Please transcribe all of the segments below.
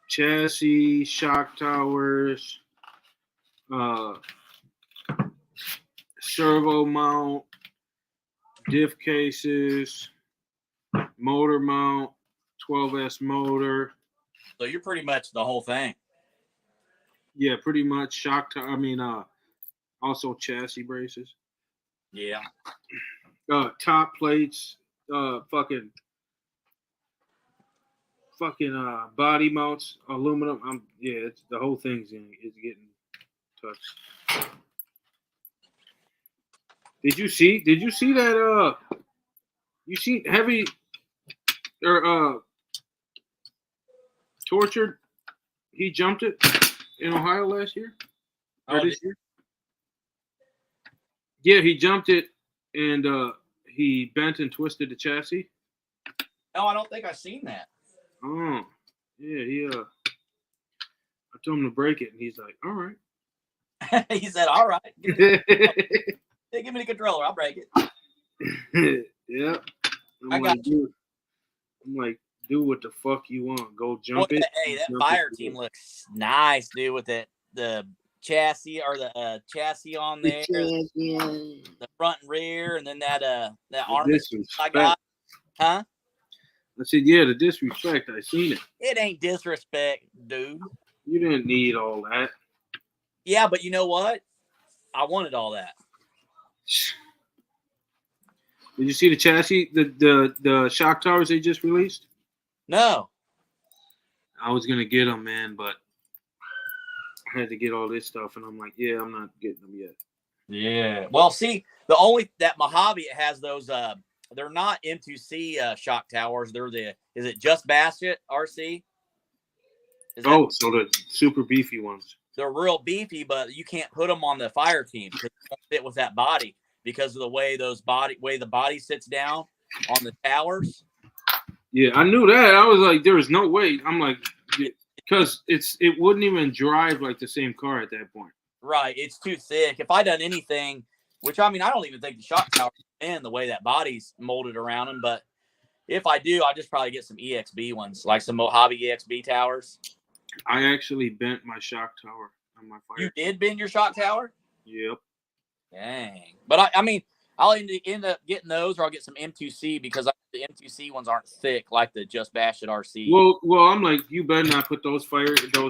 Chassis, shock towers, uh, servo mount, diff cases, motor mount, 12S motor. So you're pretty much the whole thing. Yeah, pretty much shock tower. I mean, also chassis braces. Yeah. Top plates, fucking body mounts, aluminum. It's the whole thing's is getting touched. Did you see that? You see heavy or tortured? He jumped it in Ohio last year or this year. Yeah, he jumped it and he bent and twisted the chassis. No, I don't think I've seen that. Oh, yeah, I told him to break it, and he's like, "All right." He said, "All right, give me the controller. I'll break it." Yeah, I'm like, do what the fuck you want. Go jump it. Hey, that fire team looks nice, dude. With the chassis or the chassis on there, the front and rear, and then that arm I got, huh? I said, yeah, the disrespect. I seen it. It ain't disrespect, dude. You didn't need all that. Yeah, but you know what? I wanted all that. Did you see the chassis, the shock towers they just released? No. I was gonna get them, man, but I had to get all this stuff, and I'm like, yeah, I'm not getting them yet. Yeah. Well, see, that Mojave has those. They're not M2C shock towers. They're is it just Basket RC? So the super beefy ones. They're real beefy, but you can't put them on the fire team because it won't fit with that body because of the way the body sits down on the towers. Yeah, I knew that. I was like, there was no way. I'm like, because it wouldn't even drive like the same car at that point. Right, it's too thick. If I done anything, which I mean, I don't even think the shock tower in the way that body's molded around them, but if I do, I'll just probably get some EXB ones, like some Mojave EXB towers. I actually bent my shock tower on my fire. You did bend your shock tower? Yep. Dang. But I mean, I'll end up getting those, or I'll get some M2C because the M2C ones aren't thick like the Just Bash It RC. Well, I'm like, you better not put those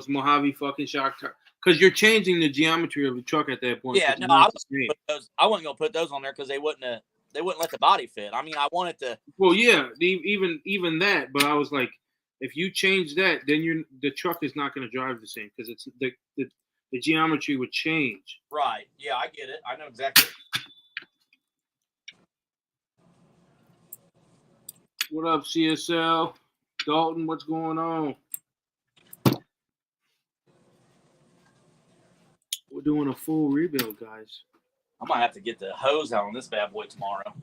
Mojave fucking shock towers, because you're changing the geometry of the truck at that point. Yeah, no, I wasn't gonna put those on there because they wouldn't let the body fit. I mean, I wanted to. Well, yeah, even that, but I was like, if you change that, then the truck is not going to drive the same because it's the geometry would change. Right. Yeah, I get it. I know exactly. What up, CSL? Dalton, what's going on? We're doing a full rebuild, guys. I might have to get the hose out on this bad boy tomorrow.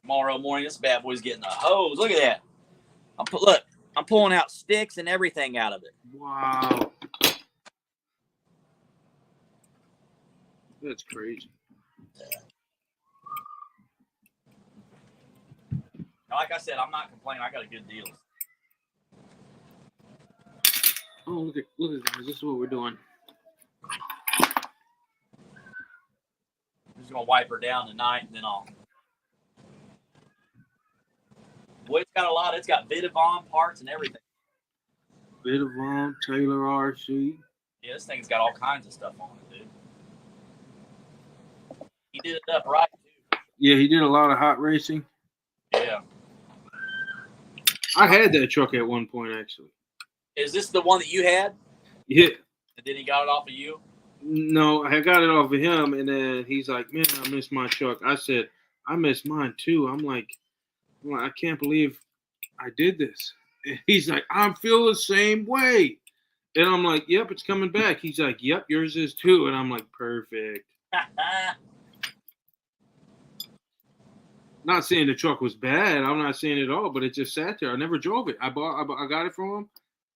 Tomorrow morning, this bad boy's getting a hose. Look at that. I'm pulling out sticks and everything out of it. Wow. That's crazy. Like I said, I'm not complaining. I got a good deal. Oh, look at guys. This is what we're doing. I'm just gonna wipe her down tonight, and then I'll. Boy, it's got a lot. It's got vitavon parts and everything. Vitavon, Taylor RC. Yeah, this thing's got all kinds of stuff on it, dude. He did it up right, too. Yeah, he did a lot of hot racing. Yeah. I had that truck at one point, actually. Is this the one that you had? Yeah. And then he got it off of you? No, I got it off of him, and then he's like, man, I miss my truck. I said, I miss mine, too. I'm like, I can't believe I did this. And he's like, I feel the same way. And I'm like, yep, it's coming back. He's like, yep, yours is too. And I'm like, perfect. Not saying the truck was bad. I'm not saying it at all, but it just sat there. I never drove it. I got it from him,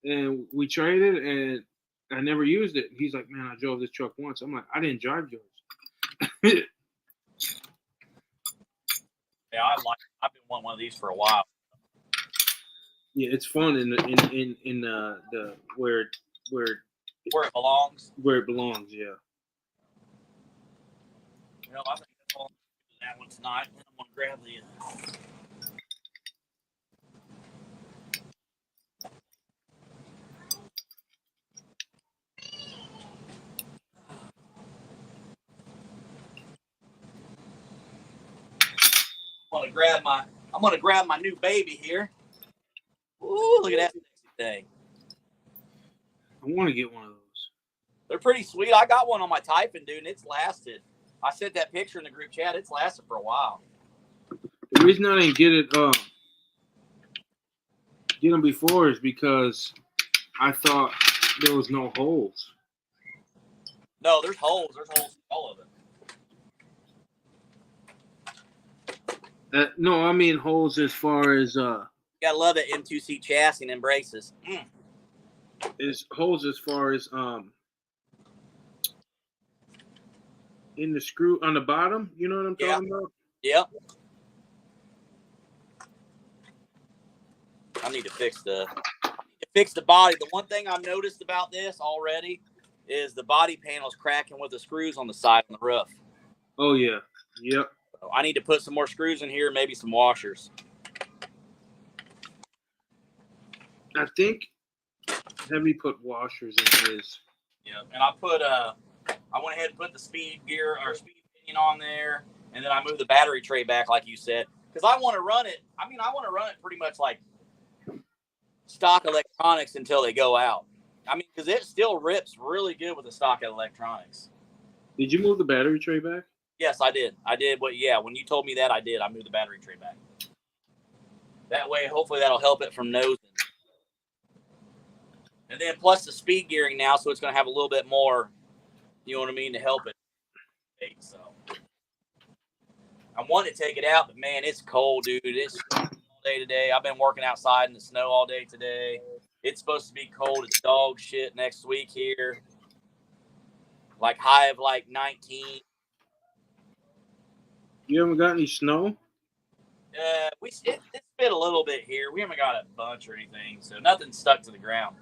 and we traded, and I never used it. He's like, man, I drove this truck once. I'm like, I didn't drive yours. Yeah, I've been wanting one of these for a while. Yeah, it's fun in the where it belongs. Where it belongs. Yeah. I think I'll do that one tonight. And I'm gonna grab the. I'm gonna grab my new baby here. Ooh, look at that sexy thing. I want to get one of those. They're pretty sweet. I got one on my typing, dude, and it's lasted. I sent that picture in the group chat. It's lasted for a while. The reason I didn't get them before is because I thought there was no holes. No, there's holes. There's holes in all of it. No, I mean holes as far as You gotta love that M2C chassis and braces. Is holes as far as in the screw on the bottom. You know what I'm talking about? Yep. I need to fix the body. The one thing I've noticed about this already is the body panel's cracking with the screws on the side on the roof. Oh yeah. Yep. So I need to put some more screws in here, maybe some washers. I think have me put washers in his. Yeah, and I went ahead and put the speed gear or speed pinion on there, and then I moved the battery tray back like you said, because I want to run it. I want to run it pretty much like stock electronics until they go out. Because it still rips really good with the stock electronics. Did you move the battery tray back? Yes, I did. When you told me that, I did. I moved the battery tray back. That way, hopefully that'll help it from nosing. And then plus the speed gearing now, so it's going to have a little bit more, you know what I mean, to help it. So I want to take it out, but man, it's cold, dude. It's all day today. I've been working outside in the snow all day today. It's supposed to be cold as dog shit next week here. Like high of like 19. You haven't got any snow? It's been a little bit here. We haven't got a bunch or anything, so nothing's stuck to the ground.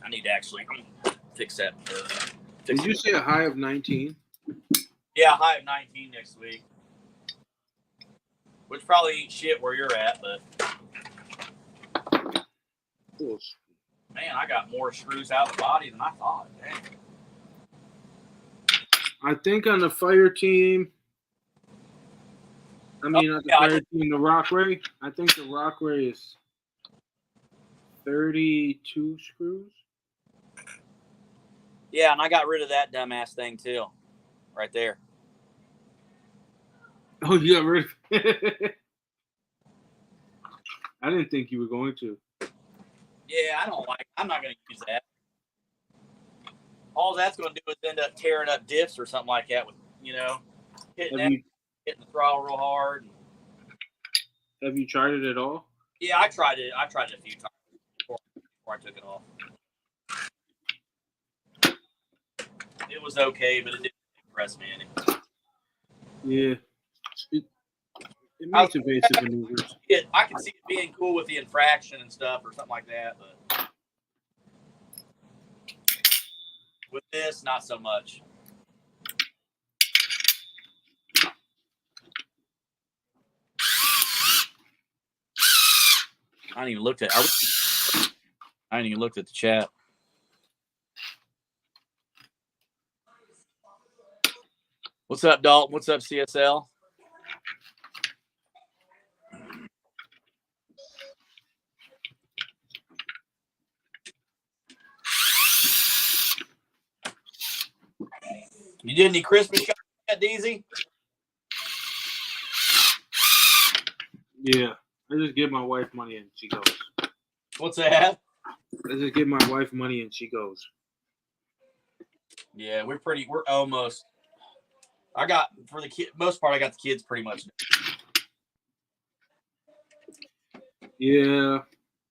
I need to actually fix that. Did you say a high of 19? Yeah, high of 19 next week. Which probably ain't shit where you're at, but man, I got more screws out of the body than I thought. Dang. I think on the fire team, the Rockway, I think the Rockway is 32 screws. Yeah, and I got rid of that dumbass thing too. Right there. Oh, you got rid of it? I didn't think you were going to. Yeah, I'm not going to use that. All that's going to do is end up tearing up diffs or something like that with, hitting the throttle real hard. Have you tried it at all? Yeah, I tried it a few times before I took it off. It was okay, but it didn't impress me any. Yeah. It makes evasive maneuvers. I can see it being cool with the infraction and stuff or something like that, but with this, not so much. I haven't even looked at the chat. What's up, Dalton? What's up, CSL? You did any Christmas shopping yet, DZ? Yeah. I just give my wife money and she goes. What's that? I just give my wife money and she goes. Yeah, we're almost. I got for the most part. I got the kids pretty much. Yeah,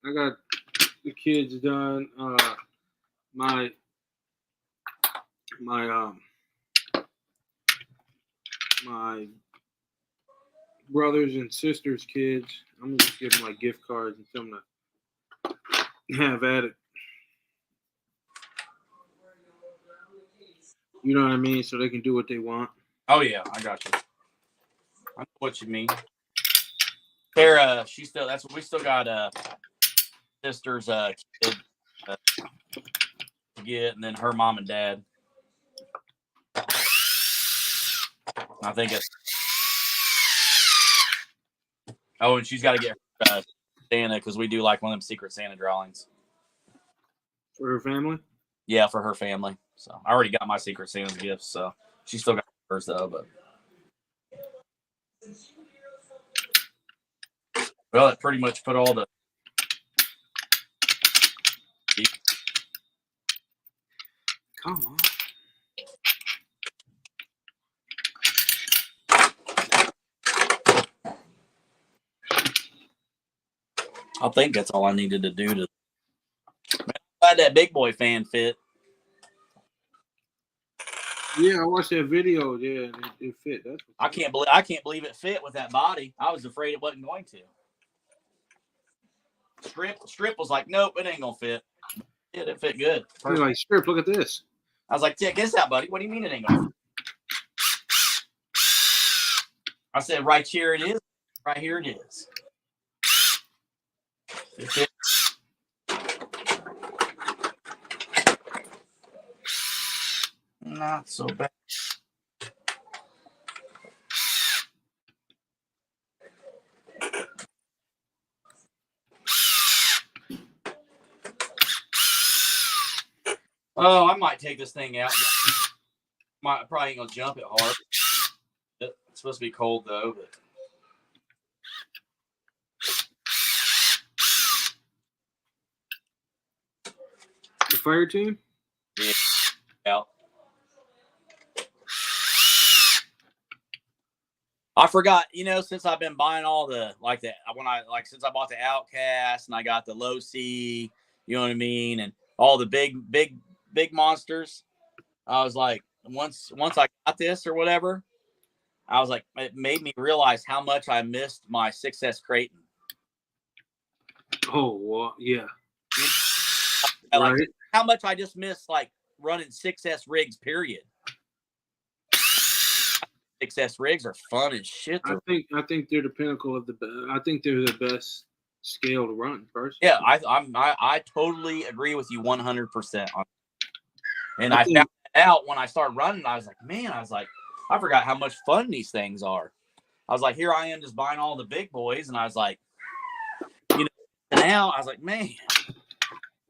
I got the kids done. My brothers and sisters' kids. I'm gonna just give them like gift cards and tell them to have at it. You know what I mean? So they can do what they want. Oh yeah, I got you. I know what you mean. Tara, she still. That's what we still got. Sister's kid to get, and then her mom and dad. I think it's. Oh, and she's got to get Santa because we do like one of them Secret Santa drawings. For her family? Yeah, for her family. So I already got my Secret Santa's gifts, so she still got hers though. But well, it pretty much put all the. Come on. I think that's all I needed to do to. Man, I'm glad that big boy fan fit. Yeah, I watched that video. Yeah, it fit. That's I can't believe it fit with that body. I was afraid it wasn't going to. Strip was like, nope, it ain't gonna fit. It fit good. You're like, Strip, look at this. I was like, check this out, buddy. What do you mean it ain't gonna fit? I said, right here it is. Right here it is. It fit. Not so bad. Oh, I might take this thing out. Probably ain't gonna jump it hard. It's supposed to be cold though. But... The fire team? Yeah. Out. I forgot, since I've been buying all the since I bought the Outcast and I got the losi, you know what I mean, and all the big monsters, I was like, once I got this or whatever, I was like, it made me realize how much I missed my 6S Creighton. Oh, well, yeah. Like, right. How much I just missed, like, running 6S rigs, period. 6S rigs are fun as shit. I think they're the pinnacle of I think they're the best scale to run, personally. Yeah, I totally agree with you 100%. And I found out when I started running, I was like, I forgot how much fun these things are. I was like, here I am just buying all the big boys, and I was like, now I was like, man,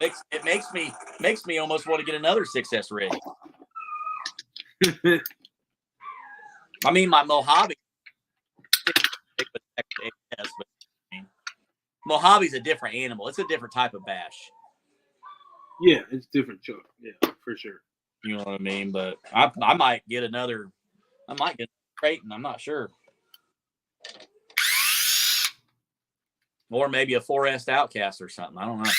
it makes me almost want to get another 6S rig. I mean, my Mojave. Mojave's a different animal. It's a different type of bash. Yeah, it's different. Yeah, for sure. You know what I mean? But I might get another. I might get a Creighton. I'm not sure. Or maybe a 4S Outcast or something. I don't know.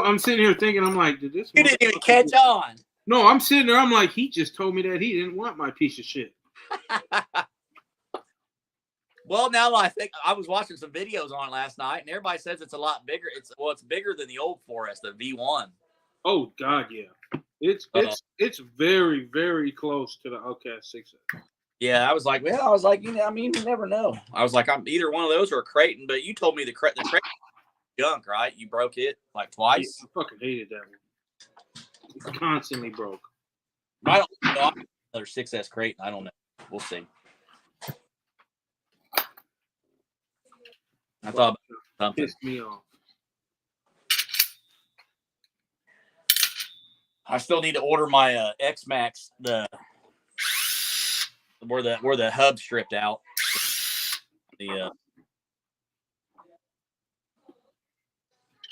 I'm sitting here thinking, I'm like, did this? You didn't even catch on. No, I'm sitting there. I'm like, he just told me that he didn't want my piece of shit. Well, now I think I was watching some videos on it last night, and everybody says it's a lot bigger. It's bigger than the old 4S, the V1. Oh God, yeah. It's very, very close to the Outcast 6S. Yeah, I was like, you never know. I was like, I'm either one of those or a Creighton, but you told me the Creighton junk, right? You broke it like twice. I fucking hated that one. It's constantly broke. I don't know. Another 6S Creighton. I don't know. We'll see. I thought about something. Pissed me off. I still need to order my X-Max, where the hub stripped out. Did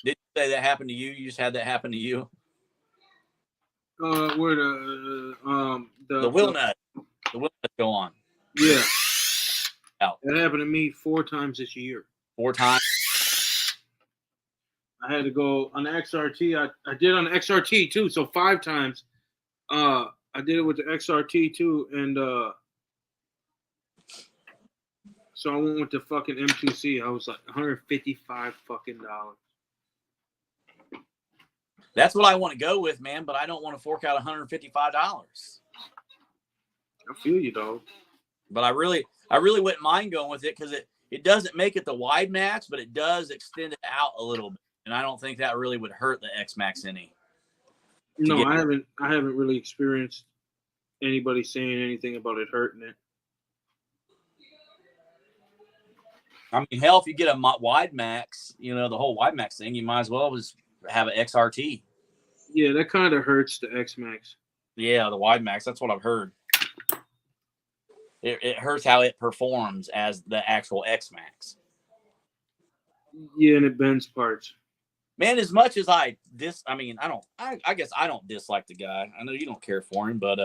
you say that happened to you? You just had that happen to you? Where the wheel nut. The wheel nut go on. Yeah. Out. That happened to me 4 times this year. 4 times? I had to go on the XRT. I did on the XRT too, so 5 times. I did it with the XRT too, and so I went with the fucking M2C. I was like $155 fucking dollars. That's what I want to go with, man. But I don't want to fork out $155. I feel you, dog. But I really wouldn't mind going with it because it doesn't make it the wide max, but it does extend it out a little bit, and I don't think that really would hurt the X Max any. No, I haven't really experienced anybody saying anything about it hurting it. I mean, hell, if you get a wide max, the whole wide max thing, you might as well just have an XRT. Yeah, that kind of hurts the X Max. Yeah, the wide max. That's what I've heard. It hurts how it performs as the actual X Max. Yeah, and it bends parts. Man, as much as I guess I don't dislike the guy. I know you don't care for him, but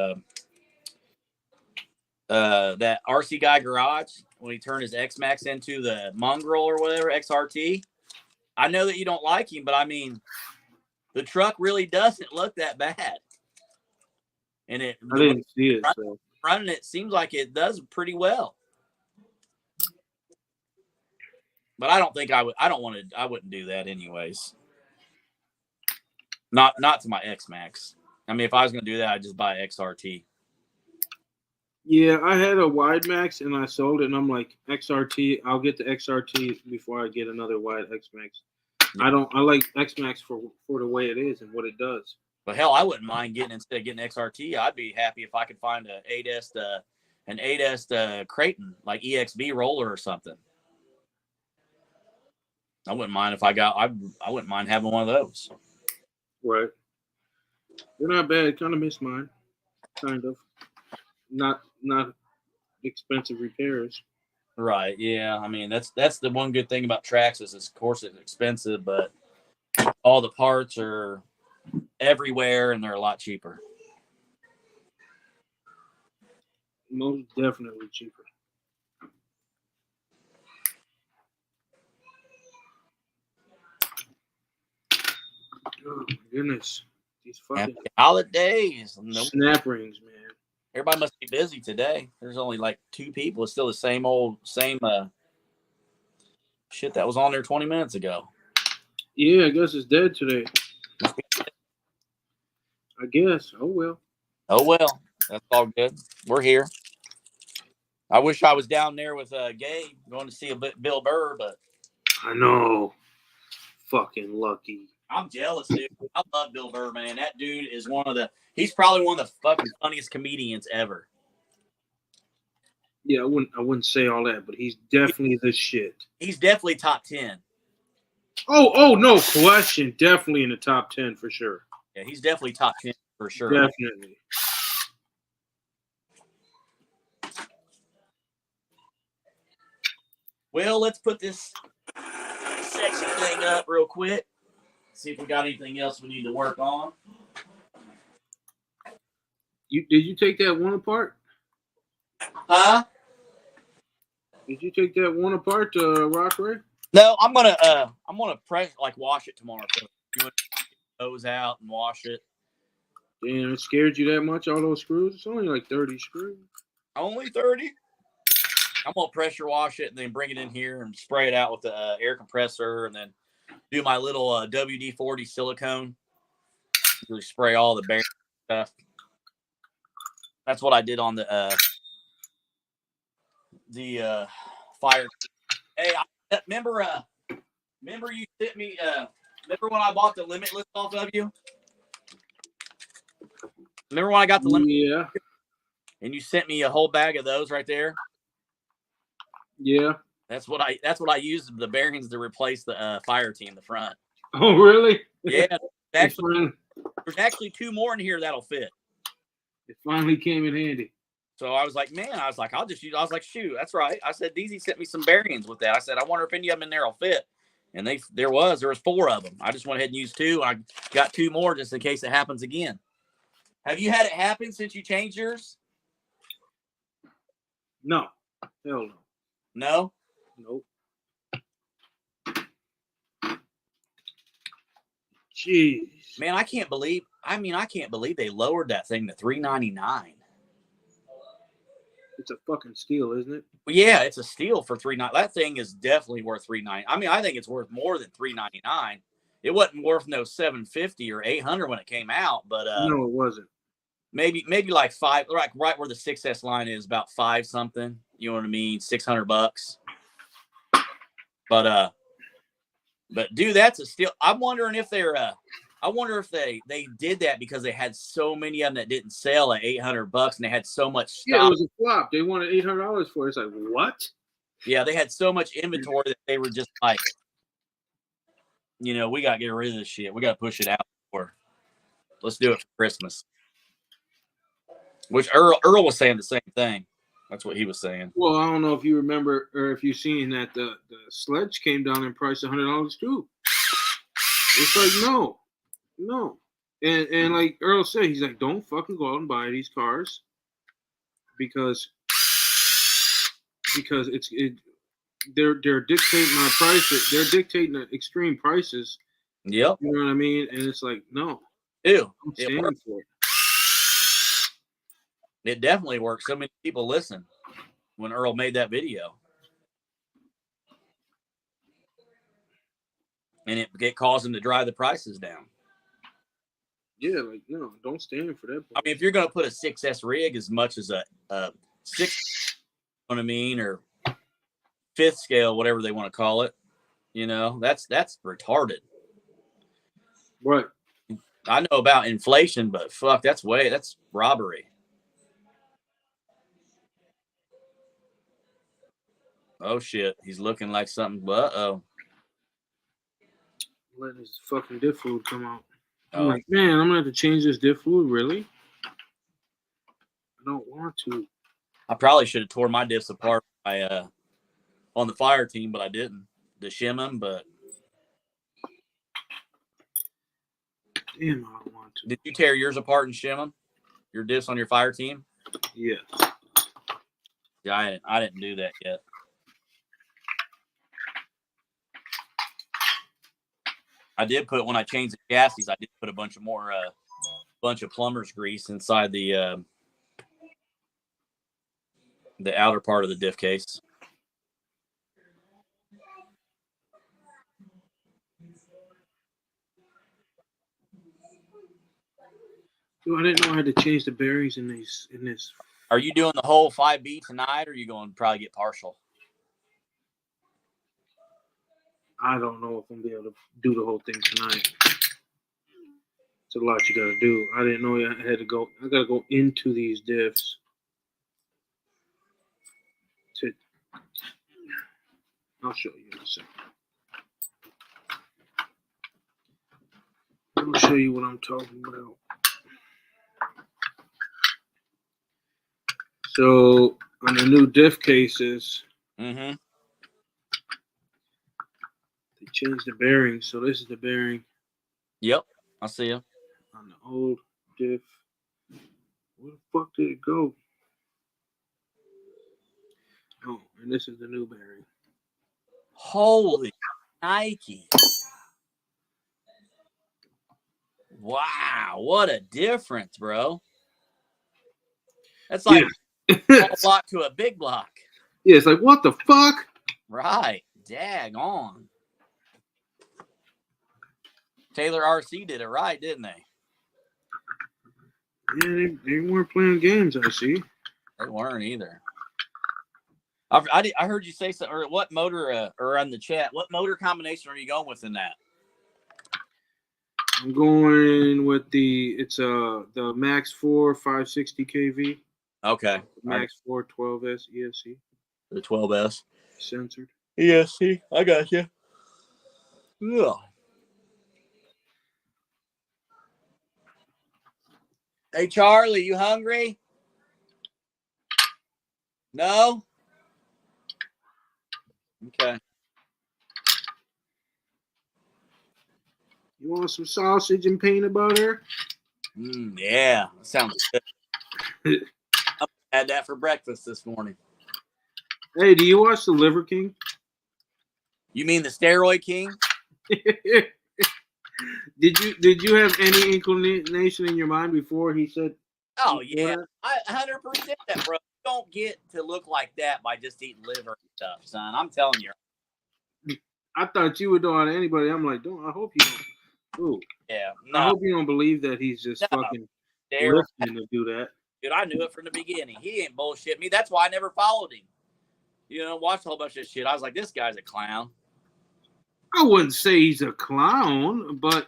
that RC Guy Garage, when he turned his X Max into the Mongrel or whatever, XRT, I know that you don't like him, but I mean, the truck really doesn't look that bad. And I didn't see it. So. Running it seems like it does pretty well. But I don't think I wouldn't do that anyways. Not to my X Max. I mean, if I was going to do that, I'd just buy XRT. Yeah, I had a wide max and I sold it, and I'm like, XRT, I'll get the XRT before I get another wide X Max. Yeah. I like X Max for the way it is and what it does. But hell, I wouldn't mind instead of getting XRT, I'd be happy if I could find an 8S Creighton, like EXB roller or something. I wouldn't mind if I wouldn't mind having one of those. Right. They're not bad. Kind of miss mine. Kind of. Not expensive repairs. Right. Yeah. I mean, that's the one good thing about tracks is, of course, it's expensive, but all the parts are everywhere and they're a lot cheaper. Most definitely cheaper. Oh my goodness. These fucking Happy holidays. Snap rings, man. Everybody must be busy today. There's only like 2 people. It's still the same shit that was on there 20 minutes ago. Yeah, I guess it's dead today. I guess. Oh well. Oh well. That's all good. We're here. I wish I was down there with Gabe going to see Bill Burr, but I know. Fucking lucky. I'm jealous, dude. I love Bill Burr, man. That dude is he's probably one of the fucking funniest comedians ever. Yeah, I wouldn't say all that, but he's definitely the shit. He's definitely top 10. Oh, no question. Definitely in the top 10 for sure. Yeah, he's definitely top 10 for sure. Definitely. Well, let's put this section thing up real quick. See if we got anything else we need to work on. Did you take that one apart? Huh? Did you take that one apart, Rockray? No, I'm gonna wash it tomorrow. So you want to hose out and wash it. Damn, it scared you that much? All those screws? It's only like 30 screws. Only 30. I'm gonna pressure wash it and then bring it in here and spray it out with the air compressor, and then do my little WD-40 silicone. Really spray all the bearing stuff. That's what I did on the fire. Hey, remember you sent me. Remember when I bought the Limitless off of you? Remember when I got the Limitless? Yeah. And you sent me a whole bag of those right there. Yeah. That's what I used the bearings to replace the fire team in the front. Oh, really? Yeah. Actually, there's actually 2 more in here that'll fit. It finally came in handy. So I was like, I'll just use. I was like, shoot, that's right. I said, DZ sent me some bearings with that. I said, I wonder if any of them in there will fit. And there was 4 of them. I just went ahead and used 2. I got 2 more just in case it happens again. Have you had it happen since you changed yours? No. Hell no. No? Nope. Jeez. Man, I can't believe they lowered that thing to $399. It's a fucking steal, isn't it? Well, yeah, it's a steal for $399. That thing is definitely worth $399. I mean, I think it's worth more than $399. It wasn't worth no $750 or $800 when it came out, but No, it wasn't. maybe like $5, like right where the 6S line is, about $5 something. You know what I mean? $600. But dude, that's a steal. I'm wondering if I wonder if they did that because they had so many of them that didn't sell at $800 and they had so much stock. Yeah, it was a flop. They wanted $800 for it. It's like, what? Yeah, they had so much inventory that they were just like, you know, we got to get rid of this shit. We got to push it out. Or let's do it for Christmas. Which Earl was saying the same thing. That's what he was saying. Well, I don't know if you remember or if you've seen that the sledge came down in price $100 too. It's like, no. And like Earl said, he's like, don't fucking go out and buy these cars because they're dictating our prices. They're dictating the extreme prices. Yep. You know what I mean? And it's like, no. Ew. I'm standing for it. It definitely worked. So many people listened when Earl made that video. And it caused him to drive the prices down. Yeah, like, no, don't stand for that. I mean, if you're going to put a 6S rig as much as a 6, you know what I mean, or 5th scale, whatever they want to call it, you know, that's retarded. Right. I know about inflation, but fuck, that's robbery. Oh shit, he's looking like something. Uh-oh. Letting his fucking diff fluid come out. I'm like, man, I'm gonna have to change this diff fluid, really? I don't want to. I probably should have tore my diffs apart on the fire team, but I didn't. To shim them, but damn, I don't want to. Did you tear yours apart and shim them? Your diffs on your fire team? Yes. Yeah, I didn't do that yet. I did put, when I changed the chassis, I did put a bunch of plumber's grease inside the outer part of the diff case. Dude, I didn't know I had to change the bearings in this. Are you doing the whole 5B tonight, or are you going to probably get partial? I don't know if I'm gonna be able to do the whole thing tonight. It's a lot you gotta do. I didn't know I had to go. I gotta go into these diffs. I'll show you in a second. I'll show you what I'm talking about. So on the new diff cases, Mm-hmm. they changed the bearing. So this is the bearing. Yep, I see you. On the old diff. Where the fuck did it go? Oh, and this is the new bearing. Holy Nike. Wow, what a difference, bro. That's like a small block to a big block. Yeah, it's like, what the fuck? Right. Dag on. Taylor RC did it right, didn't they? Yeah, they weren't playing games, I see. They weren't either. I heard you say something, or what motor, or on the chat, what motor combination are you going with in that? I'm going with the Max 4 560 kV. Okay. Max 4 12S ESC. The 12S. Censored. ESC. I got you. Yeah. Hey, Charlie, you hungry? No? Okay. You want some sausage and peanut butter? Yeah, sounds good. I had that for breakfast this morning. Hey, do you watch The Liver King? You mean the Steroid King? Did you have any inclination in your mind before he said? Oh before yeah, that? I 100% that, bro. You don't get to look like that by just eating liver and stuff, son. I'm telling you. I thought you would do it to anybody. I'm like, don't. I hope you don't. Ooh, Yeah, I no, hope you don't believe that he's just no, fucking Daryl, lifting to do that. dude. I knew it from the beginning. He ain't bullshit me. That's why I never followed him. You know, watched a whole bunch of shit. I was like, this guy's a clown. I wouldn't say he's a clown, but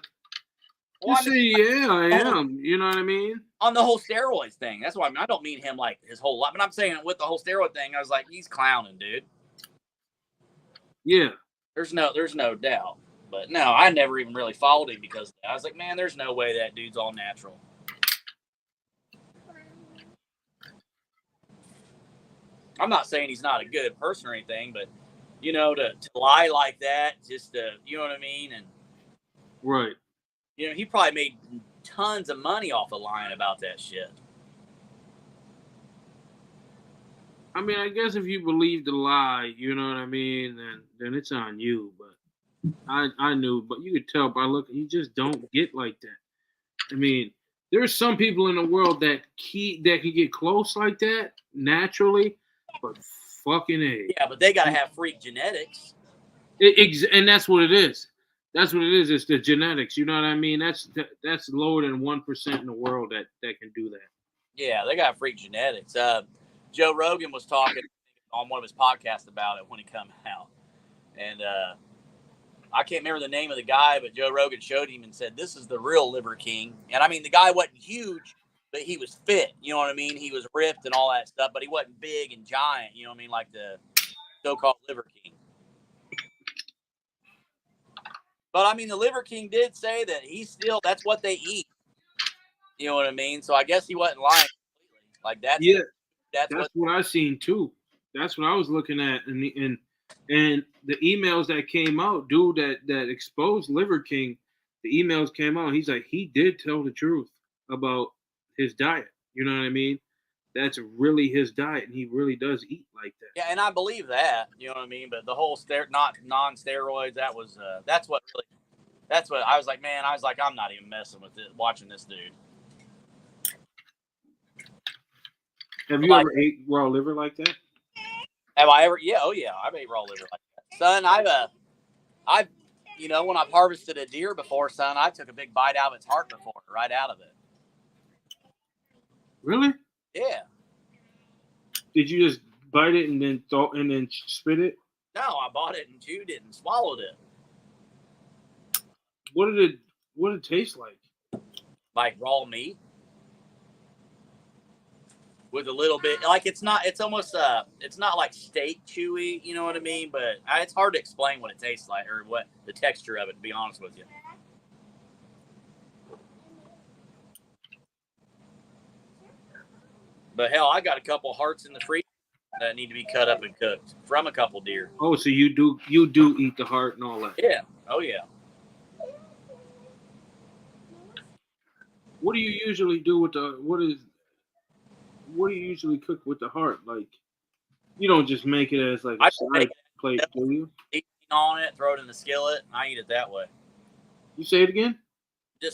Well, just I say, mean, yeah, I am. You know what I mean? on the whole steroids thing. That's why I don't mean him like his whole life, but I'm saying with the whole steroid thing, I was like, he's clowning, dude. Yeah. There's no doubt. But no, I never even really followed him because of that. I was like, man, there's no way that dude's all natural. I'm not saying he's not a good person or anything, but you know, to lie like that, just to, you know what I mean? And Right. you know, he probably made tons of money off of lying about that shit. I mean, I guess if you believe the lie, you know what I mean, then it's on you. But I knew, but you could tell by looking, you just don't get like that. I mean, there's some people in the world that can get close like that naturally, but fucking A. Yeah, but they got to have freak genetics. And that's what it is. That's what it is. It's the genetics. You know what I mean? That's lower than 1% in the world that can do that. Yeah, they got freak genetics. Joe Rogan was talking on one of his podcasts about it when he come out, and I can't remember the name of the guy, but Joe Rogan showed him and said, "This is the real Liver King." And I mean, the guy wasn't huge, but he was fit. You know what I mean? He was ripped and all that stuff, but he wasn't big and giant. You know what I mean? Like the so-called Liver King. But I mean, the Liver King did say that that's what they eat. You know what I mean? So I guess he wasn't lying completely. Like That's what I seen too. That's what I was looking at, and the emails that came out, dude, that exposed Liver King. The emails came out. He's like, he did tell the truth about his diet. You know what I mean? That's really his diet, and he really does eat like that. Yeah, and I believe that. You know what I mean? But the whole not non-steroids, that's what I was like, man. I was like, I'm not even messing with it. Watching this dude. Have you ever ate raw liver like that? Have I ever? Yeah, oh yeah, I've ate raw liver like that, son. I've, you know, when I've harvested a deer before, son, I took a big bite out of its heart before, right out of it. Really? Yeah. Did you just bite it and then spit it? No, I bought it and chewed it and swallowed it. What did it taste like? Like raw meat. With a little bit, like it's almost it's not like steak chewy, you know what I mean? But it's hard to explain what it tastes like or what the texture of it, to be honest with you. But hell, I got a couple hearts in the freezer that need to be cut up and cooked from a couple deer. Oh, so you do eat the heart and all that? Yeah. Oh yeah. What do you usually do with what do you usually cook with the heart? Like, you don't just make it as like a side plate, do you? Seasoning on it, throw it in the skillet. I eat it that way. You say it again?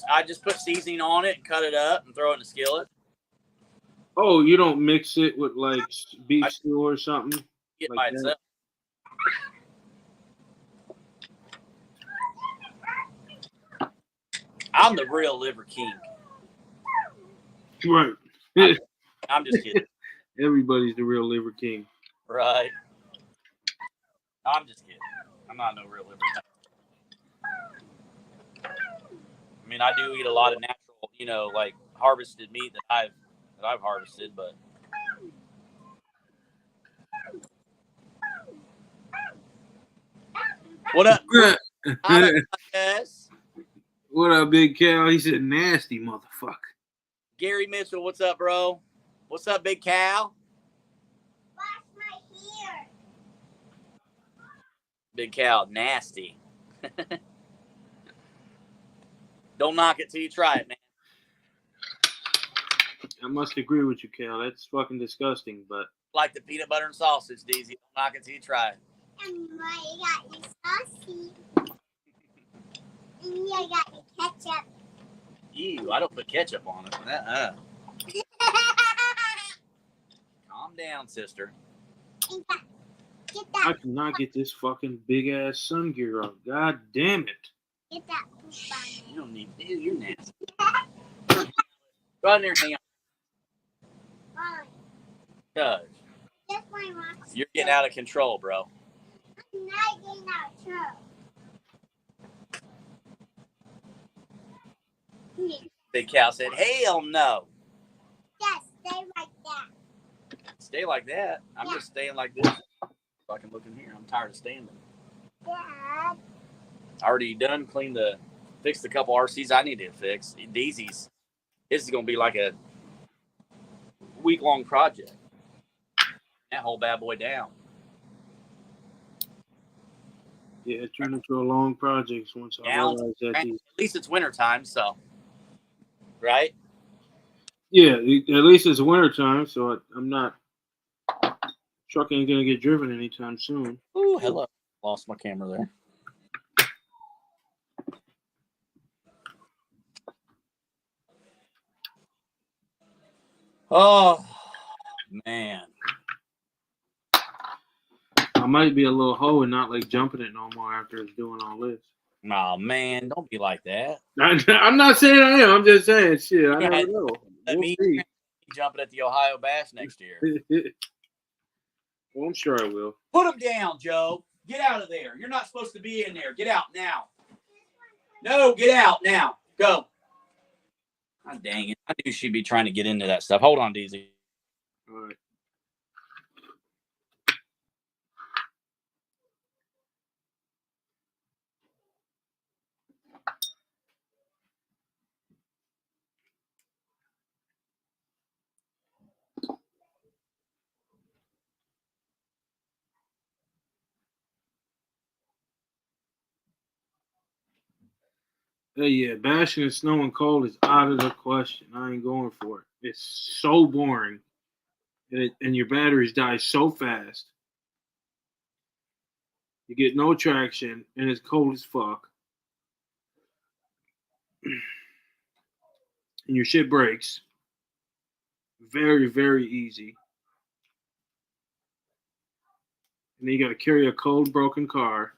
I just put seasoning on it and cut it up and throw it in the skillet. Oh, you don't mix it with like beef stew or something? Get like by that? itself. I'm the real Liver King. Right. I'm just kidding. Everybody's the real Liver King. Right. I'm just kidding. I'm not no real Liver King. I mean, I do eat a lot of natural, you know, like harvested meat that I've harvested, but what up? What up, Big Cal? He said, nasty motherfucker. Gary Mitchell, what's up, bro? What's up, Big Cal? Wash my hair. Big Cal, nasty. Don't knock it till you try it, man. I must agree with you, Cal. That's fucking disgusting, but Like the peanut butter and sausage, DZ. Don't knock it till you try it. And I got your saucy. And I got your Ketchup. Ew, I don't put ketchup on it. Calm down, sister. Get I that. cannot get this fucking big ass sun gear up. God damn it. Get that poop on You don't need to. You're nasty. Go in there and hang out. Why? Cuz Just my rocks. you're getting out of control, bro. I'm not getting out too. Big Cow said, hell no. Yes, stay like that. Stay like that. I'm Yeah. just staying like this. So I can look in here. I'm tired of standing. Dad. Already done, fixed a couple RCs I need to fix. Daisy's. This is going to be like a week-long project. That whole bad boy down. Yeah, it turned into a long project once I Down. realized that. At least it's wintertime, so. Right? Yeah, at least it's wintertime, so I'm not. Truck ain't gonna get driven anytime soon. Ooh, hello. Lost my camera there. Oh, man. I might be a little hoe and not like jumping it no more after it's doing all this. Oh, man. Don't be like that. I'm not saying I am. I'm just saying shit. I You never had- know. Let We'll me see. jumping at the Ohio Bash next year. Well, I'm sure I will. Put him down, Joe. Get out of there. You're not supposed to be in there. Get out now. No, get out now. Go. God dang it. I knew she'd be trying to get into that stuff. Hold on, DZ. All right. Hey, yeah, bashing in snow and cold is out of the question. I ain't going for it. It's so boring, and your batteries die so fast. You get no traction, and it's cold as fuck. And your shit breaks. Very, very easy. And then you got to carry a cold, broken car.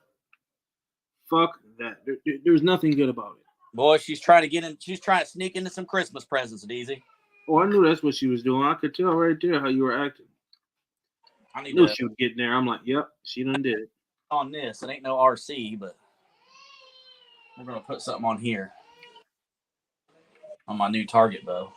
Fuck that. There's nothing good about it. Boy, she's trying to get in. She's trying to sneak into some Christmas presents, DZ. Oh, I knew that's what she was doing. I could tell right there how you were acting. I need Knew to she would get in there. I'm like, yep, she done did it. on this. It ain't no RC, but we're going to put something on here. On my new target bow.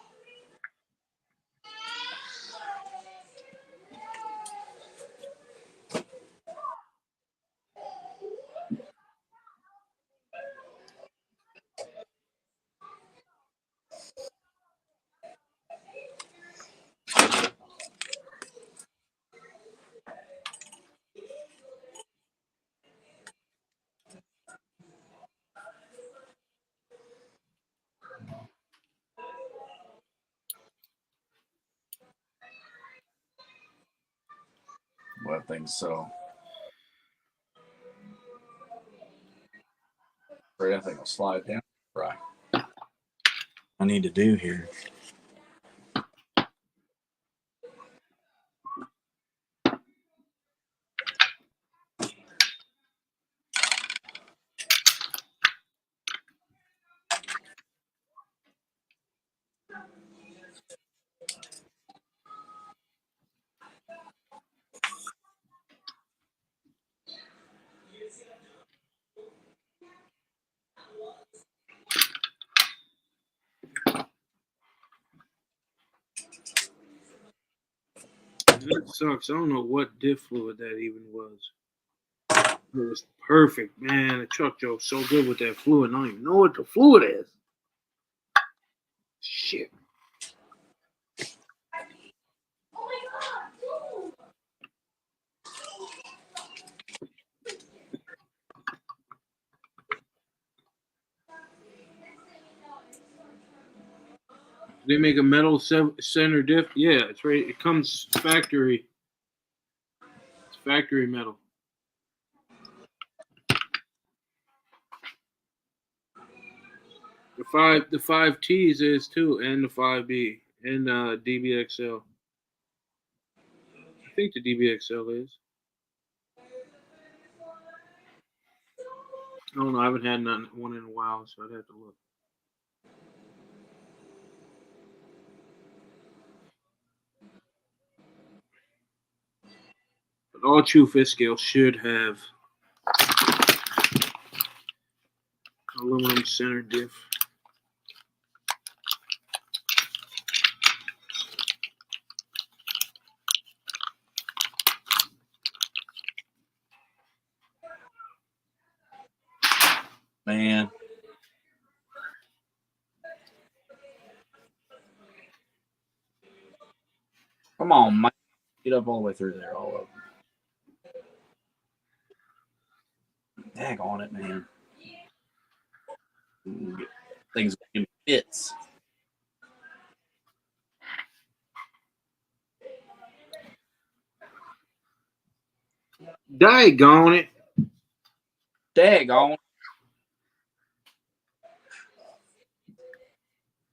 Well, I think so. Right, I think I'll slide down. Right. I need to do here. That sucks. I don't know what diff fluid that even was. It was perfect, man. The truck drove so good with that fluid. I don't even know what the fluid is. Shit. They make a metal center diff. Yeah, it's right. It comes factory. It's factory metal. The five T's is too, and the 5B and DBXL. I think the DBXL is. I don't know. I haven't had one in a while, so I'd have to look. But all true fish scales should have aluminum center diff. Man. Come on, Mike. Get up all the way through there, all of them. Dag on it, man. Things in fits. Daggone it. Dag on.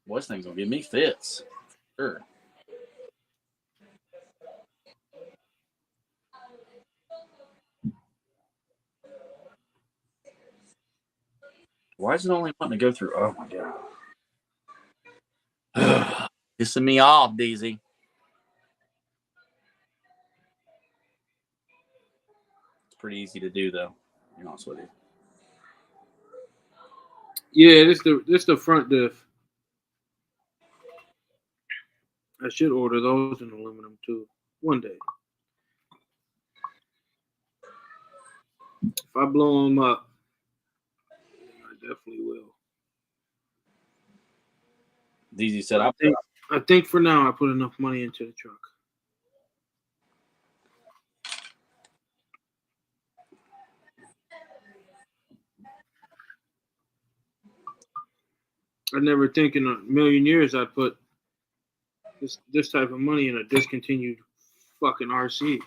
Well, this thing's gonna give me fits. Sure. Why is it only wanting to go through? Oh my god. Pissing me off, DZ. It's pretty easy to do though. To be honest with you. Yeah, this the front diff. I should order those in aluminum too one day. If I blow them up, I definitely will. DZ said, I think for now I put enough money into the truck. I never think in a million years I'd put this type of money in a discontinued fucking RC.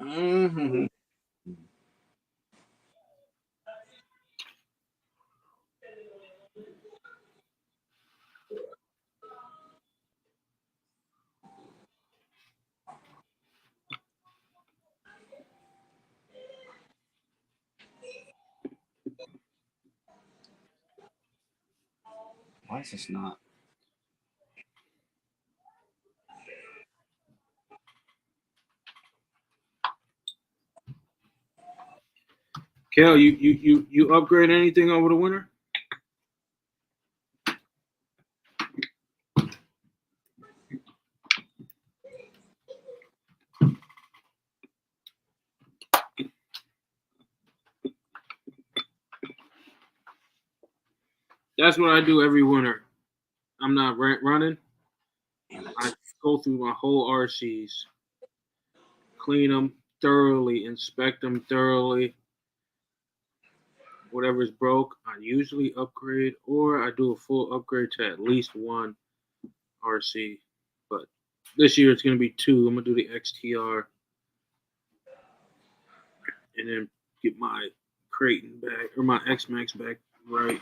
mm-hmm. Why is this not? Kel, you upgrade anything over the winter? That's what I do every winter. I'm not running. I go through my whole RCs, clean them thoroughly, inspect them thoroughly. Whatever's broke, I usually upgrade, or I do a full upgrade to at least one RC. But this year it's going to be two. I'm going to do the XTR and then get my Creighton back, or my X-Max back right.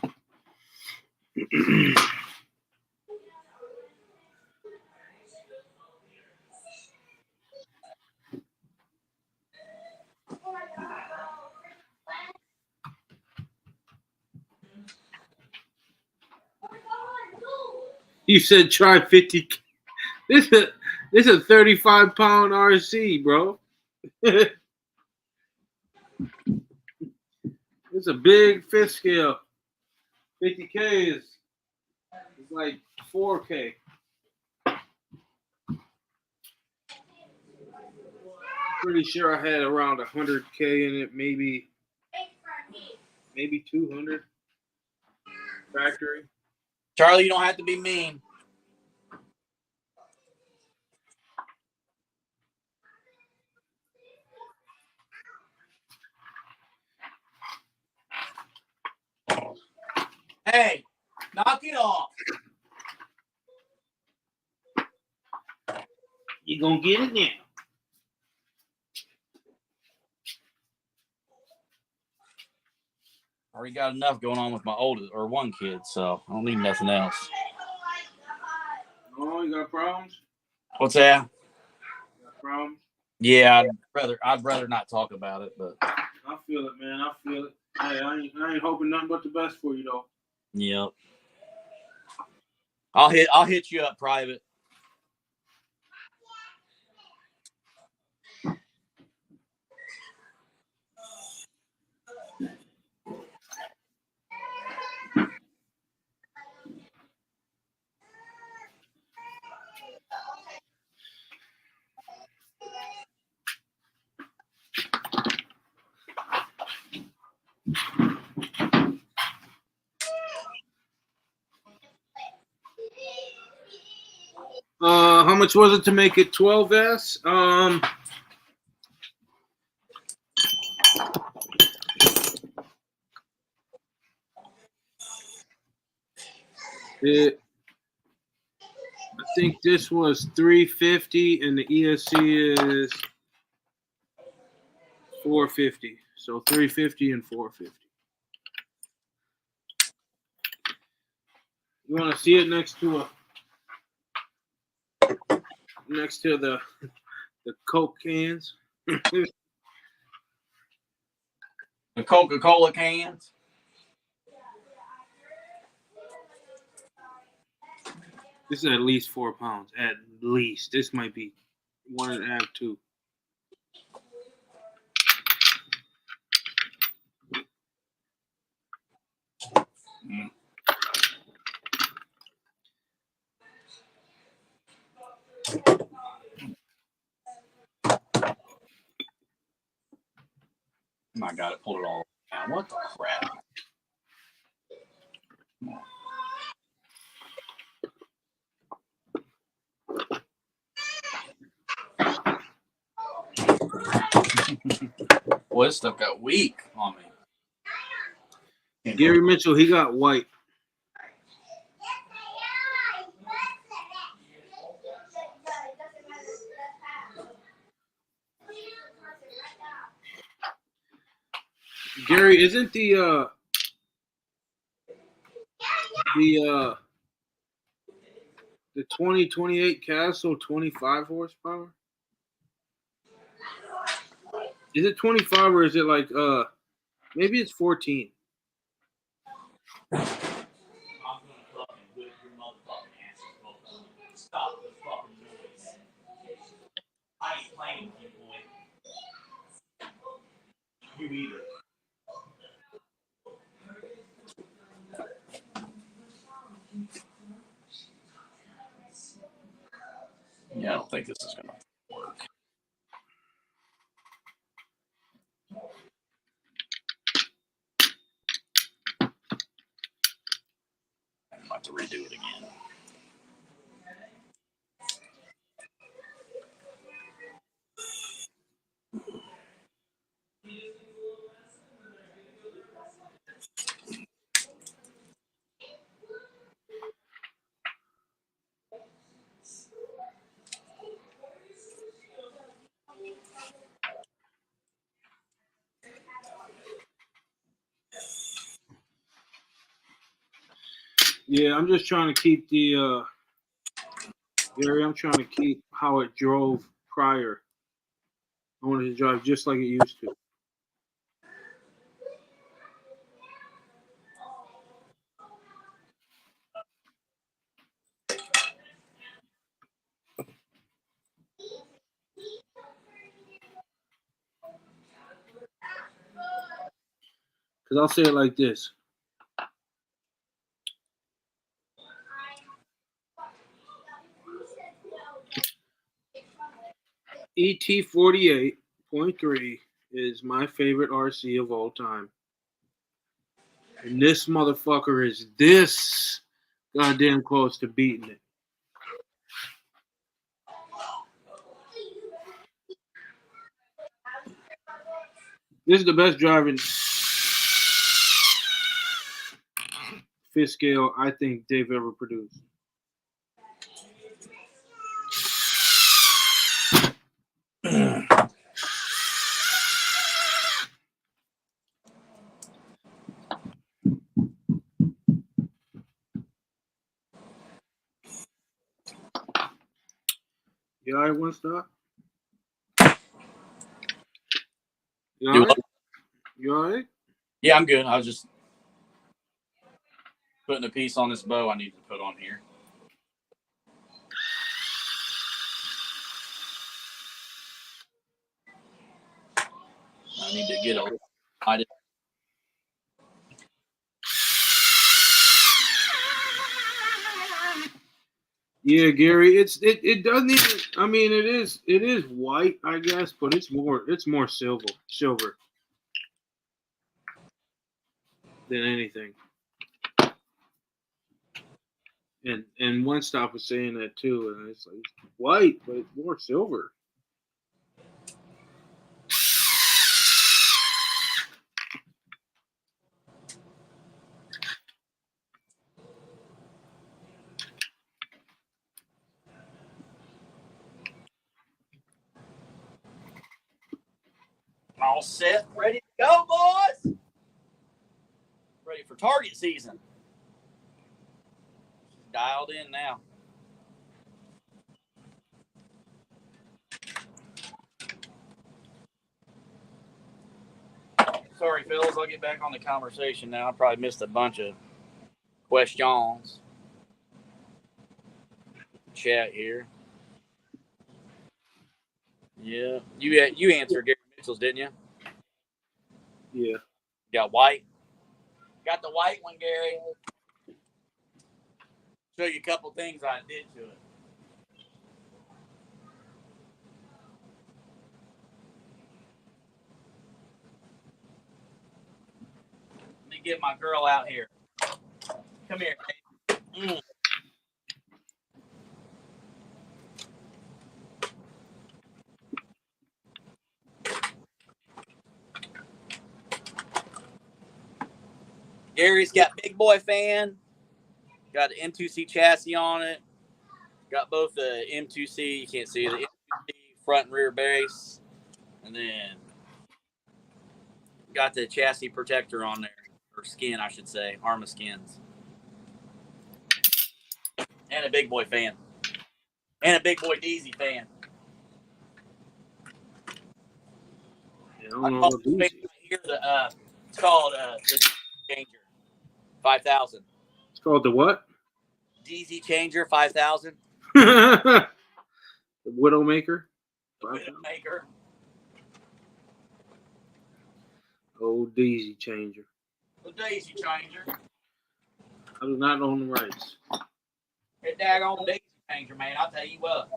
You said try 50. This is a 35-pound RC, bro. It's a big fish scale. 50K is like 4K. Pretty sure I had around 100K in it, maybe 200 factory. Charlie, you don't have to be mean. Hey, knock it off. You gonna get it now? already got enough going on with my oldest or one kid, so I don't need nothing else. Oh, you got problems? What's that? You got problems? Yeah, I'd rather not talk about it, but I feel it, man. I feel it. Hey, I ain't hoping nothing but the best for you, though. yep. I'll hit you up private. How much was it to make it 12S? I think this was $350 and the ESC is $450. So $350 and $450. You want to see it next to the Coke cans? The Coca-Cola cans. This is at least 4 pounds. At least. This might be 1.5, 2. I got it. Pulled it all down. What the crap? Boy, this stuff got weak on me. Gary Mitchell, he got white. Gary, isn't the 2028 Castle 25 horsepower? Is it 25 or is it like maybe it's 14? Stop the fucking noise. I ain't playing with you, boy. You either. Yeah, I don't think this is gonna work. I'm about to redo it again. Yeah, I'm just trying to keep the Gary, I'm trying to keep how it drove prior. I wanted to drive just like it used to. Because I'll say it like this. ET 48.3 is my favorite RC of all time. And this motherfucker is this goddamn close to beating it. This is the best driving fifth scale I think they've ever produced. You all right, one stop? You Do all right? what? You all right? Yeah, I'm good. I was just putting a piece on this bow I need to put on here. I need to get a. I did. Yeah, Gary. It doesn't even. I mean, it is white, I guess, but it's more silver than anything. And one stop was saying that too, and it's like white, but it's more silver. All set, ready to go, boys. Ready for target season. Dialed in now. Sorry, fellas. I'll get back on the conversation now. I probably missed a bunch of questions. Chat here. Yeah, you answered Gary Mitchell's, didn't you? Yeah. Got white. Got the white one, Gary. Show you a couple things I did to it. Let me get my girl out here. Come here. Mm. Gary's got big boy fan. Got the M2C chassis on it. Got both the M2C, you can't see the M2C front and rear base. And then got the chassis protector on there. Or skin, I should say. Arma skins. And a big boy fan. And a big boy DZ fan. I don't know what these. Here it's called the Changer 5000. It's called the what? DZ Changer 5000. The Widowmaker. The Widowmaker. Old Daisy Changer. The Daisy Changer. I do not own the rights. That daggone Daisy Changer, man. I'll tell you what.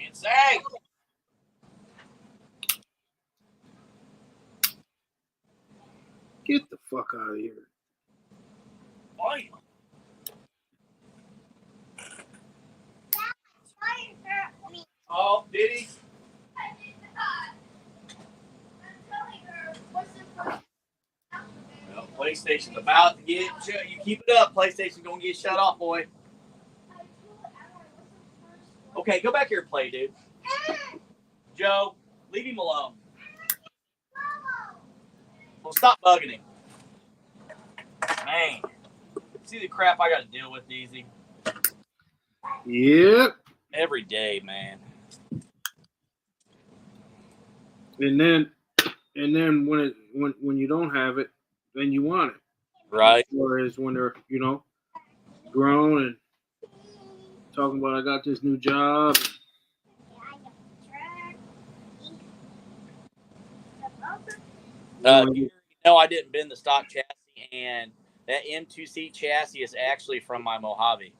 Insane. Get the fuck out of here. Why? Oh, did he? Well, PlayStation's about to get shut. You keep it up. PlayStation's gonna get shut off, boy. Okay, go back here and play, dude. Joe, leave him alone. Well, stop bugging him. Man, see the crap I got to deal with, Easy. Yep. Every day, man. And then when you don't have it, then you want it. Right. Whereas when they're grown and talking about I got this new job. I didn't bend the stock chassis, and that M2C chassis is actually from my Mojave.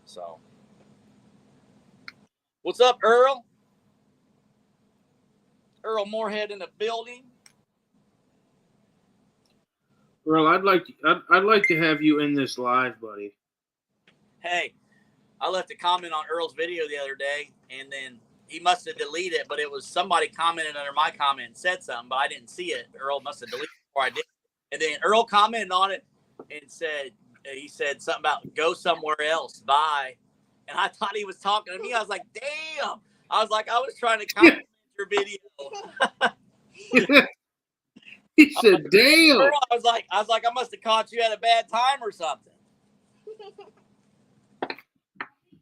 So, what's up, Earl? Earl Moorhead in the building. Earl, I'd like to have you in this live, buddy. Hey, I left a comment on Earl's video the other day, and then he must have deleted it, but it was somebody commented under my comment and said something, but I didn't see it. Earl must have deleted it before I did. And then Earl commented on it and he said something about go somewhere else. Bye. And I thought he was talking to me. I was like, damn. I was trying to compliment your video. He said, damn. Earl, I was like, I must have caught you at a bad time or something.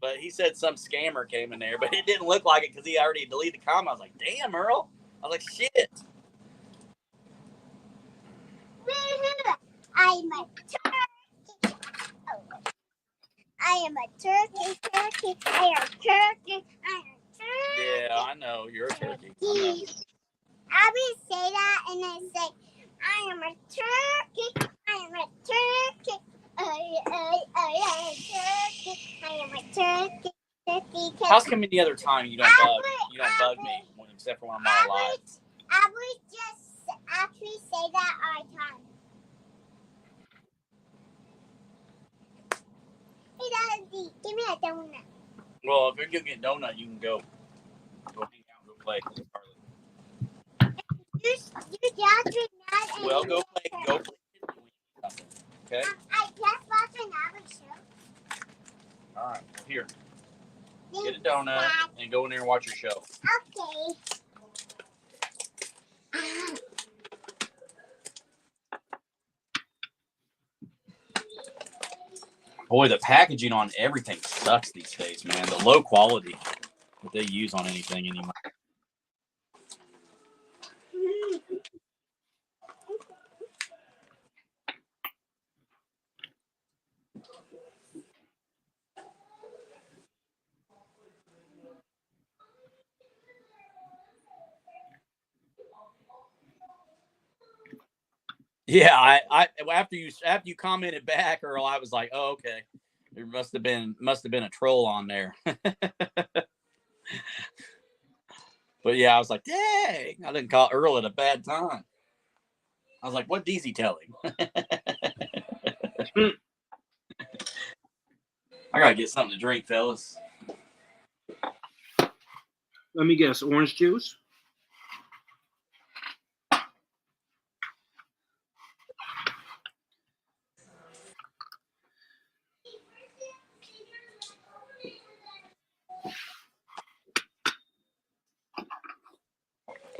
But he said some scammer came in there, but it didn't look like it because he already deleted the comment. I was like, damn, Earl. I was like, shit. I'm a turkey. I am a turkey. I am turkey. Yeah, I know. You're a turkey. I will say that and then say, I am a turkey. I am a turkey. I am a turkey. How's come any other time you don't bug me except for when I'm not alive? I would just actually say that all the time. Hey, Daddy, give me a donut. Well, if you're gonna get a donut, you can go hang out and go play. Well, go play. Okay. I just watched another show. All right. Well, here. Get a donut and go in there and watch your show. Okay. Boy, the packaging on everything sucks these days, man. The low quality that they use on anything anymore. Yeah, I after you commented back, Earl, I was like, oh, okay. There must have been a troll on there. But yeah, I was like, dang, I didn't call Earl at a bad time. I was like, what did he tell him? I gotta get something to drink, fellas. Let me guess, orange juice?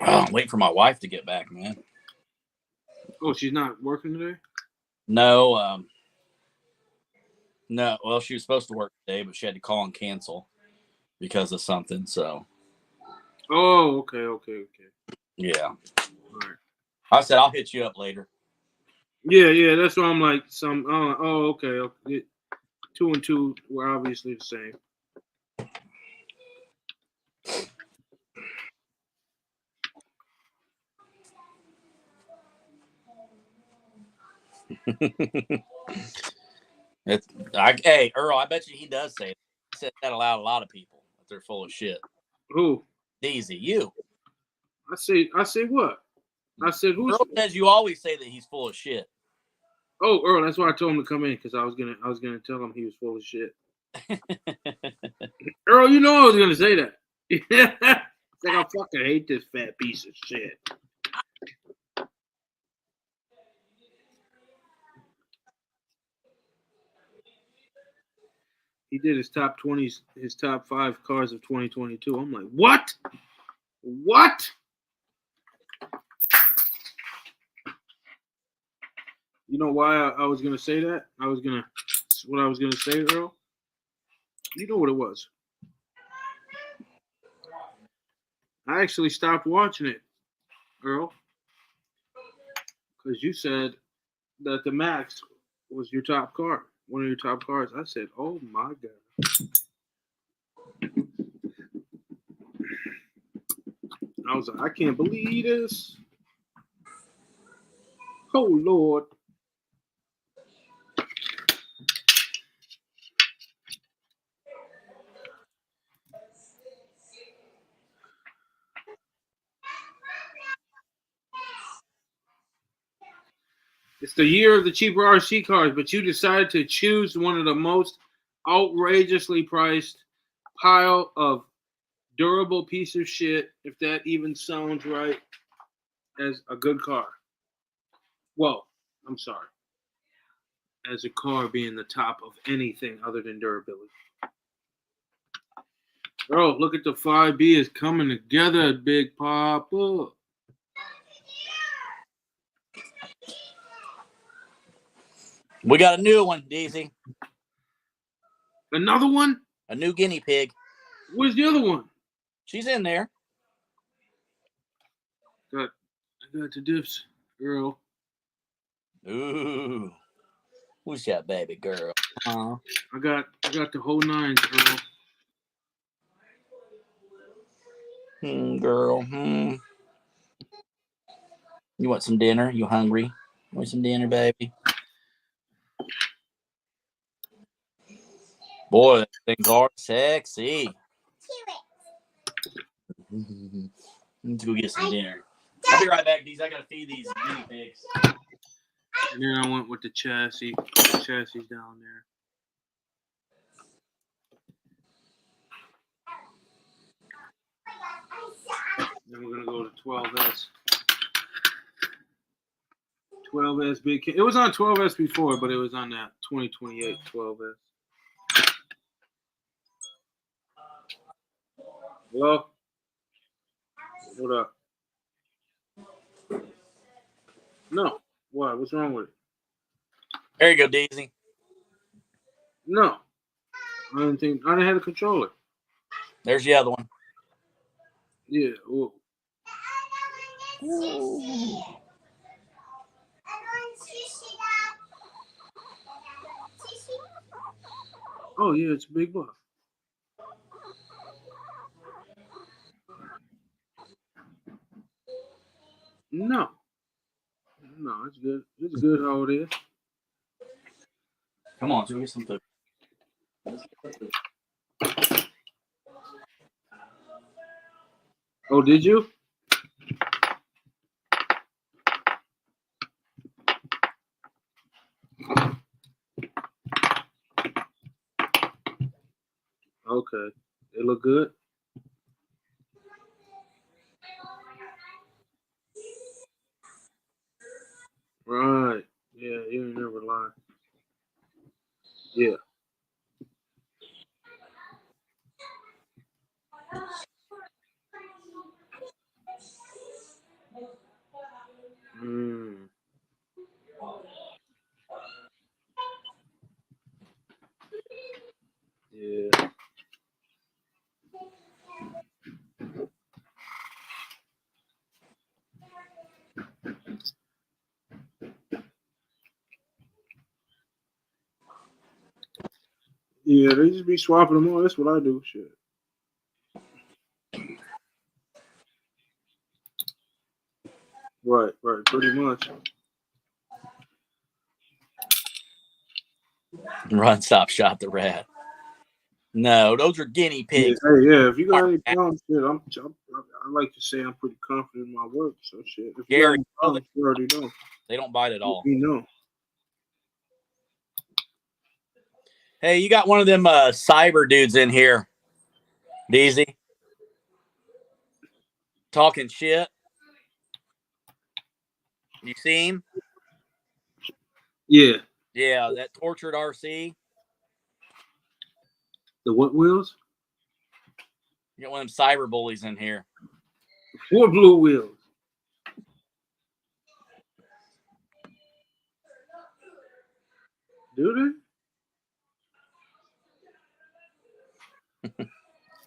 Oh, I'm waiting for my wife to get back, man. Oh, she's not working today? No, no. Well, she was supposed to work today, but she had to call and cancel because of something. So. Oh, okay. Yeah. All right. I said I'll hit you up later. Yeah. That's why I'm like okay. 2 and 2 were obviously the same. Hey, Earl, I bet you he does say that. He said that aloud a lot of people that they're full of shit. Who? Daisy, you. I say what? I said who's? Earl says you always say that he's full of shit. Oh, Earl, that's why I told him to come in because I was gonna tell him he was full of shit. Earl, you know I was gonna say that. It's like I fucking hate this fat piece of shit. He did his top 20s, his top 5 cars of 2022. I'm like, what? You know why I was gonna say that? What I was gonna say, Earl. You know what it was. I actually stopped watching it, Earl, because you said that the Max was your top car, one of your top cars. I said, oh my God. I was like, I can't believe this. Oh, Lord. It's the year of the cheaper RC cars, but you decided to choose one of the most outrageously priced pile of durable piece of shit, if that even sounds right, as a good car. Well, I'm sorry. As a car being the top of anything other than durability. Bro, look at the 5B is coming together, Big Papa. We got a new one, Deezy. Another one? A new guinea pig. Where's the other one? She's in there. I got the diffs, girl. Ooh. Who's that baby girl? I got the whole nine, girl. Girl. You want some dinner? You hungry? You want some dinner, baby? Boy, things are sexy. Let's go get some dinner. I'll be right back, Deez. I gotta feed these guinea pigs. And then I went with the chassis. The chassis down there. Then we're gonna go to 12S. 12S big. It was on 12S before, but it was on that 2028 12S. Hello? What up? No. What? What's wrong with it? There you go, Daisy. No. I didn't have to control it. There's the other one. Yeah. Ooh. Oh yeah, it's a big buck. No, it's good. It's good how it is. Come on, get some food. Oh, did you? Okay. They look good. Right. Yeah, you ain't never lie. Yeah. Yeah. Yeah, they just be swapping them on. That's what I do. Shit. Right, pretty much. Run, stop, shop the rat. No, those are guinea pigs. Yeah, hey, yeah. If you got any problems, shit, I like to say I'm pretty confident in my work. So shit. If Gary, you got any problems, you already know. They don't bite at all. You know. Hey, you got one of them cyber dudes in here, Deezy. Talking shit. You see him? Yeah. Yeah, that tortured RC. The what wheels? You got one of them cyber bullies in here. 4 blue wheels. Do they?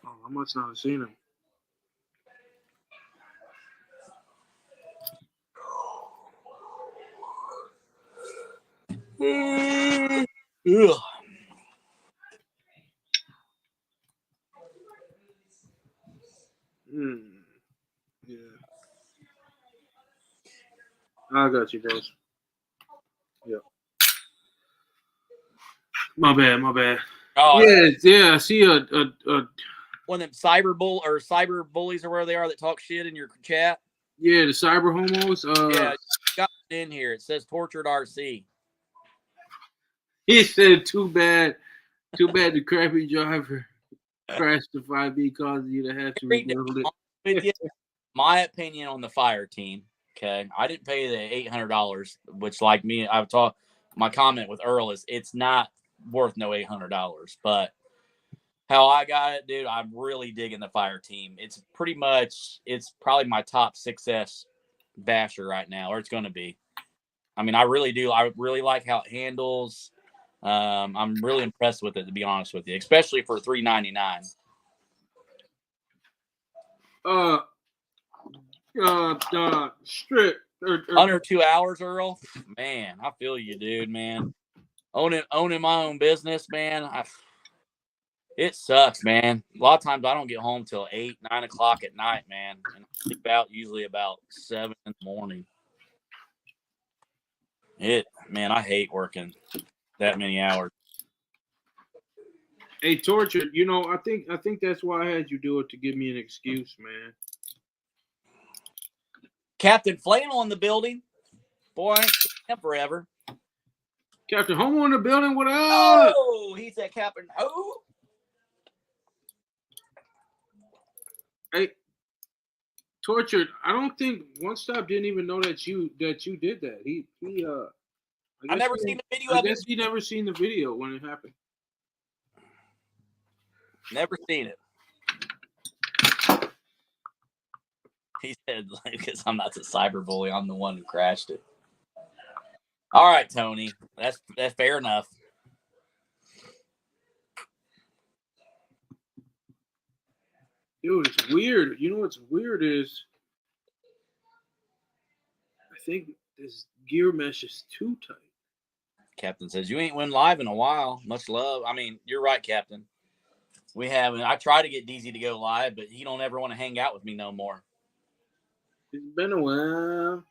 Oh, I must not have seen them. Ugh. Yeah. I got you, bros. Yeah. My bad. Oh, yeah. I see a one of them cyber bullies or where they are that talk shit in your chat. Yeah, the cyber homos. Yeah, got in here. It says tortured RC. He said, "Too bad the crappy driver crashed the 5B, causing you to have to rebuild it." My opinion on the fire team. Okay, I didn't pay the $800, which, like me, I've talked. My comment with Earl is it's not worth no $800, but how I got it, dude, I'm really digging the fire team. It's probably my top 6S basher right now, or it's going to be. I mean, I really do. I really like how it handles. I'm really impressed with it, to be honest with you, especially for $399. Strip Under 2 hours, Earl. Man, I feel you, dude. Man, owning my own business, man. It sucks, man. A lot of times I don't get home till 8, 9 o'clock at night, man, and I sleep out usually about 7 in the morning. Man, I hate working that many hours. Hey, Tortured, you know, I think that's why I had you do it, to give me an excuse, man. Captain Flannel in the building. Boy, I ain't seen him forever. Captain Homo in the building, what up? Oh, he said Captain who? Hey, Tortured, I don't think One Stop didn't even know that you did that. I've never seen the video I of it. guess he never seen the video when it happened. Never seen it. He said, because I'm not the cyberbully, I'm the one who crashed it. All right, Tony. That's fair enough. Dude, it's weird. You know what's weird is I think this gear mesh is too tight. Captain says, you ain't went live in a while. Much love. I mean, you're right, Captain. We haven't. I try to get DZ to go live, but he don't ever want to hang out with me no more. It's been a while.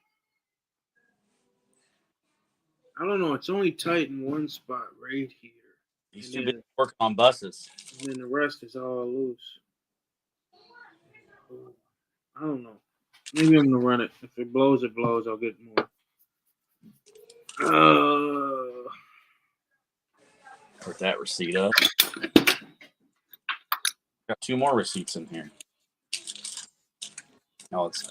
I don't know. It's only tight in one spot right here. He's too busy working on buses. And then the rest is all loose. I don't know. Maybe I'm going to run it. If it blows, it blows. I'll get more. Put that receipt up. Got 2 more receipts in here. No, it's.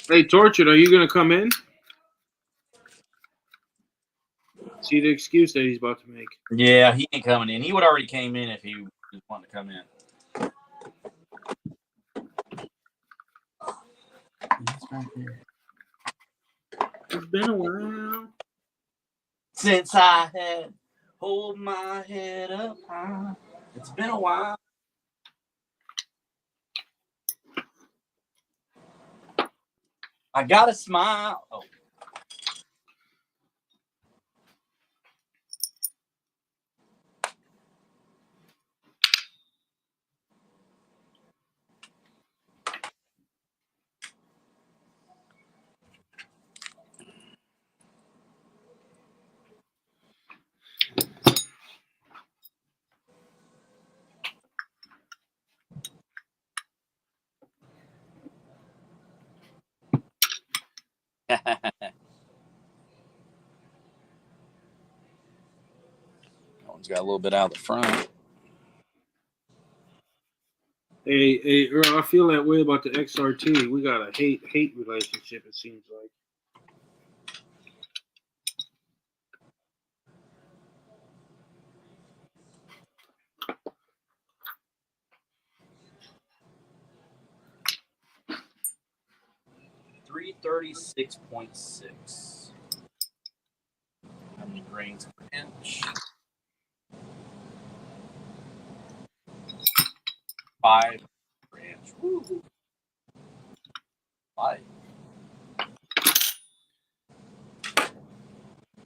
Hey, Tortured, are you going to come in? See the excuse that he's about to make. Yeah, he ain't coming in. He would already came in if he wanted to come in. He's right there. It's been a while since I had hold my head up high. It's been a while. I gotta smile. Oh. That one's got a little bit out of the front. Hey, Earl, I feel that way about the XRT. We got a hate relationship, it seems like. .336.6. How many grains per inch? 5 per inch. Woo. 5.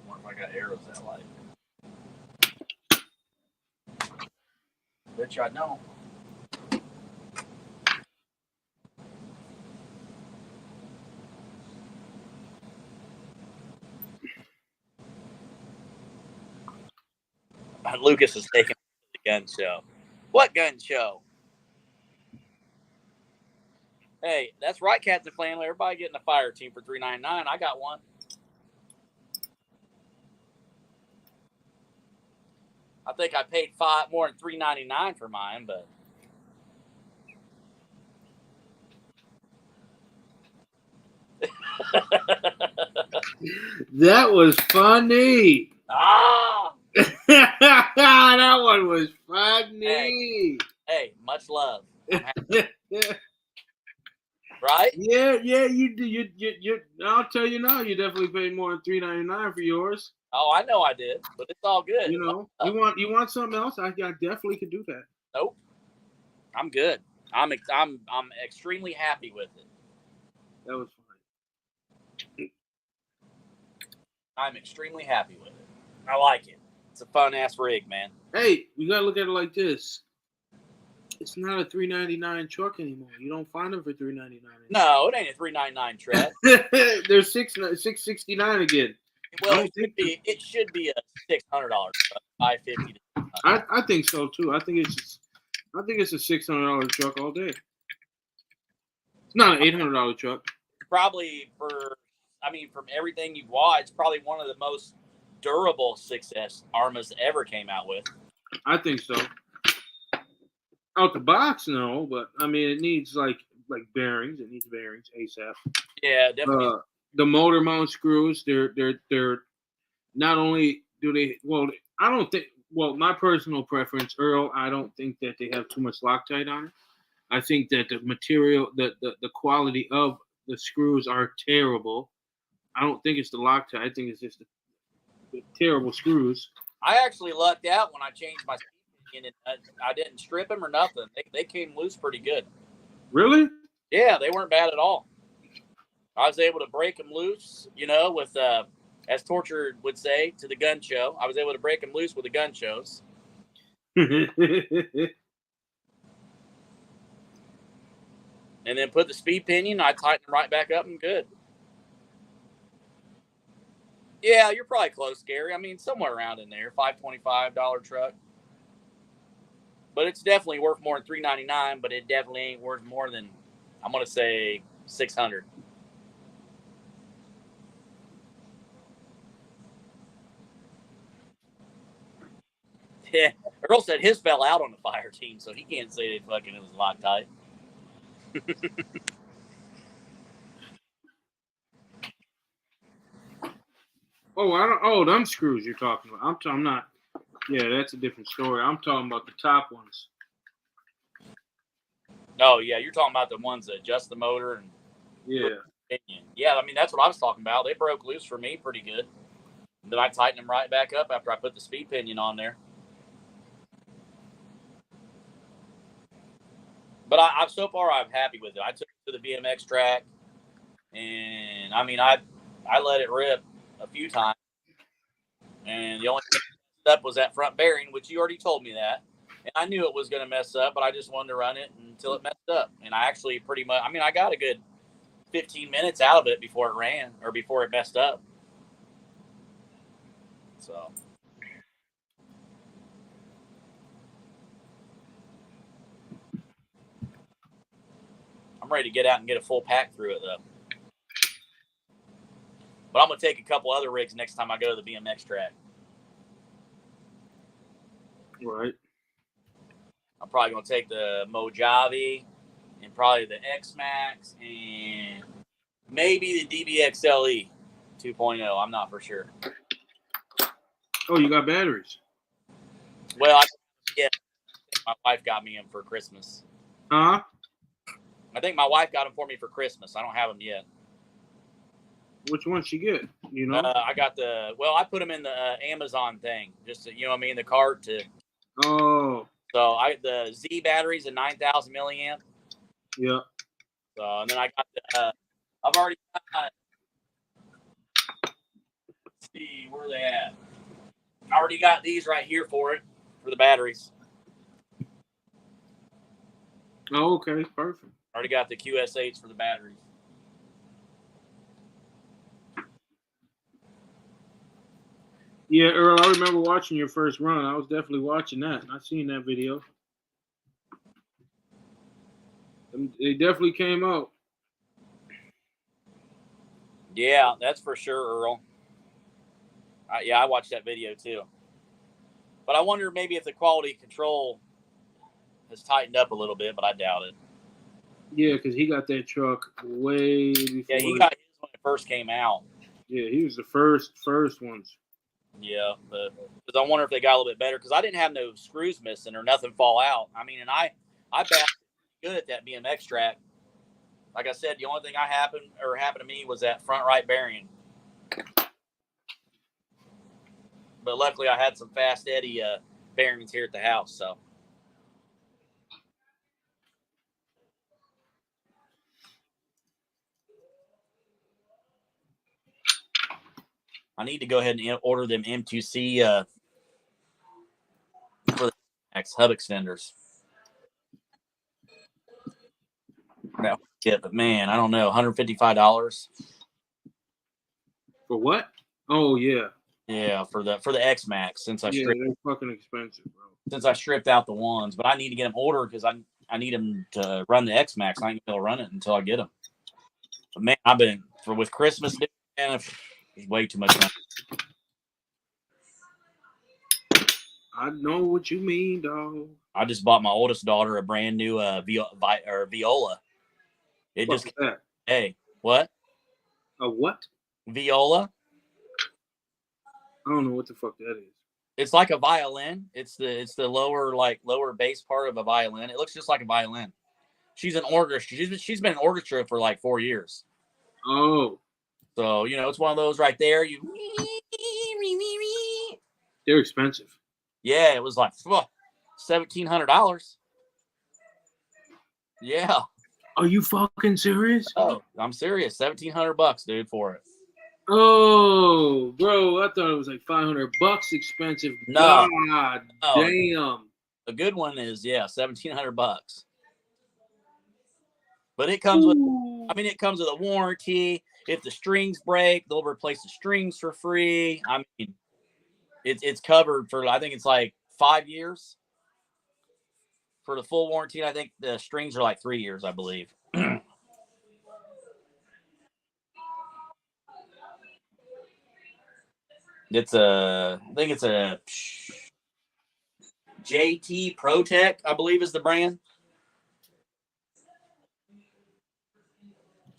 What if I got arrows that light? Bet you I know. Lucas is taking the gun show. What gun show? Hey, that's right, Captain Flannel. Everybody getting a fire team for $399. I got one. I think I paid more than $399 for mine, but That was funny. Ah! That one was funny. Hey, much love. Right? Yeah, you do. You. I'll tell you now. You definitely paid more than $3.99 for yours. Oh, I know I did, but it's all good. You know, you want something else? I definitely could do that. Nope. I'm good. I'm extremely happy with it. That was fun. I'm extremely happy with it. I like it. It's a fun ass rig, man. Hey, you gotta look at it like this. It's not a $3.99 truck anymore. You don't find them for $3.99. No, it ain't a $3.99 truck. They're $6.69 again. Well, it should be a $600 truck, $550. I think so too. I think it's a $600 truck all day. It's not an $800 truck. Probably from everything you've watched, probably one of the most durable 6S Armas ever came out with. I think so. Out the box, no, but I mean it needs like bearings. It needs bearings ASAP. Yeah, definitely. The motor mount screws, they're not only do they I don't think my personal preference, Earl, I don't think that they have too much Loctite on it. I think that the material, the quality of the screws are terrible. I don't think it's the Loctite. I think it's just the terrible screws. I actually lucked out when I changed my speed and I didn't strip them or nothing. They came loose pretty good. Really? Yeah, they weren't bad at all. I was able to break them loose, with, as Torture would say, to the gun show. I was able to break them loose with the gun shows. And then put the speed pinion, I tightened them right back up and good. Yeah, you're probably close, Gary. I mean, somewhere around in there, $525 truck. But it's definitely worth more than $399, but it definitely ain't worth more than, I'm going to say, $600. Yeah, Earl said his fell out on the fire team, so he can't say that fucking it was Loctite. Them screws you're talking about. I'm not. Yeah, that's a different story. I'm talking about the top ones. Oh yeah, you're talking about the ones that adjust the motor and yeah. I mean that's what I was talking about. They broke loose for me pretty good. And then I tightened them right back up after I put the speed pinion on there. But I'm happy with it. I took it to the BMX track, and I mean I let it rip a few times, and the only thing that messed up was that front bearing, which you already told me that, and I knew it was going to mess up, but I just wanted to run it until it messed up, and I actually I got a good 15 minutes out of it before it ran or before it messed up. So. I'm ready to get out and get a full pack through it, though. But I'm going to take a couple other rigs next time I go to the BMX track. Right. I'm probably going to take the Mojave and probably the X-Max and maybe the DBXLE 2.0. I'm not for sure. Oh, you got batteries? Well, my wife got me them for Christmas. Huh? I think my wife got them for me for Christmas. I don't have them yet. Which one she get? You know? I got I put them in the Amazon thing. Just, the cart to. Oh. So the Z batteries, a 9,000 milliamp. Yeah. So, and then I got I've already got, let's see, where are they at? I already got these right here for the batteries. Oh, okay. Perfect. Already got the QS8s for the batteries. Yeah, Earl, I remember watching your first run. I was definitely watching that. I seen that video. They definitely came out. Yeah, that's for sure, Earl. I watched that video too. But I wonder maybe if the quality control has tightened up a little bit, but I doubt it. Yeah, because he got that truck way before. Yeah, he got his when it first came out. Yeah, he was the first ones. Yeah, but because I wonder if they got a little bit better because I didn't have no screws missing or nothing fall out. I mean, and I backed good at that BMX track. Like I said, the only thing happened to me was that front right bearing. But luckily, I had some Fast Eddie bearings here at the house, so. I need to go ahead and order them M2C for the hub extenders. No, yeah, but man, I don't know, $155 For what? Oh yeah. Yeah, for the X Max since I stripped. They're fucking expensive, bro. Since I stripped out the ones, but I need to get them ordered because I need them to run the X Max. I ain't gonna run it until I get them. But man, I've been with Christmas, man, it's way too much money. I know what you mean, dog. I just bought my oldest daughter a brand new viola. It What's just that? Hey, what? A what? Viola? I don't know what the fuck that is. It's like a violin. It's the lower bass part of a violin. It looks just like a violin. She's an orchestra. She's been in orchestra for like 4 years. Oh. So, it's one of those right there. They're expensive. Yeah, it was like $1,700. Yeah. Are you fucking serious? Oh, I'm serious. $1,700, dude, for it. Oh, bro, I thought it was like $500 expensive. No. God No. damn. A good one is $1,700. But it comes with, it comes with a warranty. If the strings break, they'll replace the strings for free. I mean, it's covered for, I think it's like 5 years for the full warranty. I think the strings are like 3 years, I believe. I think it's a JT ProTech, I believe is the brand.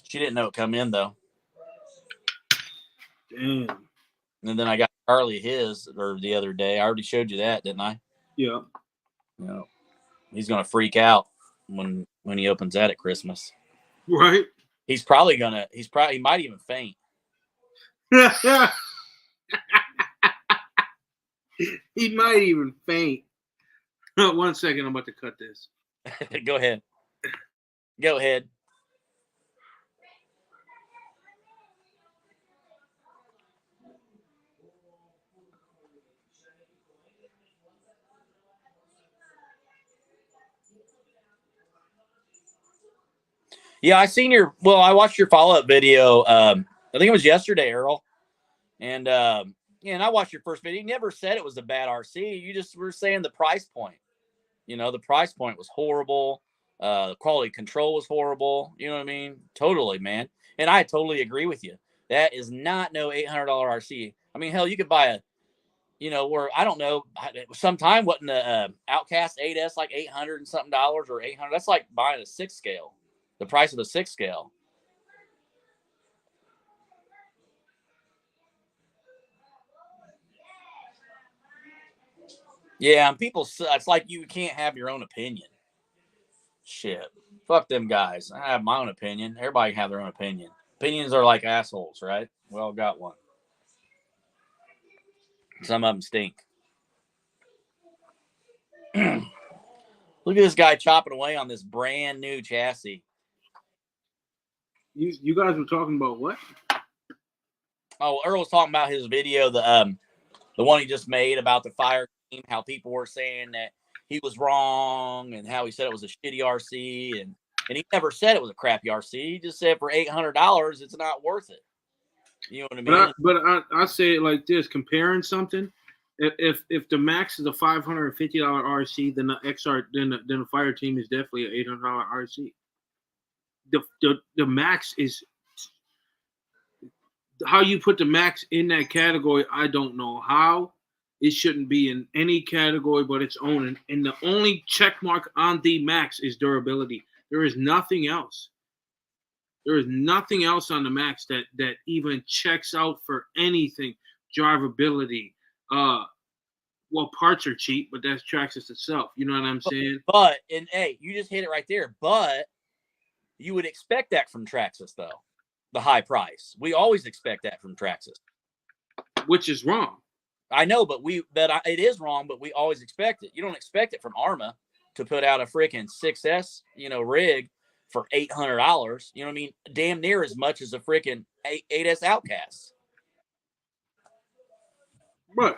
She didn't know it come in though. Damn. And then I got Charlie his the other day. I already showed you that, didn't I? Yeah. He's gonna freak out when he opens that at Christmas. Right. He might even faint. He might even faint. 1 second, I'm about to cut this. Go ahead. Go ahead. Yeah, I watched your follow-up video. I think it was yesterday, Earl. And and I watched your first video. You never said it was a bad RC. You just were saying the price point. The price point was horrible. The quality control was horrible. You know what I mean? Totally, man. And I totally agree with you. That is not no $800 RC. I mean, hell, you could buy where I don't know, sometime wasn't the Outcast 8S like $800 and something or $800. That's like buying a 6 scale. The price of a 6 scale. Yeah, and it's like you can't have your own opinion. Shit. Fuck them guys. I have my own opinion. Everybody can have their own opinion. Opinions are like assholes, right? We all got one. Some of them stink. Look at this guy chopping away on this brand new chassis. You guys were talking about what? Oh, Earl was talking about his video, the one he just made about the fire team, how people were saying that he was wrong and how he said it was a shitty RC and he never said it was a crappy RC. He just said for $800 it's not worth it. You know what I mean? But I say it like this: comparing something, if the max is a $550 RC, then the XR then the fire team is definitely an $800 RC. The max is how you put the max in that category. I don't know how. It shouldn't be in any category but its own. And the only check mark on the max is durability. There is nothing else. There is nothing else on the Max that even checks out for anything. Drivability. Well, parts are cheap, but that's Traxxas itself. You know what I'm saying? But hey, you just hit it right there. But you would expect that from Traxxas, though. The high price. We always expect that from Traxxas. Which is wrong. I know, but it is wrong, but we always expect it. You don't expect it from Arma to put out a freaking 6S, rig for $800. You know what I mean? Damn near as much as a freaking 8S Outcast. Right.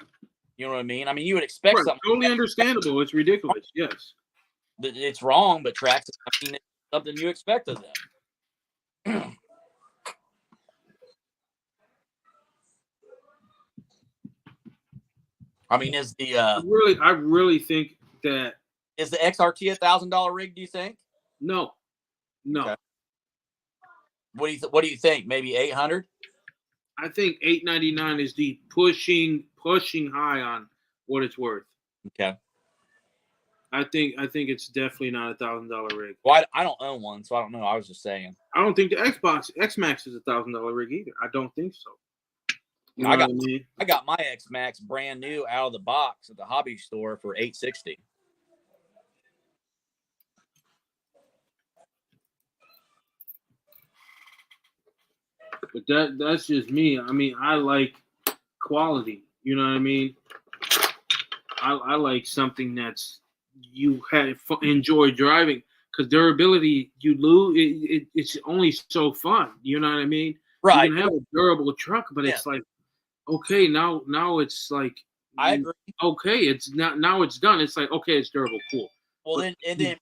You know what I mean? I mean, you would expect something. Totally understandable. It's ridiculous. Yes. It's wrong, but Traxxas, I mean, it's something you expect of them. I mean, I really think that is the XRT $1,000 rig? Do you think? No. Okay. What do you think? Maybe 800? I think $899 is the pushing high on what it's worth. Okay. I think it's definitely not $1,000 rig. Well, I don't own one, so I don't know. I was just saying. I don't think the X-Max is $1,000 rig either. I don't think so. You know I got my X-Max brand new out of the box at the hobby store for $860. But that's just me. I mean, I like quality. You know what I mean? I like something that's you enjoy driving, because durability, you lose it's only so fun. You know what I mean? Right. You can have a durable truck, but it's like, okay, now it's like, I agree. Okay, it's not, now it's done. It's like, okay, it's durable, cool. Well, but then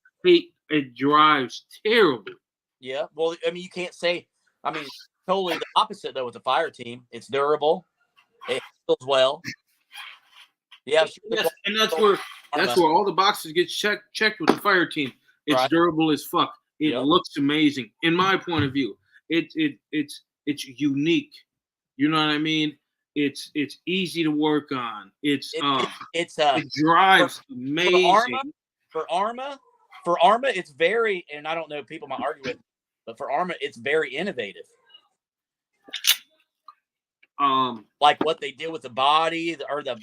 it drives terribly. Yeah. Well, I mean, you can't say. I mean, totally the opposite though with the fire team. It's durable. It feels well. Yeah, yes, and that's where all the boxes get checked with the fire team. It's durable as fuck. It looks amazing, in my point of view. It's unique. You know what I mean? It's easy to work on. It drives amazing. For Arma, it's very, and I don't know, people might argue with, but for Arma, it's very innovative. Like what they did with the body or the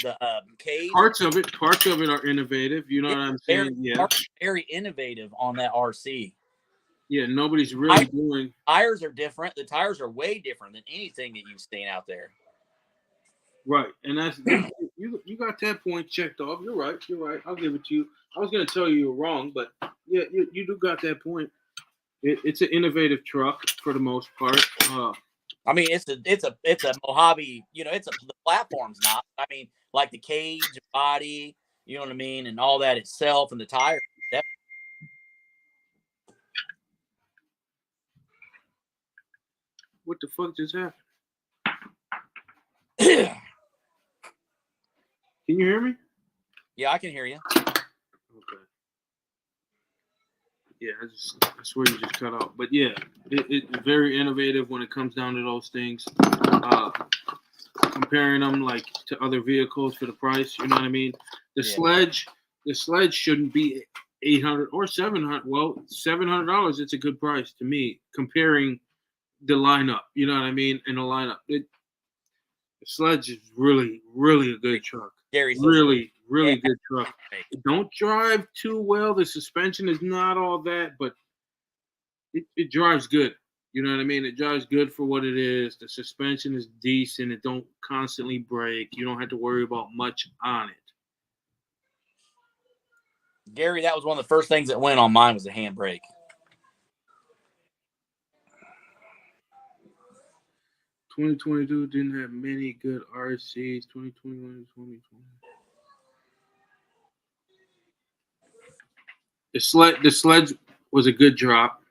cage. Parts of it are innovative. You know what I'm saying? Very innovative on that RC. Yeah, nobody's really doing. Tires are different. The tires are way different than anything that you've seen out there. Right, and that's you got that point checked off. You're right. I'll give it to you. I was gonna tell you were wrong, but yeah, you do got that point. It's an innovative truck for the most part. I mean, it's a Mojave. The platform's not. I mean, like the cage, body. You know what I mean, and all that itself, and the tires. What the fuck just happened? Can you hear me? Yeah, I can hear you. Okay. Yeah, I swear you just cut out. But yeah, it's very innovative when it comes down to those things. Comparing them like to other vehicles for the price, you know what I mean? The sledge shouldn't be $800 or $700. Well, $700, it's a good price to me, comparing the lineup. You know what I mean? In the lineup, the sledge is really, really a good truck. Really good truck. It don't drive too well. The suspension is not all that, but it drives good. You know what I mean? It drives good for what it is. The suspension is decent. It don't constantly break. You don't have to worry about much on it. Gary, that was one of the first things that went on mine was the handbrake. $2022 didn't have many good RCs. 2021 to 2020. The sled was a good drop.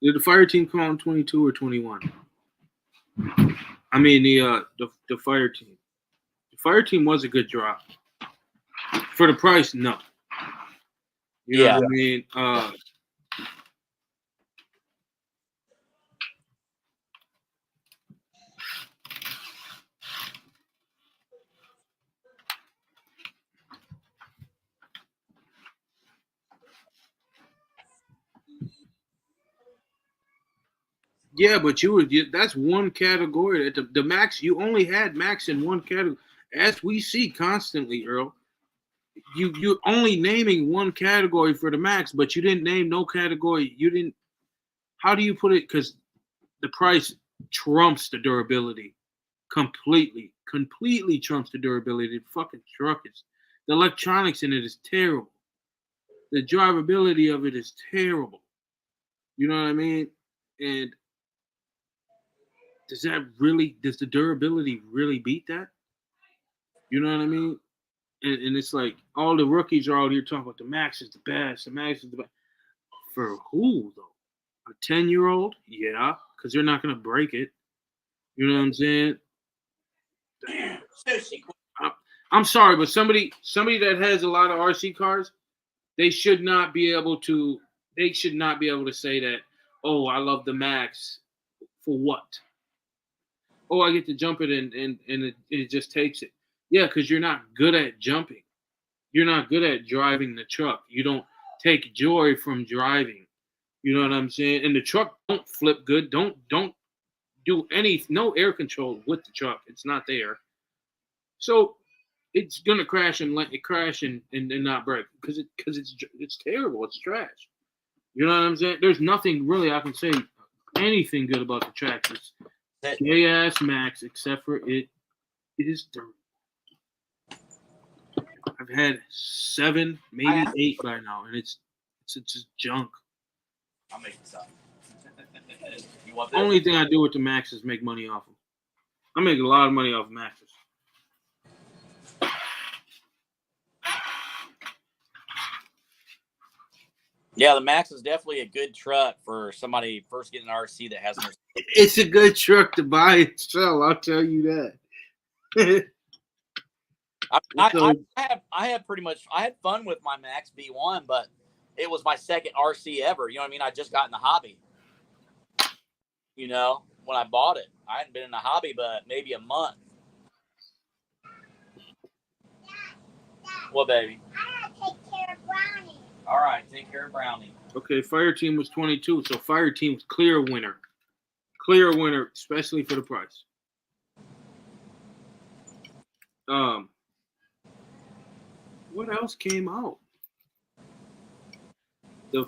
Did the fire team come out in 22 or 21? I mean the fire team. The fire team was a good drop. For the price, no. You know what I mean? Yeah, but that's one category. The max, you only had max in one category. As we see constantly, Earl, you're only naming one category for the max, but you didn't name no category. You didn't. How do you put it? Because the price trumps the durability completely trumps the durability. The fucking truck is, the electronics in it is terrible. The drivability of it is terrible. You know what I mean? And does the durability really beat that? You know what I mean? And it's like all the rookies are out here talking about the max is the best. The max is the best. For who though? A 10-year-old? Yeah, because they're not gonna break it. You know what I'm saying? I'm sorry, but somebody that has a lot of RC cars, they should not be able to. They should not be able to say that. Oh, I love the max. For what? Oh, I get to jump it and it just takes it. Yeah, because you're not good at jumping. You're not good at driving the truck. You don't take joy from driving. You know what I'm saying? And the truck don't flip good. Don't do no air control with the truck. It's not there. So it's gonna crash and not break because it's terrible. It's trash. You know what I'm saying? There's nothing really I can say anything good about the track. It's gay ass max, except for it is dirt. I've had 7, maybe 8 by now, and it's just junk. I'll make this up. You want this? Only thing I do with the max is make money off them. I make a lot of money off maxes. Yeah, the Max is definitely a good truck for somebody first getting an RC that hasn't. It's a good truck to buy and sell. I'll tell you that. I had pretty much I had fun with my Max B1, but it was my second RC ever. You know what I mean? I just got in the hobby. You know, when I bought it, I hadn't been in the hobby but maybe a month. What, baby? I gotta take care of Brownie. All right, take care of Brownie. Okay, fire team was 22, so fire team was clear winner. Clear winner, especially for the price. What else came out? The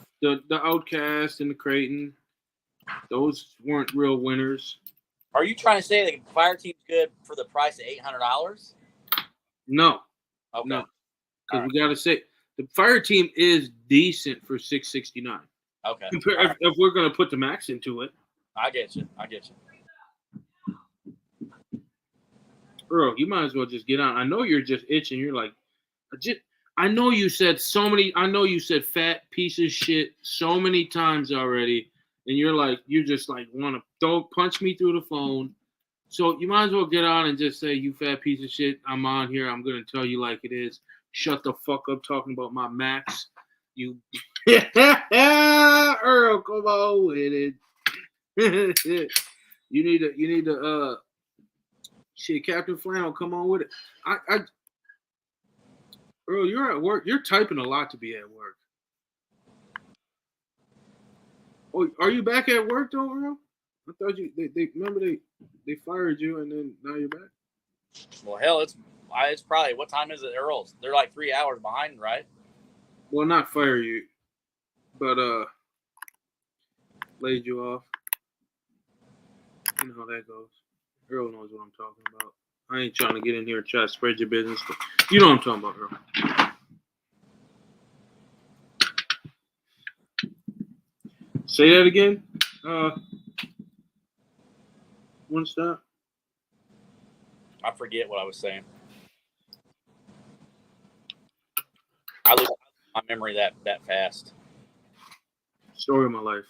Outcast and the Creighton. Those weren't real winners. Are you trying to say that the fire team's good for the price of $800? No. Okay. No. Because we got to say the fire team is decent for $669. Okay. If we're going to put the max into it. I get you. Earl, you might as well just get on. I know you're just itching. You're like, I know you said fat piece of shit so many times already. And you just want to punch me through the phone. So you might as well get on and just say, you fat piece of shit, I'm on here. I'm going to tell you like it is. Shut the fuck up talking about my max. You Earl, come on with it. You need to shit, Captain Flannel, come on with it. Earl, you're at work. You're typing a lot to be at work. Oh, are you back at work though, Earl? I thought they remember they fired you and then now you're back. Well, hell, it's probably, what time is it, Earl's? They're like 3 hours behind, right? Well, not fire you, but laid you off. You know how that goes. Earl knows what I'm talking about. I ain't trying to get in here and try to spread your business, but you know what I'm talking about, Earl. Say that again. One stop. I forget what I was saying. I lose my memory that fast. Story of my life.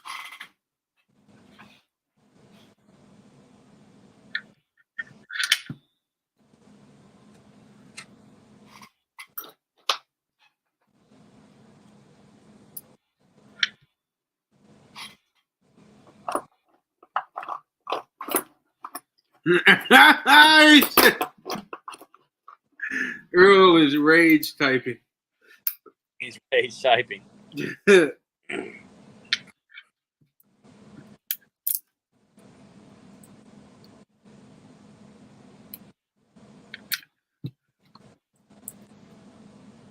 Earl is rage typing. He's rage typing.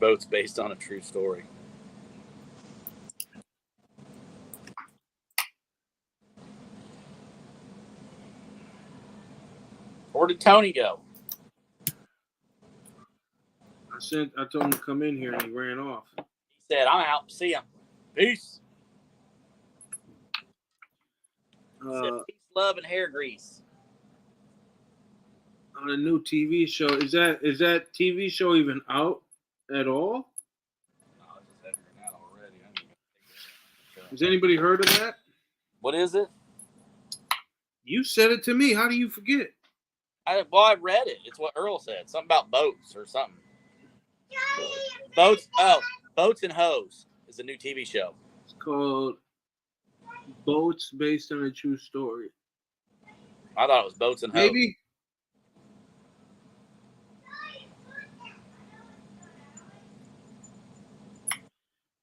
Boats based on a true story. Where did Tony go? I told him to come in here and he ran off. He said, I'm out. See him. Peace. He said, peace, love, and hair grease. On a new TV show. Is that TV show even out at all? No, I just had it out already. Has anybody heard of that? What is it? You said it to me. How do you forget? I read it. It's what Earl said. Something about boats or something. Boats. Oh, Boats and Hoes is a new TV show. It's called Boats Based on a True Story. I thought it was Boats and Hoes. Maybe.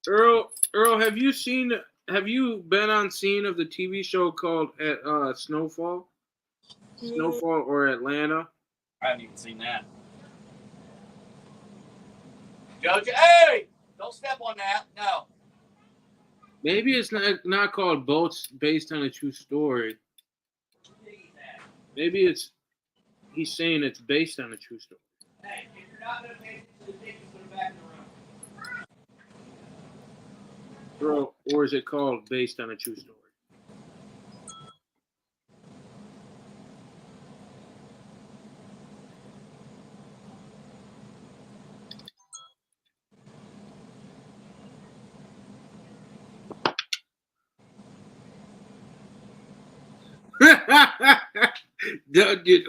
Earl, have you been on scene of the TV show called Snowfall? Snowfall or Atlanta? I haven't even seen that. Jojo, hey! Don't step on that. No. Maybe it's not called Boats Based on a True Story. Maybe he's saying it's based on a true story. Hey, if you're not going to pay attention to the pictures, put them back in the room. Or is it called Based on a True Story?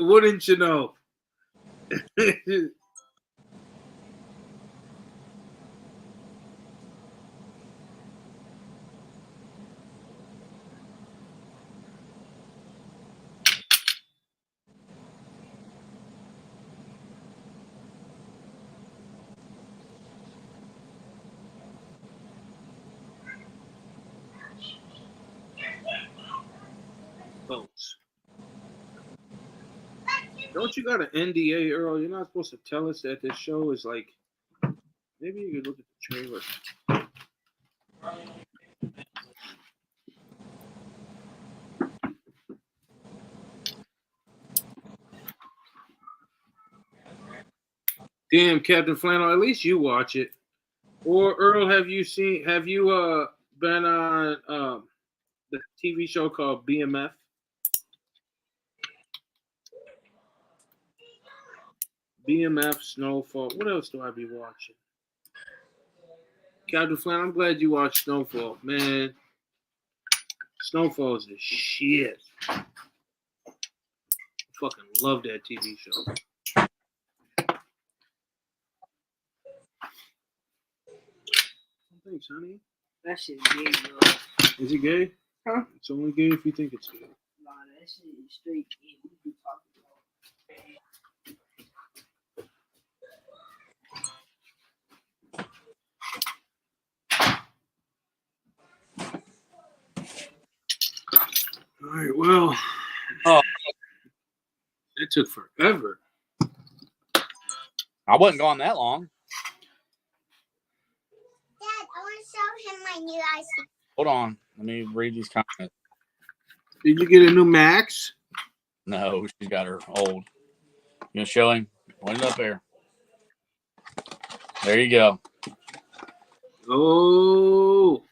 Wouldn't you know? Boats. Don't you got an NDA, Earl? You're not supposed to tell us that this show is like. Maybe you could look at the trailer. Damn, Captain Flannel, at least you watch it. Or Earl, have you been on the TV show called BMF? BMF, Snowfall. What else do I be watching? Captain Flannel, I'm glad you watched Snowfall. Man, Snowfall is the shit. I fucking love that TV show. Thanks, honey. That shit's gay, bro. Is it gay? Huh? It's only gay if you think it's gay. Nah, that shit is straight gay. What you talking All right, well. Oh. It took forever. I wasn't gone that long. Dad, I want to show him my new ice. Hold on. Let me read these comments. Did you get a new Max? No, she's got her old. You gonna show him? Point it up there. There you go. Oh.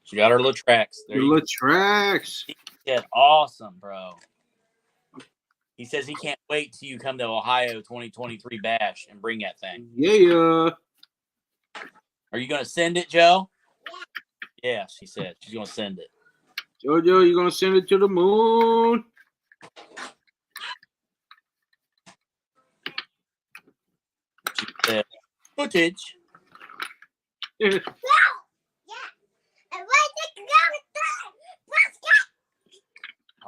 She got her Latrax. There you go. Latrax. He said, awesome, bro. He says he can't wait till you come to Ohio 2023 Bash and bring that thing. Yeah. Are you going to send it, Joe? Yeah, she said. She's going to send it. Jojo, you going to send it to the moon? She said, footage. Yeah. And where did you go?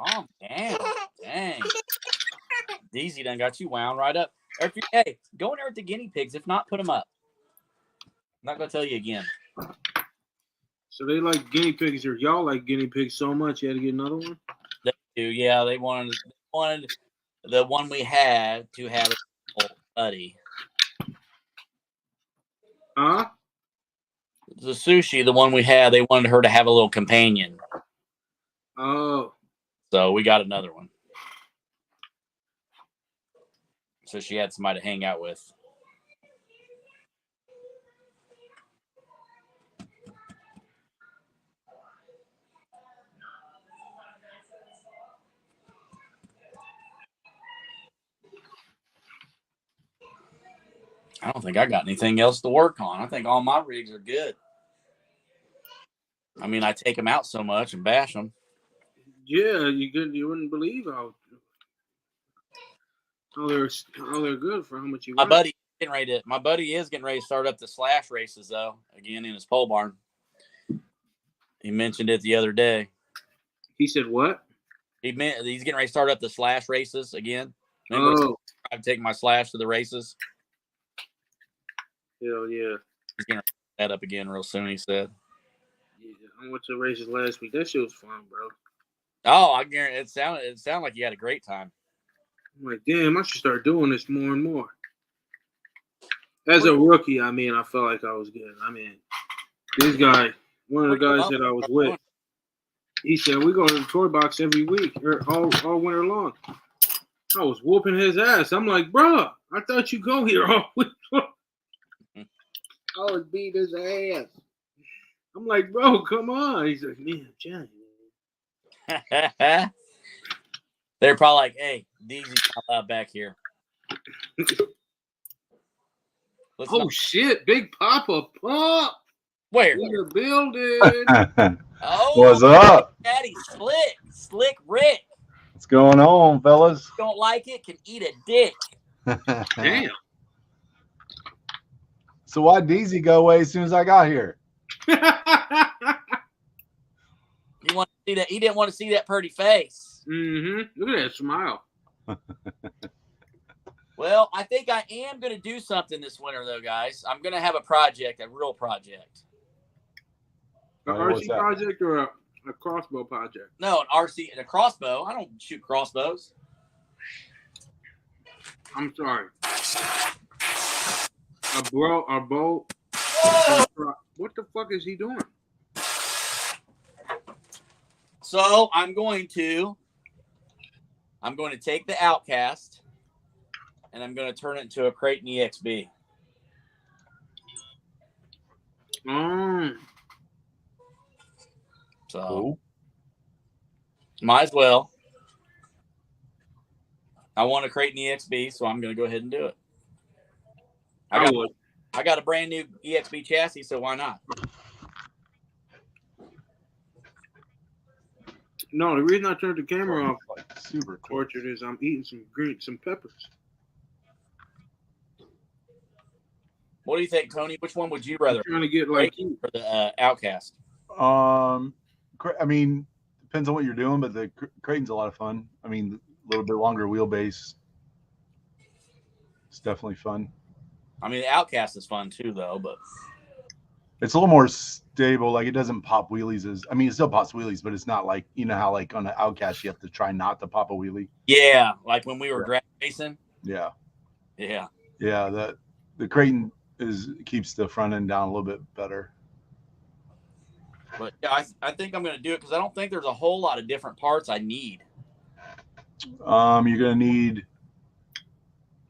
Oh, damn. Dang. Deezy done got you wound right up. Hey, go in there with the guinea pigs. If not, put them up. I'm not going to tell you again. So they like guinea pigs, or y'all like guinea pigs so much you had to get another one? They do, yeah. They wanted the one we had to have a buddy. Huh? The sushi, the one we had, they wanted her to have a little companion. Oh. So we got another one. So she had somebody to hang out with. I don't think I got anything else to work on. I think all my rigs are good. I mean, I take them out so much and bash them. Yeah, you wouldn't believe how they're good for how much you My weigh. buddy is getting ready to start up the slash races though, again in his pole barn. He mentioned it the other day. He said what? He's getting ready to start up the slash races again. Remember, I'm taking my slash to the races. Hell yeah. He's gonna that up again real soon. He said. Yeah, I went to the races last week. That shit was fun, bro. Oh, I guarantee it sounded like you had a great time. I'm like, damn, I should start doing this more and more. As a rookie, I mean, I felt like I was good. I mean, this guy, one of the guys that I was with, he said, we go to the toy box every week, or all winter long. I was whooping his ass. I'm like, bro, I thought you go here all week. I was beating his ass. I'm like, bro, come on. He's like, man, Johnny. They're probably like, hey, DZ's not allowed back here. Shit, Big Papa Pump. Where? In the building. Oh, what's up? Daddy Slick Rick. What's going on, fellas? Don't like it, can eat a dick. Damn. So why'd DZ go away as soon as I got here? You want to see that? He didn't want to see that pretty face. Mm-hmm. Look at that smile. Well, I think I am going to do something this winter, though, guys. I'm going to have a project, a real project. An RC project or a crossbow project? No, an RC and a crossbow. I don't shoot crossbows. I'm sorry. A bow. What the fuck is he doing? So I'm going to take the Outcast and I'm going to turn it into a Creighton EXB. So cool. Might as well. I want a Creighton EXB, so I'm going to go ahead and do it. I got a brand new EXB chassis, so why not? No, the reason I turned the camera off, super cool. Orchard, is I'm eating some peppers. What do you think, Tony? Which one would you rather? I'm trying to get like you for the Outcast. I mean, depends on what you're doing, but the Creighton's a lot of fun. I mean, a little bit longer wheelbase. It's definitely fun. I mean, the Outcast is fun too, though, but it's a little more stable. Like, it doesn't pop wheelies it still pops wheelies, but it's not like, you know how like on the Outcast you have to try not to pop a wheelie. Yeah, like when we were drag racing. Yeah. The Creighton keeps the front end down a little bit better. But yeah, I think I'm going to do it because I don't think there's a whole lot of different parts I need. You're going to need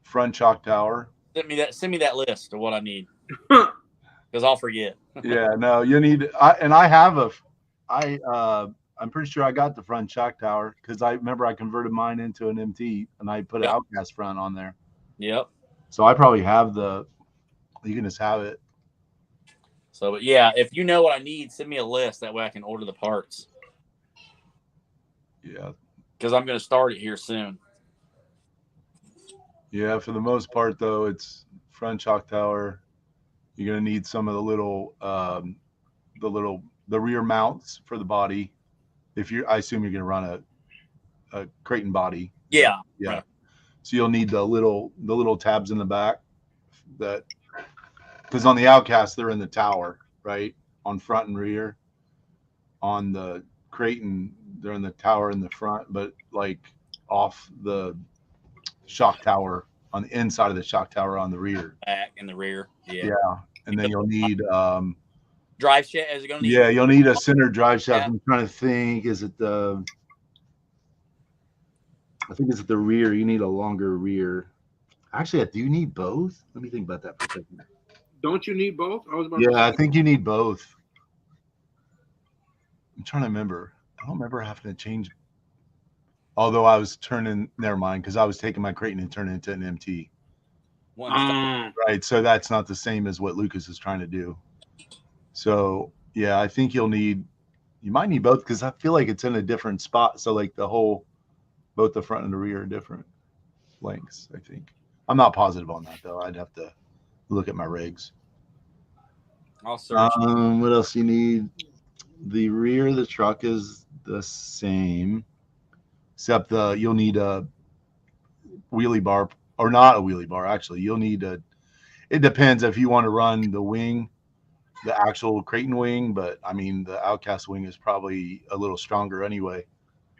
front shock tower. Send me that list of what I need because I'll forget. Yeah, no, you need. I'm pretty sure I got the front shock tower because I remember I converted mine into an MT and I put an Outcast front on there. Yep. So I probably have you can just have it. So, but yeah, if you know what I need, send me a list. That way I can order the parts. Yeah. Because I'm going to start it here soon. Yeah, for the most part, though, it's front shock tower. You're going to need some of the rear mounts for the body. I assume you're going to run a Creighton body. Yeah. Yeah. Right. So you'll need the little tabs in the back because on the Outcast, they're in the tower, right? On front and rear. On the Creighton, they're in the tower in the front, but like off the shock tower on the inside of the shock tower on the rear. Back in the rear. Yeah. Yeah. and then you'll need drive shaft. Is it going to need? yeah, you'll need a center drive shaft. Yeah. I'm trying to think. Is it the? I think it's at the rear. You need a longer rear. Actually, do you need both? Let me think about that for a second. Don't you need both? I was about to Yeah, I say. think you need both. I'm trying to remember. I don't remember having to change. Although I was turning, never mind, because I was taking my Creighton and turning it into an MT. One stop. Right. So that's not the same as what Lucas is trying to do. So yeah, I think you might need both because I feel like it's in a different spot. So like both the front and the rear are different lengths, I think. I'm not positive on that though. I'd have to look at my rigs. I'll search. What else you need? The rear of the truck is the same, except you'll need a wheelie bar, or not a wheelie bar. Actually, you'll need it depends if you want to run the wing, the actual Creighton wing, but I mean the Outcast wing is probably a little stronger anyway.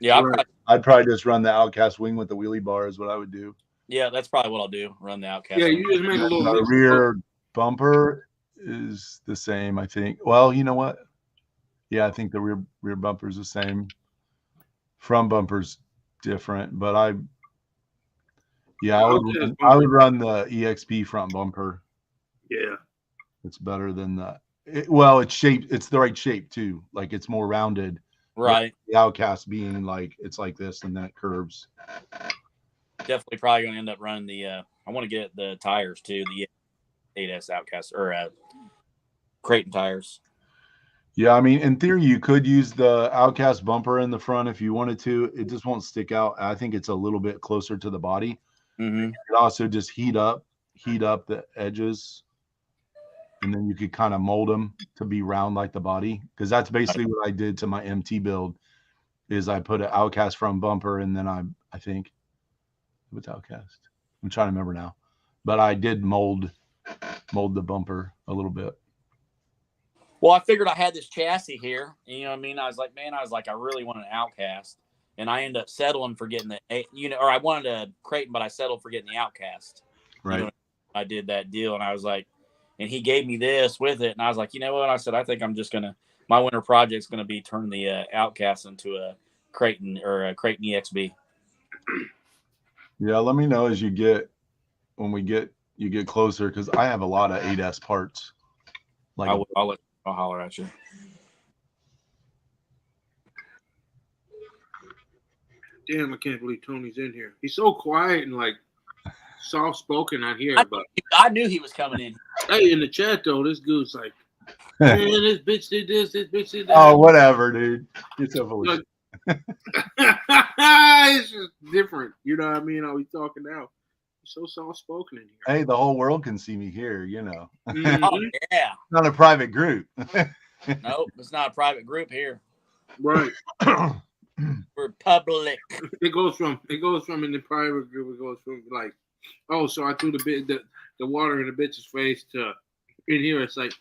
Yeah, Right. I'd probably just run the Outcast wing with the wheelie bar is what I would do. yeah, that's probably what I'll do. Run the Outcast. Yeah, one. you just make a little The mix. rear bumper is the same, I think. Well, you know what? Yeah, I think the rear bumper is the same. Front bumper's different, but I would run the EXP front bumper. Yeah. It's better than it's shaped. It's the right shape too. Like it's more rounded. Right. The Outcast being like it's like this and then it curves. Definitely probably going to end up running the. I want to get the tires too. The 8S Outcast or Creighton tires. Yeah, I mean, in theory, you could use the Outcast bumper in the front if you wanted to. It just won't stick out. I think it's a little bit closer to the body. Mm-hmm. You could also just heat up the edges, and then you could kind of mold them to be round like the body. Because that's basically what I did to my MT build. Is I put an Outcast front bumper, and then I think what's Outcast? I'm trying to remember now, but I did mold the bumper a little bit. Well, I figured I had this chassis here. You know what I mean? I was like, I really want an Outcast. And I ended up settling for getting or I wanted a Creighton, but I settled for getting the Outcast. Right. You know, I did that deal, and I was like, and he gave me this with it. And I was like, you know what? I said, I think I'm just going to, my winter project's going to be turn the Outcast into a Creighton or a Creighton EXB. Yeah, let me know as you get closer because I have a lot of 8S parts. Like I'll holler at you. Damn, I can't believe Tony's in here. He's so quiet and like soft spoken out here. But I knew he was coming in. hey, in the chat though, this dude's like, man, this bitch did this bitch did that. Oh, whatever, dude. You're so full of shit. It's just different. You know what I mean? How he's talking now. He's so soft spoken in here. Hey, the whole world can see me here, you know. Mhm. Oh, yeah. Not a private group. Nope, it's not a private group here. Right. We're public. It goes from in the private group, it goes from like, oh, so I threw the water in the bitch's face to in here. It's like,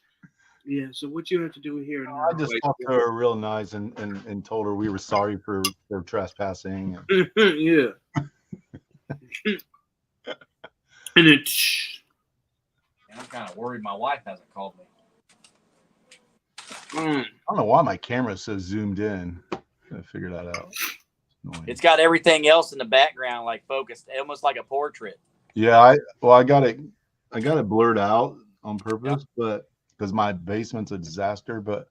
yeah. So what you have to do here? I just like, talked to her real nice and told her we were sorry for their trespassing. yeah. And then I'm kind of worried my wife hasn't called me. I don't know why my camera's so zoomed in. Gotta figure that out. It's got everything else in the background, like focused, almost like a portrait. Yeah, I got it blurred out on purpose, but because my basement's a disaster, but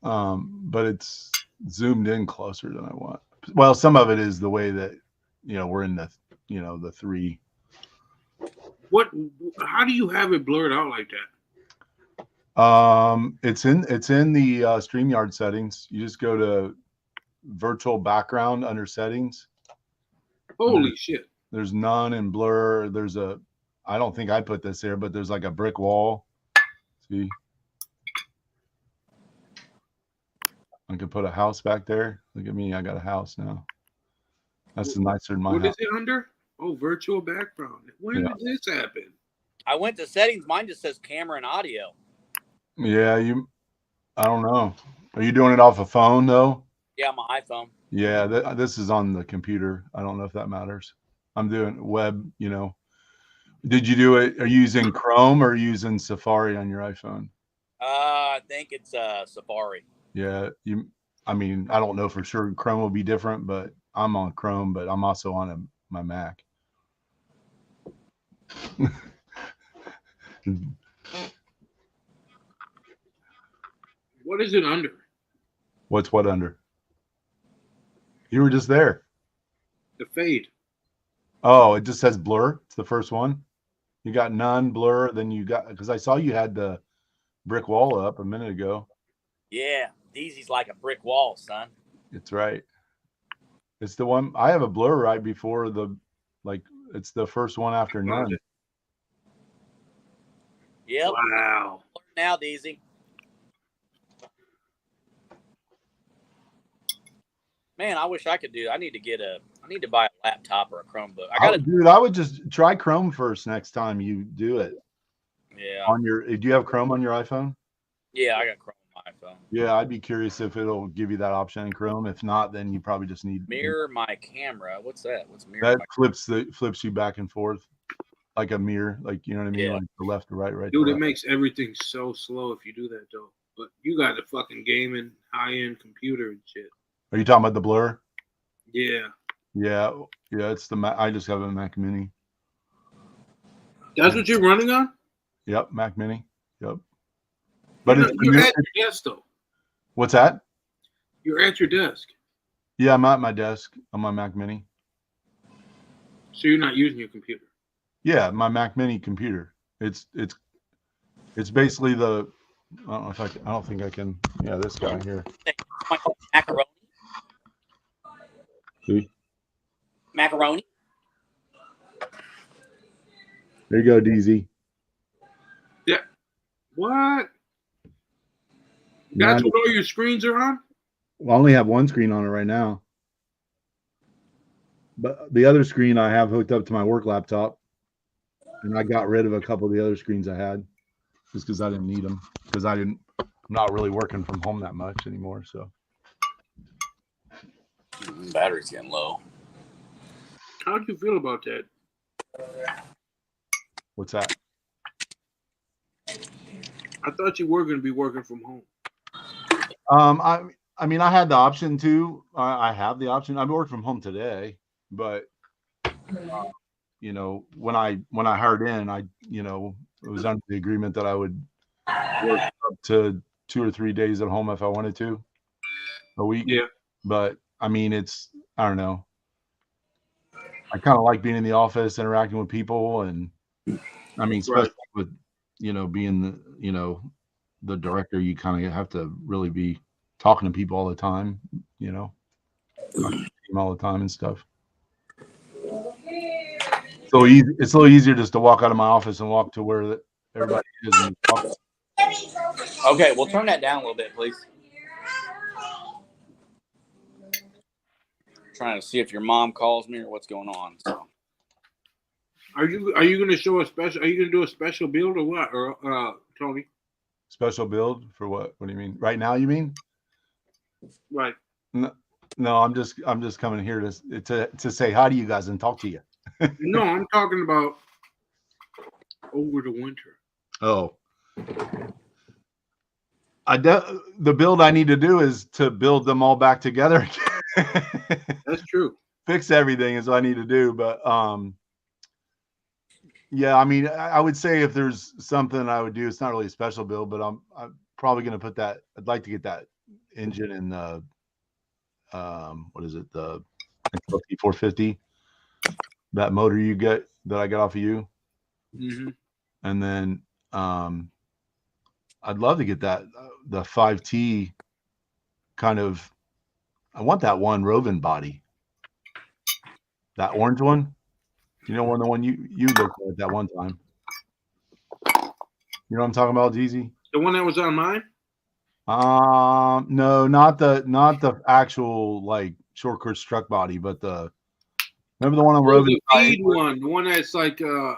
it's zoomed in closer than I want. Well, some of it is the way that we're in the the 3. what? How do you have it blurred out like that? It's in the StreamYard settings. You just go to virtual background under settings. Holy shit! There's none in blur. I don't think I put this here, but there's like a brick wall. See, I could put a house back there. Look at me, I got a house now. That's nicer than my house. What is it under? Oh, virtual background. When did this happen? I went to settings. Mine just says camera and audio. Yeah, I don't know. Are you doing it off a phone though? Yeah, my iPhone. Yeah, this is on the computer. I don't know if that matters. I'm doing web, Did you do it? Are you using Chrome or using Safari on your iPhone? I think it's Safari. Yeah, I mean, I don't know for sure. Chrome will be different, but I'm on Chrome, but I'm also on my Mac. What is it under? What's what under? You were just there. The fade. Oh, it just says blur. It's the first one. You got none, blur. Then you got, because I saw you had the brick wall up a minute ago. Yeah, DZ's like a brick wall, son. It's right. It's the one. I have a blur right before the, like, it's the first one after none. Yep. Wow. Now, DZ. Man, I wish I could do. I need to buy a laptop or a Chromebook. Dude, I would just try Chrome first next time you do it. Yeah. Do you have Chrome on your iPhone? Yeah, I got Chrome on my iPhone. Yeah, I'd be curious if it'll give you that option in Chrome. If not, then you probably just need mirror my camera. What's that? What's mirror? That flips you back and forth like a mirror, like, you know what I mean? Yeah. Like the left to right, right. Dude, to it left. makes everything so slow if you do that though. But you got a fucking gaming high-end computer and shit. Are you talking about the blur? Yeah. Yeah, it's the Mac. I just have a Mac Mini. That's what you're running on? Yep, Mac Mini. Yep. But you're at your desk though. What's that? You're at your desk. Yeah, I'm at my desk on my Mac Mini. So you're not using your computer? Yeah, my Mac Mini computer. It's basically the. I don't know if I don't think I can. Yeah, this guy here. Macaroni. See? Macaroni. There you go, DZ. Yeah. What? That's what all your screens are on? Well, I only have one screen on it right now. But the other screen I have hooked up to my work laptop. And I got rid of a couple of the other screens I had just because I didn't need them. Because I'm not really working from home that much anymore. So Battery's getting low. How do you feel about that? What's that? I thought you were going to be working from home. I mean, I had the option to. I have the option. I've worked from home today, but you know, when I hired in, it was under the agreement that I would work up to 2 or 3 days at home if I wanted to a week. Yeah. But I mean, I don't know. I kind of like being in the office, interacting with people, and I mean, especially with, being the director, you kind of have to really be talking to people all the time, all the time and stuff. So it's a little easier just to walk out of my office and walk to where everybody is and talk. Okay, we'll turn that down a little bit, please. Trying to see if your mom calls me or what's going on. So, are you going to show a special? Are you going to do a special build or what? Or Tony? Special build for what? What do you mean? Right now, you mean? Right. No, I'm just coming here to say hi to you guys and talk to you. No, I'm talking about over the winter. Oh. The build I need to do is to build them all back together. That's true. Fix everything is what I need to do, but yeah, I mean, I would say if there's something I would do, it's not really a special build, but I'm probably going to put that. I'd like to get that engine in the what is it, the T450, that motor you get that I got off of you, and then I'd love to get that the 5T kind of. I want that one Roven body, that orange one. You know, the one you looked at that one time. You know what I'm talking about, DZ? The one that was on mine? No, not the actual like short course truck body, but remember the one on Roven? The feed one, the one that's like the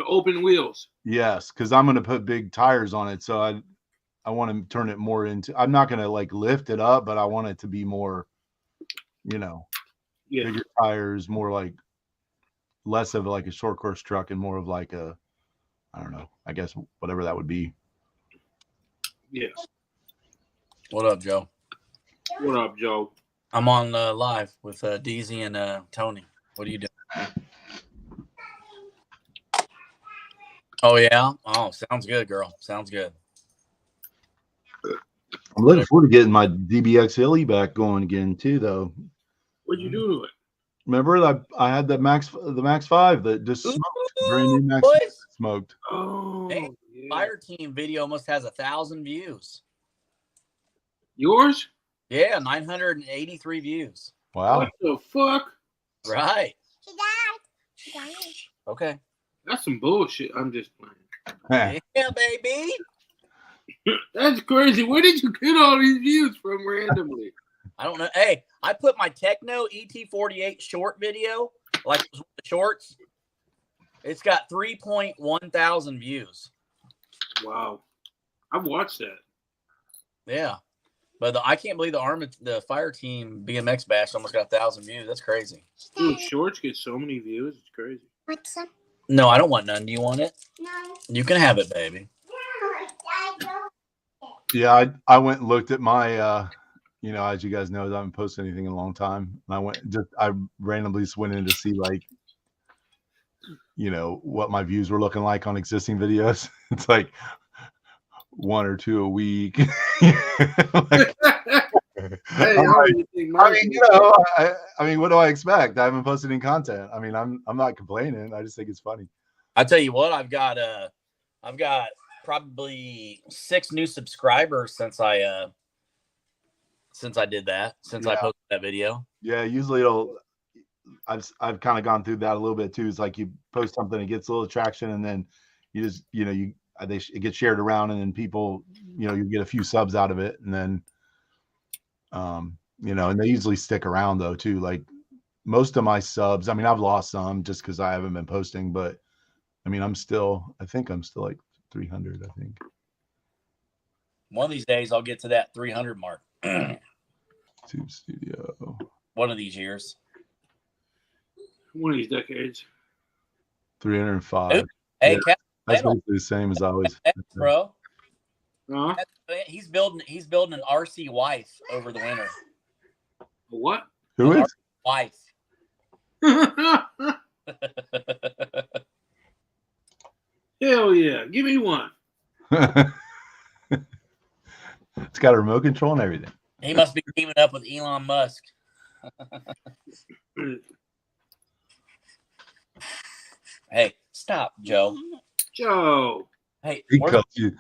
open wheels. Yes, because I'm gonna put big tires on it, so I want to turn it more into. I'm not gonna like lift it up, but I want it to be more, bigger tires, more like less of like a short course truck and more of like a, I don't know, I guess whatever that would be. Yeah. What up, Joe? What up, Joe? I'm on live with DZ and Tony. What are you doing? Oh, yeah? Oh, sounds good, girl. Sounds good. I'm looking forward to getting my DBX Hilly back going again too, though. What'd you do to it? Remember I had the Max 5 that just smoked. Brand new Max Boys. smoked. Oh, Hey, yeah. Fire Team video almost has 1,000 views. Yours? Yeah, 983 views. Wow. What the fuck? Right. Dad. Okay. That's some bullshit. I'm just playing. Yeah, baby. That's crazy. Where did you get all these views from randomly? I don't know. Hey, I put my Techno ET48 short video, like the shorts. It's got 3.1 thousand views. Wow. I've watched that. Yeah. But I can't believe the Fire Team BMX Bash almost got 1,000 views. That's crazy. Dude, shorts get so many views. It's crazy. What's up? No, I don't want none. Do you want it? No. You can have it, baby. Yeah, I went and looked at my you know, as you guys know, I haven't posted anything in a long time. And I randomly just went in to see like, you know, what my views were looking like on existing videos. It's like 1 or 2 a week. Like, Hey, I'm like, you know, I mean, what do I expect? I haven't posted any content. I mean, I'm not complaining. I just think it's funny. I tell you what, I've got probably 6 new subscribers since I did that, since I posted that video. Yeah, usually I've kind of gone through that a little bit too. It's like you post something, it gets a little traction, and then you just, you know, it gets shared around, and then people, you know, you get a few subs out of it, and then you know, and they usually stick around though too. Like most of my subs, I mean, I've lost some just because I haven't been posting, but I mean, I think I'm still like 300, I think. One of these days I'll get to that 300 mark. Tube Studio. One of these years. One of these decades. 305. Hey, Yeah, Cap, that's basically the same as always. bro. Huh? He's building an RC wife over the winter. What? Who An is? RC wife. Hell yeah. Give me one. It's got a remote control and everything. He must be teaming up with Elon Musk. Hey, stop, Joe. Joe. Hey, He calls you.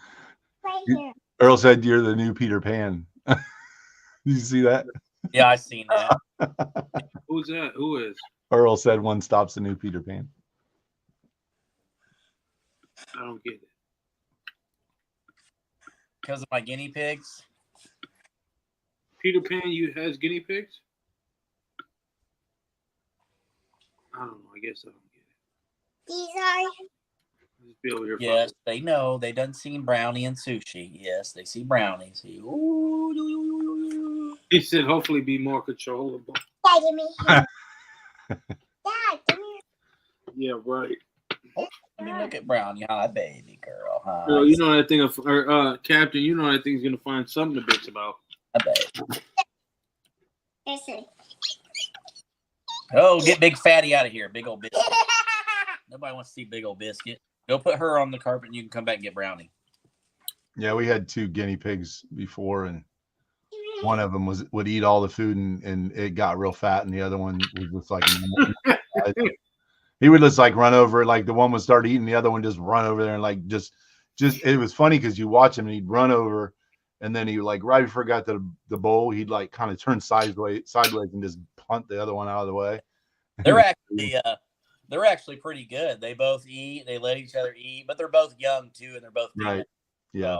Right here. Earl said you're the new Peter Pan. Did you see that? yeah, I seen that. Who's that? Who is? Earl said one stops the new Peter Pan. I don't get it. Because of my guinea pigs. Peter Pan has guinea pigs? I don't know. I guess I don't get it. These are. Just be over here. Yes, they know. They done seen Brownie and Sushi. Yes, they see Brownie. See, ooh. He said, hopefully be more controllable. Dad, give me here. Dad, give me. Yeah, right. Let me look at Brownie. Hi, baby girl. Hi. Girl, you know that thing, Captain, you know that thing's going to find something to bitch about. Hi, baby. Listen. Oh, get Big Fatty out of here. Big old biscuit. Nobody wants to see Big old biscuit. Go put her on the carpet and you can come back and get Brownie. Yeah, we had 2 guinea pigs before, and one of them would eat all the food and it got real fat, and the other one was just like he would just like run over, like the one would start eating, the other one just run over there and like just it was funny because you watch him and he'd run over, and then he like right before he got to the bowl, he'd like kind of turn sideways and just punt the other one out of the way. They're actually pretty good. They both eat. They let each other eat, but they're both young too, and they're both good. Right. Yeah.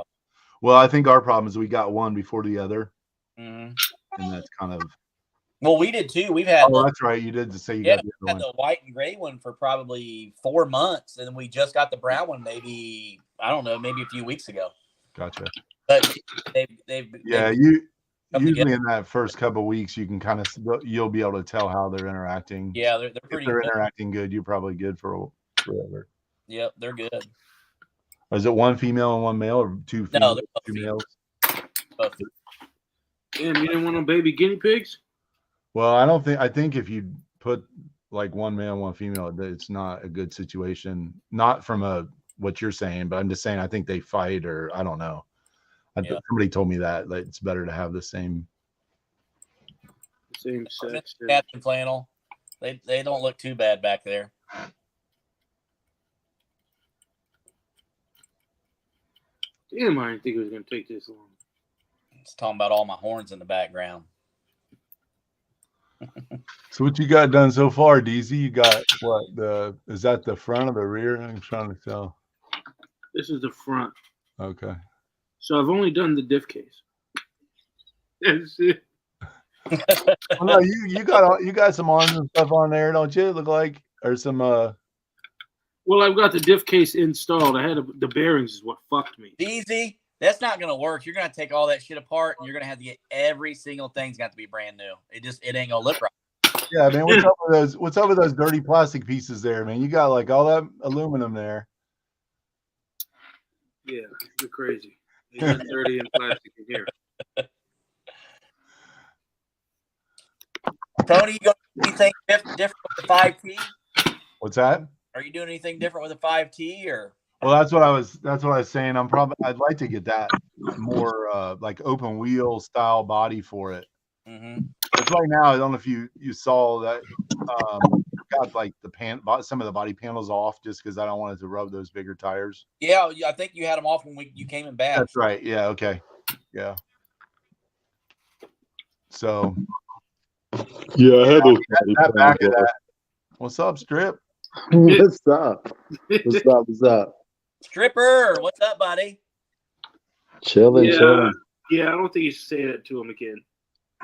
Well, I think our problem is we got one before the other, Mm-hmm. and that's kind of. Well, we did too. We've had. Oh, that's right. You did say you got the we had other one. the white and gray one for probably 4 months, and then we just got the brown one. Maybe I don't know, maybe a few weeks ago. Gotcha. But they've Yeah, come usually together. in that first couple of weeks, you can kind of you'll be able to tell how they're interacting. Yeah, they're If pretty they're good. interacting good, you're probably good for forever. Yep, they're good. Is it one female and one male, or two No, females, they're both two female. males? Both. Damn, you didn't want no baby guinea pigs? Well, I think if you put like one male and one female, it's not a good situation. Not from what you're saying, but I'm just saying I think they fight, or I don't know. Yeah. Somebody told me that like, it's better to have the same Sex. Captain Flannel. They don't look too bad back there. Damn, I didn't think it was gonna take this long. It's talking about all my horns in the background. So what you got done so far, DZ? You got what? Is that the front or the rear? I'm trying to tell. This is the front. Okay. So I've only done the diff case. That's it. Oh, no, you got some arms and stuff on there, don't you? Look like, or some Well, I've got the diff case installed. I had the bearings is what fucked me. Easy. That's not gonna work. You're gonna take all that shit apart, and you're gonna have to get every single thing's got to be brand new. It ain't gonna look right. Yeah, man. What's up with those dirty plastic pieces there, man? You got like all that aluminum there. Yeah, you're crazy. There's dirty and plastic in here. Tony, you going to do anything different with the 5T? What's that? Are you doing anything different with the 5T or? Well, that's what I was saying. I'd like to get that more like open wheel style body for it. Mm-hmm. But right now, I don't know if you saw that got like some of the body panels off just because I don't want it to rub those bigger tires. Yeah, I think you had them off when you came in back. That's right. Yeah. Okay. Yeah. So. Yeah, I had those. That back of that. What's up, Strip? What's up? What's up? What's up? Stripper, what's up, buddy? Chilling, chilling. Yeah, I don't think you should say that to him again.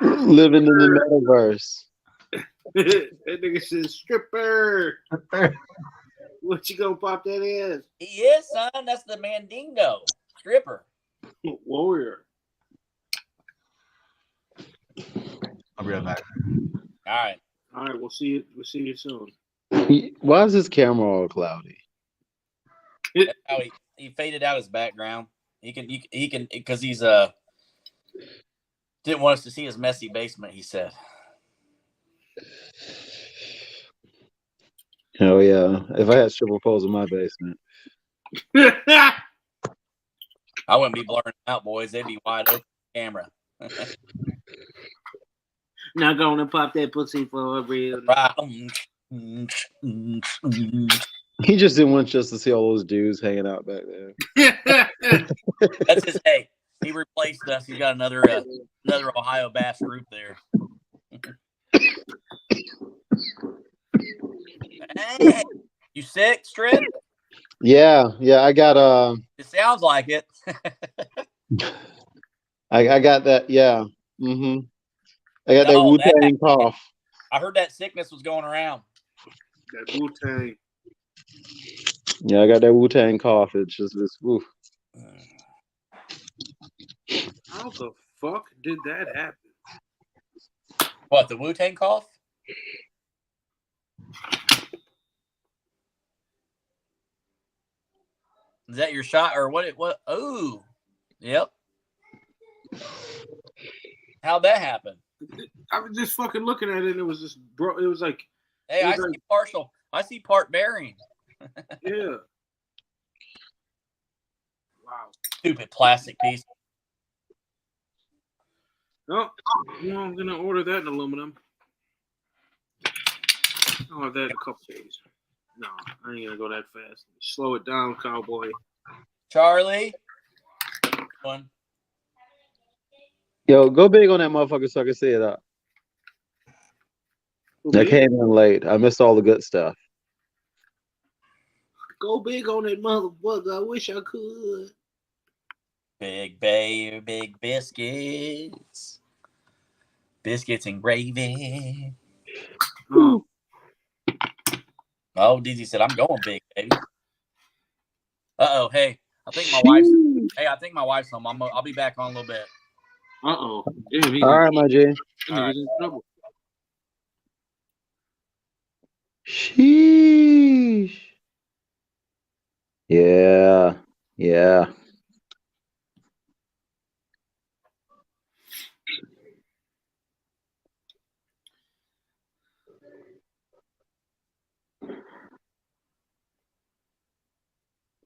Living in the metaverse. That nigga says stripper. What you gonna pop that ass? He is, son. That's the Mandingo. Stripper. Warrior. I'll be right back. All right. All right, we'll see you soon. Why is his camera all cloudy? That's how he faded out his background. He can because he's didn't want us to see his messy basement, he said. Oh yeah. If I had stripper poles in my basement. I wouldn't be blurring them out, boys. They'd be wide open camera. Now gonna pop that pussy for a real. He just didn't want us to see all those dudes hanging out back there. That's his hey. He replaced us. He's got another Ohio Bass group there. Hey, you sick, Strip? Yeah, I got It sounds like it. I got that, yeah. Mm-hmm. I got that No, Wu-Tang cough. I heard that sickness was going around. That Wu-Tang. Yeah, I got that Wu-Tang cough. It's just this oof. How the fuck did that happen? What, the Wu-Tang cough? Is that your shot or what? What? Oh, yep. How'd that happen? I was just fucking looking at it and it was just bro. It was like, Hey, I see partial. I see part bearing. yeah. Wow. Stupid plastic piece. No, I'm gonna order that in aluminum. I'll have that in a couple days. No, I ain't gonna go that fast. Slow it down, cowboy. Charlie. One. Yo, go big on that motherfucker so I can see it up. I came in late. I missed all the good stuff. Go big on that motherfucker. I wish I could. Big Bay, big biscuits. Biscuits and gravy. Oh, Oh, DZ said, I'm going big, baby. Uh-oh, hey. I think my wife's home. I'll be back on a little bit. Uh-oh. Damn, he's All right, my G. in trouble. Sheesh. Yeah. Yeah.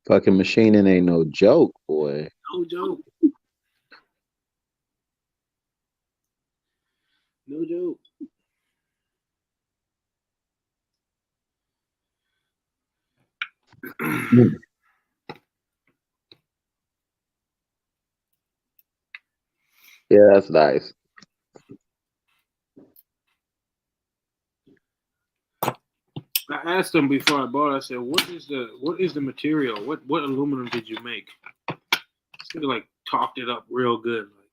Fucking machining ain't no joke, boy. No joke. No joke. Yeah, that's nice. I asked him before I bought it, I said, what is the material? What aluminum did you make? He like talked it up real good. Like,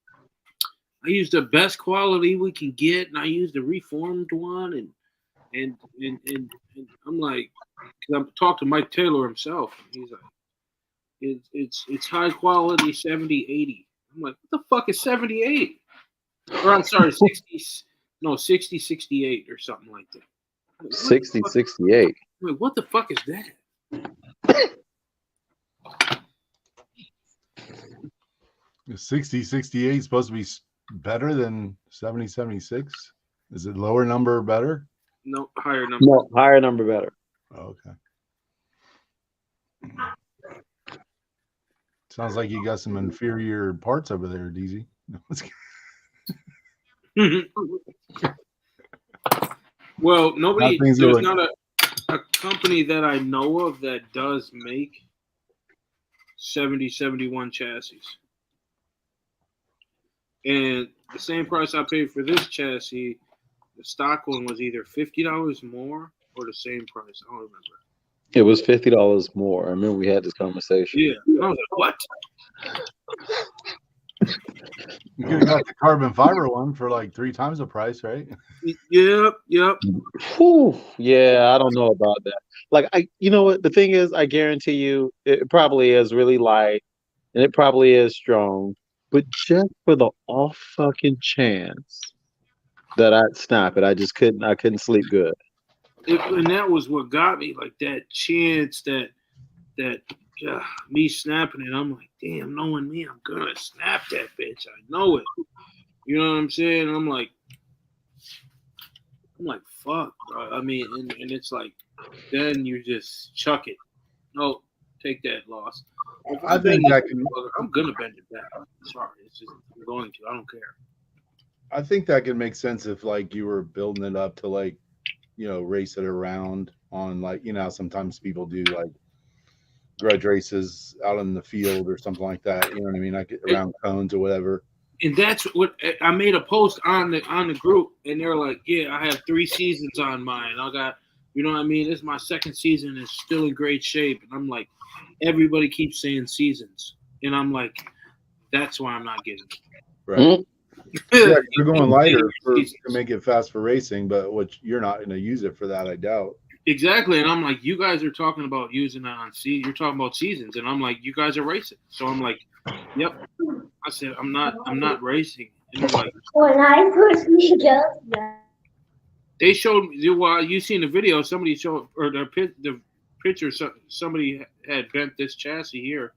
I used the best quality we can get, and I used the reformed one, and I'm like, cause I'm talking to Mike Taylor himself, and he's like, it's high quality 70-80. I'm like, what the fuck is 78? Or I'm sorry, 60-68 or something like that. Like, 60-68. I'm like, what the fuck is that? Is 60-68 supposed to be better than 70-76? Is it lower number better? No, higher number. No, higher number better. Oh, okay. Sounds like you got some inferior parts over there, DZ. Well, nobody. Things There's are not a company that I know of that does make 70-71 chassis. And the same price I paid for this chassis, the stock one was either $50 more or the same price. I don't remember. It was $50 more. I remember we had this conversation. Yeah. And I was like, what? You could have got the carbon fiber one for like 3 times the price, right? Yep. Whew. Yeah, I don't know about that. Like, you know what? The thing is, I guarantee you, it probably is really light, and it probably is strong. But just for the off fucking chance that I'd snap it, I couldn't sleep good. And that was what got me, like that chance that me snapping it. I'm like, damn, knowing me, I'm gonna snap that bitch. I know it. You know what I'm saying? I'm like, fuck, bro. I mean, and it's like, then you just chuck it. No, take that loss. If I think that can. I'm gonna bend it back. Sorry, it's just I'm going to. I don't care. I think that can make sense if like you were building it up to like, race it around on like, sometimes people do like grudge races out in the field or something like that. You know what I mean? Like around cones or whatever. And that's what I made a post on the group, and they're like, "Yeah, I have 3 seasons on mine. I got, you know what I mean? This is my 2nd season. It's still in great shape." And I'm like, everybody keeps saying seasons, and I'm like, that's why I'm not getting it. Right. Yeah, you're going lighter to make it fast for racing, but you're not going to use it for that, I doubt. Exactly, and I'm like, you guys are talking about using that on you're talking about seasons, and I'm like, you guys are racing, so I'm like, yep. I said, I'm not racing, and they're like, When I first meet up, they showed me. Well, you seen the video? Somebody showed, or the picture. Somebody had bent this chassis here,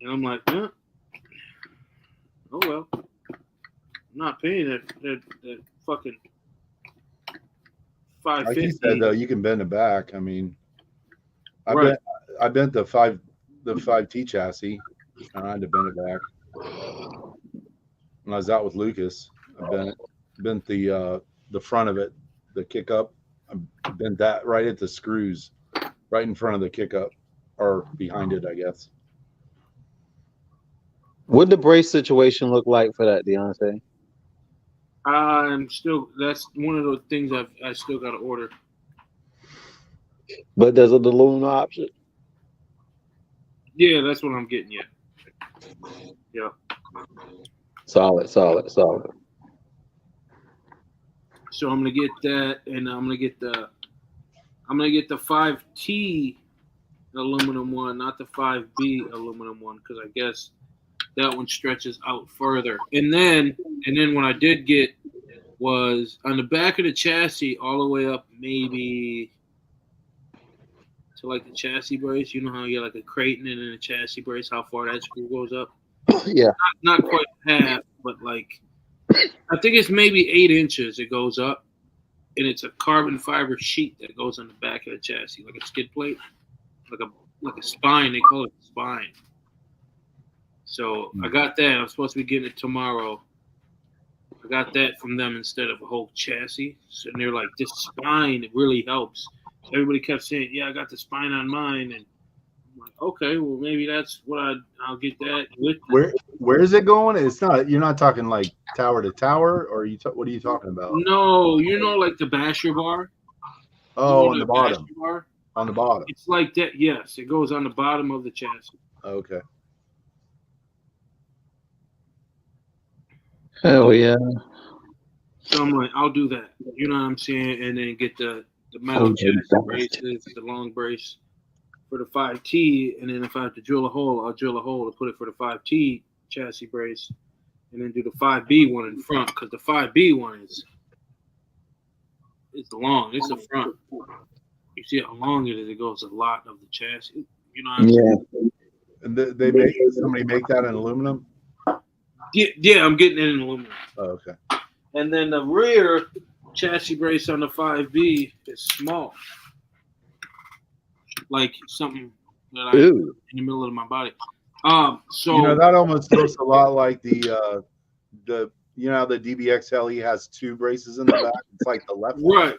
and I'm like, oh well, I'm not paying that fucking $550. Like you said, though, you can bend it back. I mean, I bent the 5T chassis, and I had to bend it back. When I was out with Lucas, I bent the front of it, the kick up. I bent that right at the screws, right in front of the kick up, or behind it, I guess. What the brace situation look like for that, Deontay? That's one of those things I still got to order. But there's a balloon option. Yeah, that's what I'm getting. Yeah. Solid. So I'm gonna get that, and I'm gonna get the 5T aluminum one, not the 5B aluminum one, because I guess that one stretches out further. And then what I did get was on the back of the chassis all the way up maybe to like the chassis brace. You know how you get like a Creighton and then a chassis brace, how far that screw goes up? Yeah. Not quite half, but like I think it's maybe 8 inches it goes up. And it's a carbon fiber sheet that goes on the back of the chassis, like a skid plate, like a spine. They call it a spine. So I got that. I'm supposed to be getting it tomorrow. I got that from them instead of a whole chassis. So they're like, this spine, it really helps. So everybody kept saying, yeah, I got the spine on mine. And I'm like, okay, well, maybe that's what I'll get that with. Where is it going? It's not, you're not talking like tower to tower, or what are you talking about? No, you know, like the basher bar? Oh, You know on the basher bottom. bar? On the bottom. It's like that, yes. It goes on the bottom of the chassis. Okay. Hell yeah. So I'm like, I'll do that. You know what I'm saying? And then get the metal chassis braces, the long brace for the 5T. And then if I have to drill a hole, I'll drill a hole to put it for the 5T chassis brace. And then do the 5B one in front, because the 5B one it's long. It's the front. You see how long it is. It goes a lot of the chassis. You know what I'm saying? And somebody make that in aluminum? Yeah, I'm getting it in aluminum. Oh, okay. And then the rear chassis brace on the 5B is small. Like something that I in the middle of my body. So you know, that almost looks a lot like the you know, the DBX LE has 2 braces in the back. It's like the left one.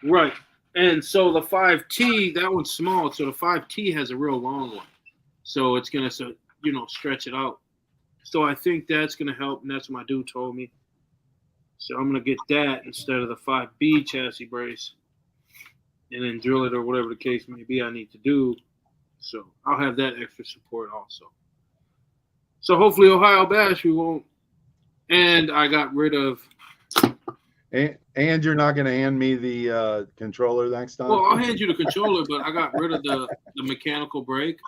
Right. And so the 5T, that one's small. So the 5T has a real long one. So it's gonna stretch it out. So I think that's gonna help, and that's what my dude told me. So I'm gonna get that instead of the 5B chassis brace, and then drill it or whatever the case may be I need to do. So I'll have that extra support also. So hopefully Ohio Bash we won't. And I got rid of. And you're not going to hand me the controller next time? Well, I'll hand you the controller, but I got rid of the mechanical brake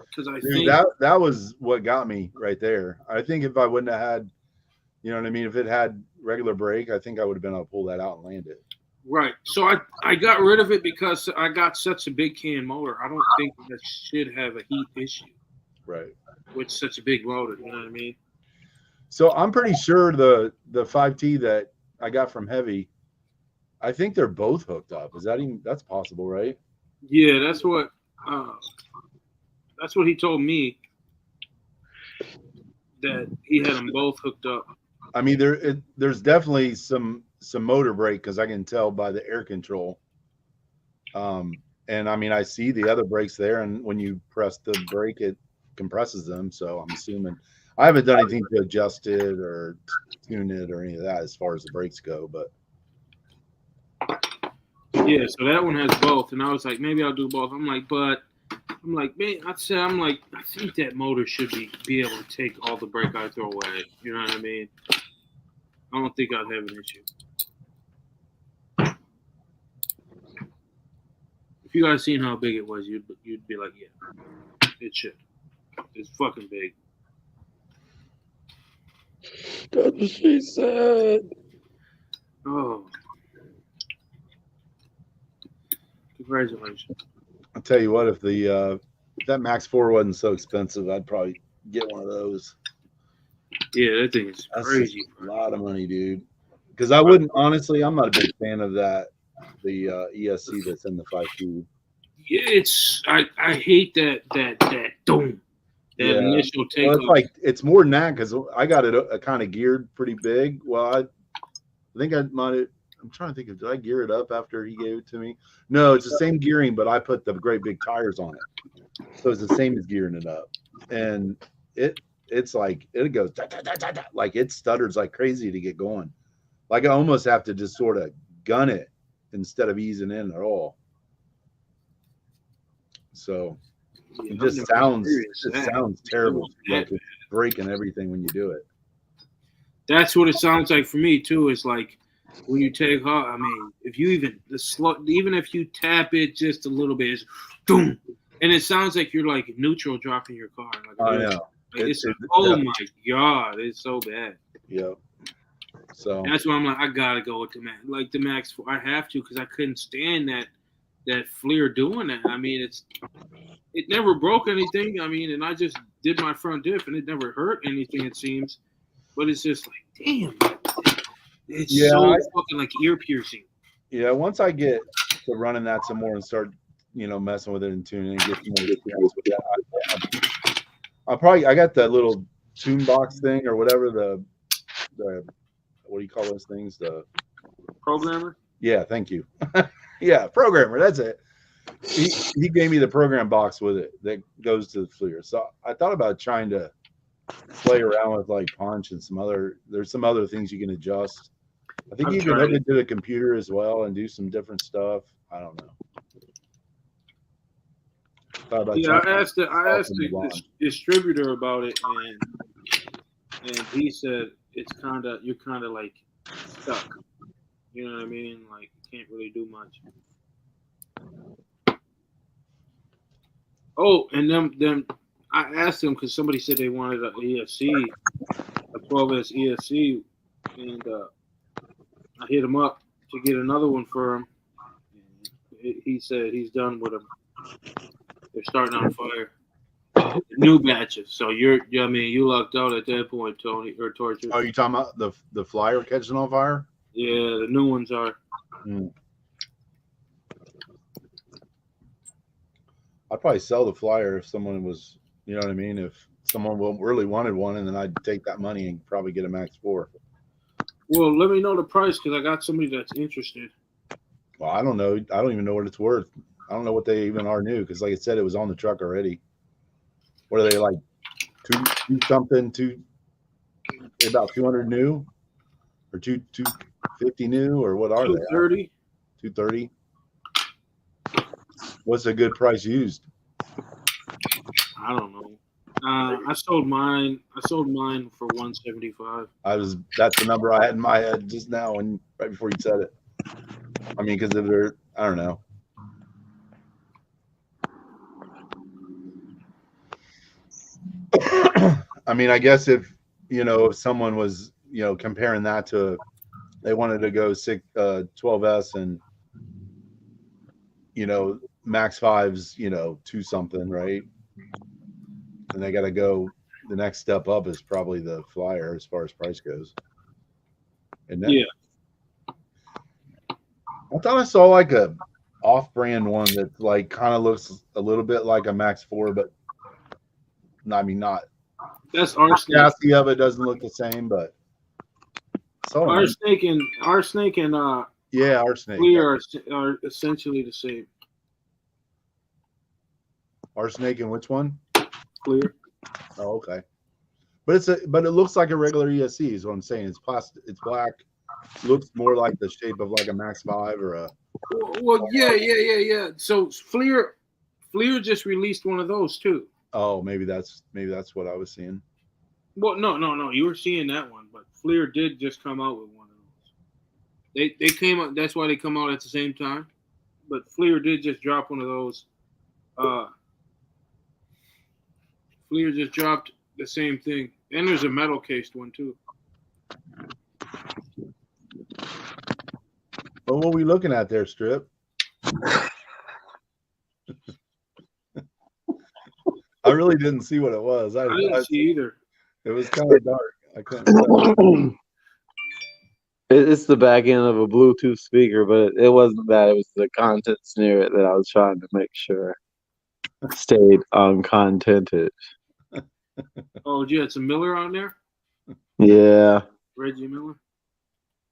because I think that was what got me right there. I think if I wouldn't have had, you know what I mean, if it had regular brake, I think I would have been able to pull that out and land it. Right. So I got rid of it because I got such a big can motor. I don't think that should have a heat issue. Right. With such a big motor, you know what I mean? So I'm pretty sure the 5T that I got from Heavy, I think they're both hooked up. That's possible, right? Yeah, that's what he told me, that he had them both hooked up. I mean, there's definitely some motor brake because I can tell by the air control. And I mean, I see the other brakes there, and when you press the brake, it compresses them. So I'm assuming I haven't done anything to adjust it or tune it or any of that as far as the brakes go. But yeah, so that one has both, and I was like, maybe I'll do both. I'm like, man, I think that motor should be able to take all the brake I throw away. You know what I mean? I don't think I'd have an issue. If you guys seen how big it was, you'd be like, yeah, it should. It's fucking big. That's what she said. Oh. Congratulations. I'll tell you what, if that Max 4 wasn't so expensive, I'd probably get one of those. Yeah, that thing is crazy. A lot of money, dude. Because I wouldn't, honestly, I'm not a big fan of the ESC that's in the 5Q. Yeah, I hate that dome. That initial takeoff. Well, it's like, it's more than that because I got it kind of geared pretty big. Well, I think I might have. I'm trying to think of, did I gear it up after he gave it to me? No, it's the same gearing, but I put the great big tires on it. So it's the same as gearing it up. And it's like, it goes, da, da, da, da, da, like it stutters like crazy to get going. Like I almost have to just sort of gun it instead of easing in at all. So it just sounds terrible. Like it's breaking everything when you do it. That's what it sounds like for me too. It's like, when you take off, I mean, if you even if you tap it just a little bit, it's boom, and it sounds like you're like neutral dropping your car. Like, I know. Like, oh my God, it's so bad. Yeah. So That's why I'm like, I gotta go with the Max. Like the Max 4, I have to because I couldn't stand that FLIR doing that. I mean, it never broke anything. I mean, and I just did my front diff, and it never hurt anything. It seems, but it's just like, damn, it's so fucking like ear piercing. Yeah, once I get to running that some more and start, messing with it and tuning and get more experience with that, I got that little tune box thing or whatever the what do you call those things? The Programmer. Yeah, thank you. Yeah, programmer. That's it. He gave me the program box with it that goes to the FLIR. So I thought about trying to play around with like punch and there's some other things you can adjust. I think you can hook it to the computer as well and do some different stuff. I don't know. I asked the distributor about it, and he said you're kind of like stuck. You know what I mean? Like you can't really do much. Oh, and then I asked him because somebody said they wanted an ESC, a 12S ESC, and I hit him up to get another one for him. He said he's done with them. They're starting on fire. New batches. So you lucked out at that point, Tony or Torture. Oh, you talking about the flyer catching on fire? Yeah, the new ones are. I'd probably sell the flyer if someone was, you know what I mean? If someone really wanted one, and then I'd take that money and probably get a Max 4. Well, let me know the price because I got somebody that's interested. Well, I don't know. I don't even know what it's worth. I don't know what they even are new because, like I said, it was on the truck already. What are they like? About 200 new, or 250 new, or what are 230? they? 230. What's a good price used? I don't know. I sold mine for 175. That's the number I had in my head just now, and right before you said it. I mean, because if they're, I don't know. I mean, I guess if someone was comparing that to, they wanted to go 12S and Max 5's 2 something, right? And they got to go. The next step up is probably the flyer as far as price goes. Yeah. I thought I saw like a off-brand one that like kind of looks a little bit like a Max 4, but I mean not. That's Arsnake. The chassis of it doesn't look the same, but Arsnake and yeah, Arsnake. FLIR are essentially the same. Arsnake and which one? FLIR. Oh, okay. But it looks like a regular ESC is what I'm saying. It's plastic. It's black. Looks more like the shape of like a Max 5 or a. Well, yeah. So FLIR just released one of those too. Oh, maybe that's what I was seeing. Well, no. You were seeing that one, but FLIR did just come out with one of those. They came out. That's why they come out at the same time. But FLIR did just drop one of those. FLIR just dropped the same thing, and there's a metal cased one too. Well, what are we looking at there, Strip? I really didn't see what it was. I didn't see either. It was kind of dark. I couldn't tell. It's the back end of a Bluetooth speaker, but it wasn't that. It was the contents near it that I was trying to make sure stayed uncontented. Oh, you had some Miller on there? Yeah. Reggie Miller?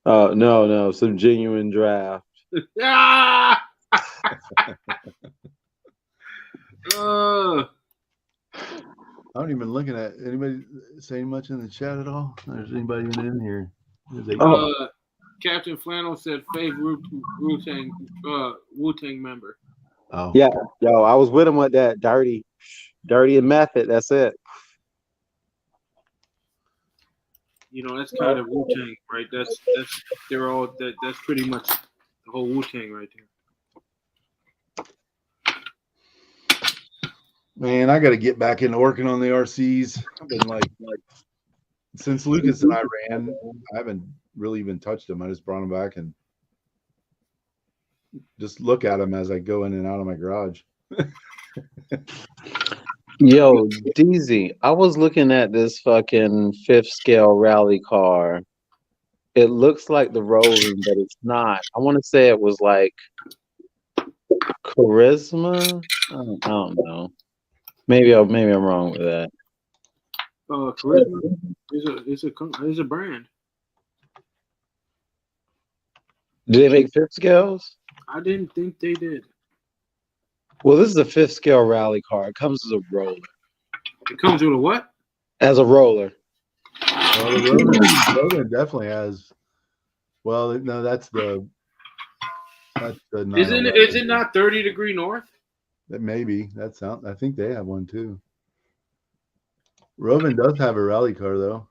Oh, no. Some genuine draft. Ah! I'm not even looking at anybody saying much in the chat at all. There's anybody even in here. Captain Flannel said fave Wu-Tang member. Oh. Yeah. Yo, I was with him with that dirty and method. That's it. That's kind of Wu-Tang, right? That's pretty much the whole Wu-Tang right there. Man, I got to get back into working on the RCs. I've been like since Lucas and I ran, I haven't really even touched them. I just brought them back and just look at them as I go in and out of my garage. Yo, DZ, I was looking at this fucking fifth scale rally car. It looks like the Roland, but it's not. I want to say it was like Charisma. I don't know. Maybe I'm wrong with that. Charisma is a brand. Do they make fifth scales? I didn't think they did. Well, this is a fifth scale rally car. It comes as a roller. It comes with a what? As a roller. Well, the Roland definitely has. Well, no, that's the. Is it not 30° north? That maybe that sound. I think they have one too. Roman does have a rally car though,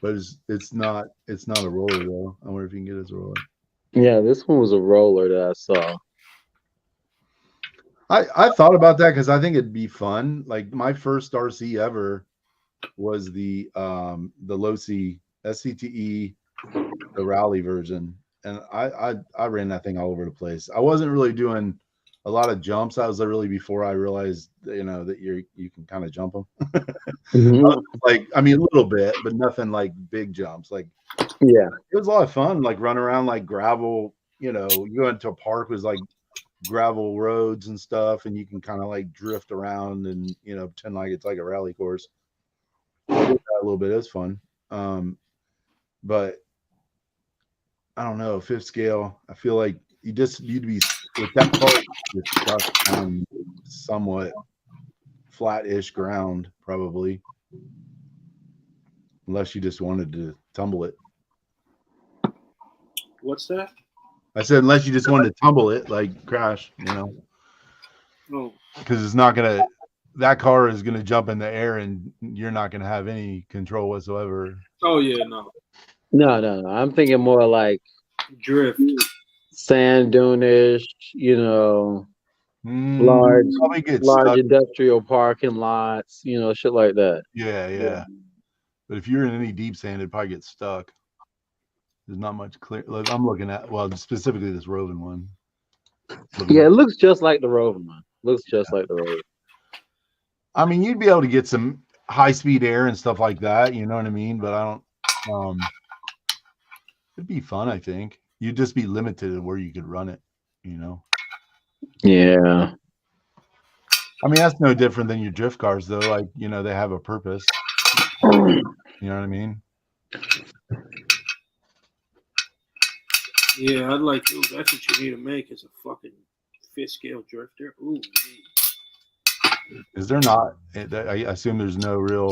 but it's not a roller though. I wonder if you can get it as a roller. Yeah, this one was a roller that I saw. I thought about that because I think it'd be fun. Like my first RC ever was the losi SCTE, the rally version, and I ran that thing all over the place. I wasn't really doing a lot of jumps. That was really before I realized that you can kind of jump them. Like I mean a little bit, but nothing like big jumps. Like yeah, it was a lot of fun. Like run around like gravel. You go into a park was like gravel roads and stuff, and you can kind of like drift around and pretend like it's like a rally course. I did that a little bit. It was fun. But I don't know, fifth scale. I feel like you'd be with that part just stuck on somewhat flat-ish ground, probably, unless you just wanted to tumble it. What's that? I said unless you just wanted to tumble it, like crash, Oh. because it's not gonna. That car is gonna jump in the air, and you're not gonna have any control whatsoever. Oh yeah, no. No. I'm thinking more like Drift. sand dune-ish, large Probably get stuck. industrial parking lots, shit like that. Yeah. But if you're in any deep sand, it'd probably get stuck. There's not much clear. I'm looking at specifically this Roven one. Yeah, it looks just like the Roven one. Looks just like the Roven. I mean, you'd be able to get some high-speed air and stuff like that. You know what I mean? But I don't. It'd be fun. I think you'd just be limited to where you could run it. Yeah. I mean, that's no different than your drift cars, though. Like, they have a purpose. You know what I mean? Yeah, I'd like to. That's what you need to make is a fucking fifth scale drifter. Ooh. Is there not? I assume there's no real.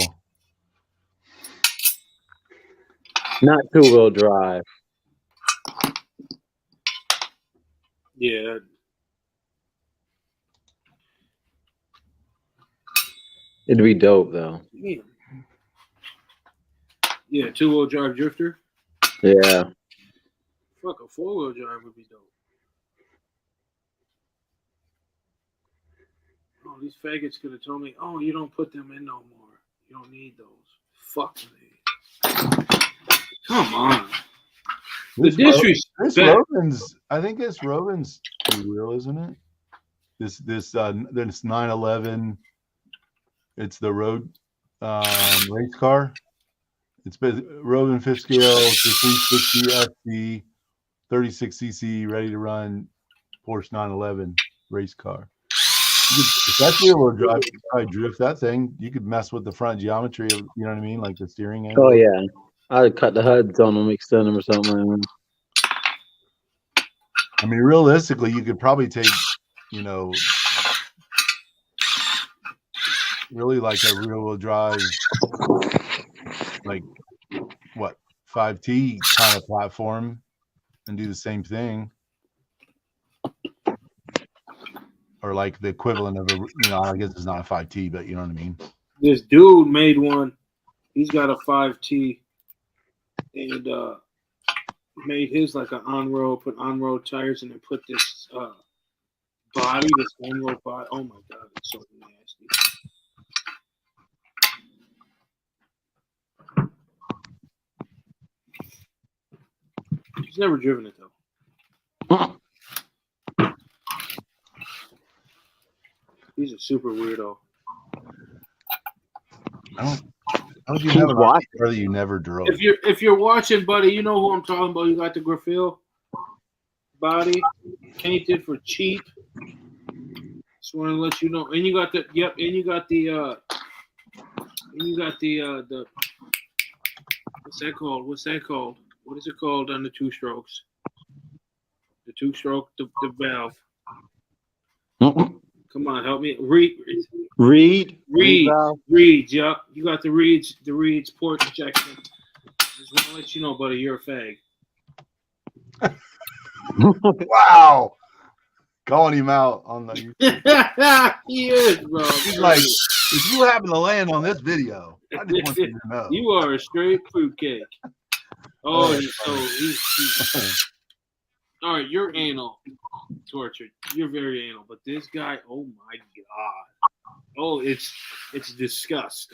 Not two-wheel drive. Yeah. It'd be dope though. Damn. Yeah, two-wheel drive drifter. Yeah. Fuck, a four-wheel drive would be dope. Oh, these faggots could have told me, oh, you don't put them in no more. You don't need those. Fuck me. Come on. The disrespect. I think this Roven's two-wheel, isn't it? This 911. It's the road race car. It's Roven fifth scale, the 360 SC, 36 cc, ready to run Porsche 911 race car. If that's rear-wheel drive, you could probably drift that thing. You could mess with the front geometry of, you know what I mean, like the steering angle. Oh yeah, I'd cut the HUDs on them, extend them, or something like that. I mean, realistically, you could probably take, really like a rear-wheel drive, like what 5T kind of platform, and do the same thing. Or like the equivalent of I guess it's not a 5T, but you know what I mean. This dude made one. He's got a 5T, and made his like an on-road, put on-road tires, and then put this body, this on-road body. Oh my god, it's so nasty. He's never driven it though. He's a super weirdo. How would you He's have an watching. RC car that you never drove? If you're watching, buddy, you know who I'm talking about. You got the graphil body painted for cheap. Just want to let you know. And you got the and you got the what's that called? What is it called on the two strokes? The two stroke, the valve. Come on, help me. Reed. Yep. You got the reeds port injection. Just want to let you know, buddy, you're a fag. Wow. Calling him out on the He is, bro. He's like, if you happen to land on this video, I just want you to know. You are a straight fruitcake. Oh, he's all right, you're anal tortured. You're very anal, but this guy, oh my god. Oh, it's disgust.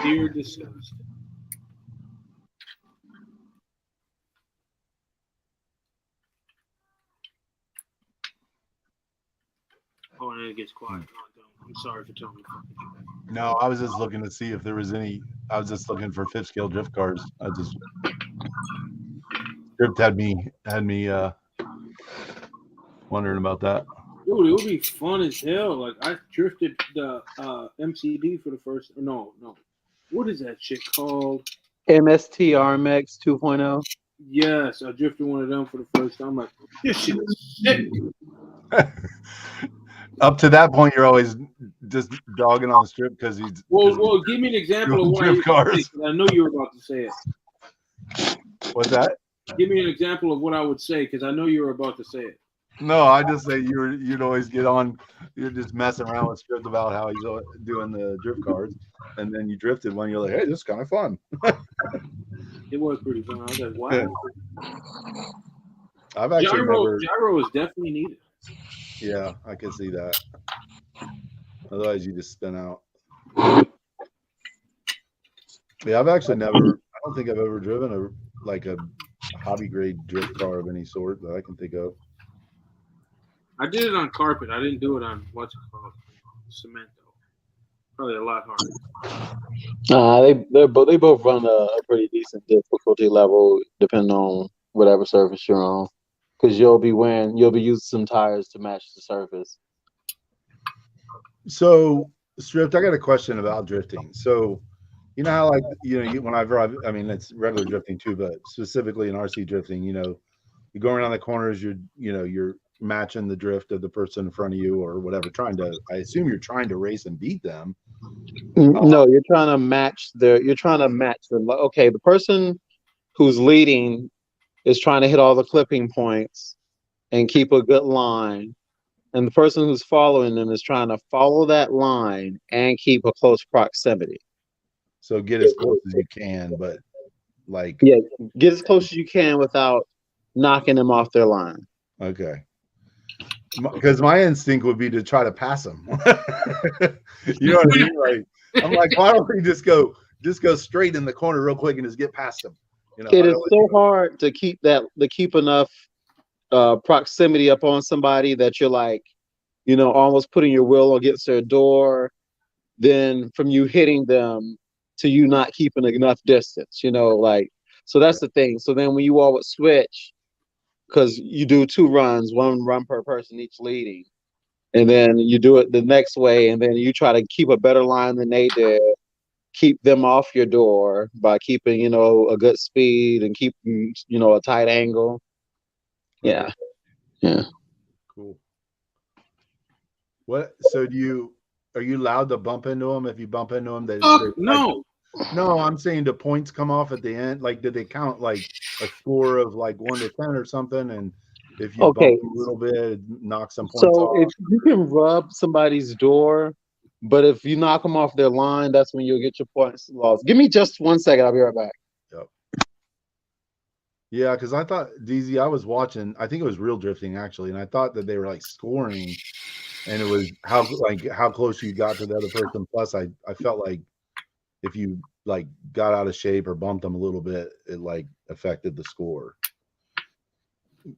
Dear disgust. Oh, and then it gets quiet. No, I'm sorry for telling you. No, I was just looking to see if there was any. I was just looking for fifth scale drift cars. Drift had me wondering about that. Dude, it would be fun as hell. Like I drifted the MCD for the first. No. What is that shit called? MST RMX 2.0. Yes, I drifted one of them for the first time. I'm like, this shit is sick. Up to that point, you're always just dogging on the strip because he's. Well, give me an example of what drift cars. I know you were about to say it. What's that? Give me an example of what I would say because I know you were about to say it. No, I just say you'd always get on. You're just messing around with Stripped about how he's doing the drift cars, and then you drifted one. You're like, hey, this is kind of fun. It was pretty fun. I was like, wow. I've actually gyro is definitely needed. Yeah, I can see that. Otherwise, you just spin out. Yeah, I've actually never. I don't think I've ever driven a hobby grade drift car of any sort that I can think of. I did it on carpet. I didn't do it on what's it called, cement though. Probably a lot harder. They both run a pretty decent difficulty level depending on whatever surface you're on, because you'll be using some tires to match the surface. So, Stripped, I got a question about drifting. So, you know how whenever I mean it's regular drifting too, but specifically in RC drifting, you go around the corners, you're matching the drift of the person in front of you or whatever, I assume you're trying to race and beat them. No, you're trying to match the okay, the person who's leading is trying to hit all the clipping points and keep a good line, and the person who's following them is trying to follow that line and keep a close proximity. So get as close as you can, but get as close as you can without knocking them off their line. Okay. Because my instinct would be to try to pass them. You know what I mean? Like, I'm like, why don't we just go straight in the corner real quick and just get past them? It is so hard to keep enough proximity up on somebody that you're like, almost putting your will against their door. Then from you hitting them to you not keeping enough distance, so that's the thing. So then when you all would switch, because you do 2 runs, 1 run per person each leading, and then you do it the next way, and then you try to keep a better line than they did, keep them off your door by keeping a good speed and keep a tight angle. Yeah. Cool. What? So are you allowed to bump into them? If you bump into them, no. No, I'm saying the points come off at the end. Like, did they count like a score of like 1 to 10 or something? And if you bump a little bit, knock some points off. So if you can rub somebody's door, but if you knock them off their line, that's when you'll get your points lost. Give me just 1 second. I'll be right back. Yep. Yeah, because I thought, DZ, I was watching, I think it was Real Drifting actually, and I thought that they were like scoring, and it was how close you got to the other person. Plus, I felt like if you like got out of shape or bumped them a little bit, it like affected the score.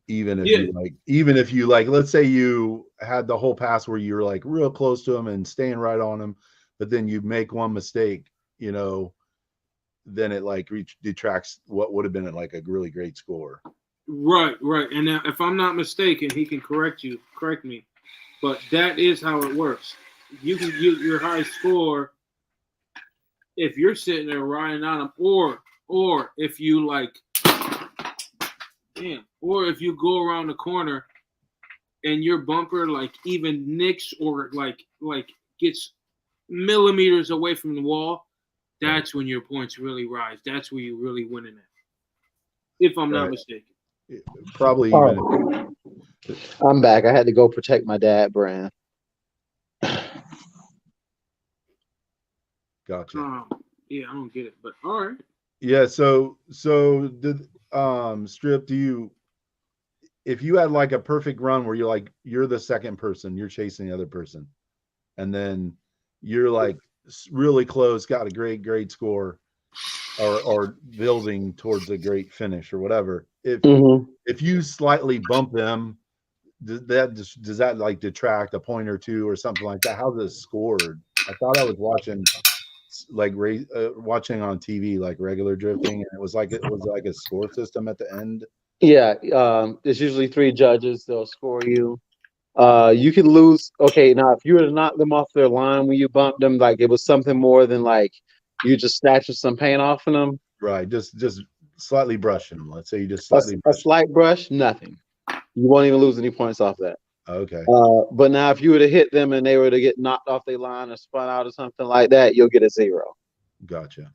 Even if you like, let's say you had the whole pass where you were like real close to them and staying right on them, but then you make one mistake, then it like detracts what would have been like a really great score. Right. And if I'm not mistaken, he can correct me, but that is how it works. You can get your high score if you're sitting there riding on them, or if you like, or if you go around the corner and your bumper like even nicks or like gets millimeters away from the wall, that's when your points really rise. That's where you really winning it. If I'm not mistaken. Probably even. I'm back. I had to go protect my dad brand. Gotcha. Yeah, I don't get it, but all right. Yeah, so did Strip, if you had like a perfect run where you're the second person, you're chasing the other person, and then you're like really close, got a great score, or building towards a great finish or whatever. If you slightly bump them, does that like detract a point or two or something like that? How's it scored? I thought I was watching watching on TV like regular drifting, and it was like a score system at the end. Yeah, there's usually 3 judges. They'll score you. You can lose. Okay, now if you were to knock them off their line when you bumped them, like it was something more than like you just snatched some paint off of them. Right, just slightly brushing them. Let's say you just a slight brush, nothing. You won't even lose any points off that. Okay. But now if you were to hit them and they were to get knocked off their line or spun out or something like that, you'll get a 0. Gotcha.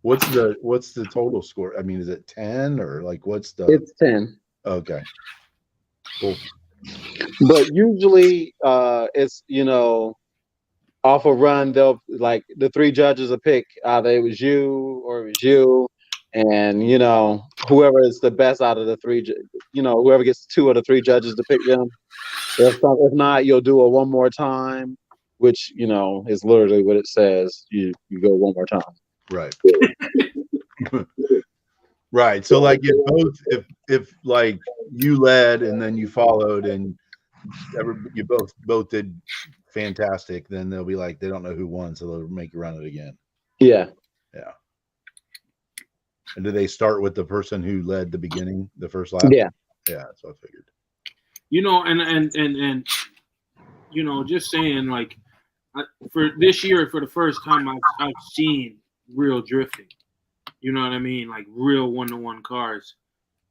What's the total score? I mean, is it 10 or like what's the? It's 10. Okay. Cool. But usually, it's off a run. They'll like the 3 judges will pick either it was you or it was you, and whoever is the best out of the 3, whoever gets 2 of the 3 judges to pick them. If not, you'll do a one more time, which is literally what it says. You go one more time. Right. Right. So like if like you led and then you followed and you both did fantastic, then they'll be like they don't know who won, so they'll make you run it again. Yeah. Yeah. And do they start with the person who led the beginning, the first lap? Yeah. Yeah, that's what I figured. And just saying, like, for this year, for the first time, I've seen real drifting. You know what I mean? Like real 1-to-1 cars.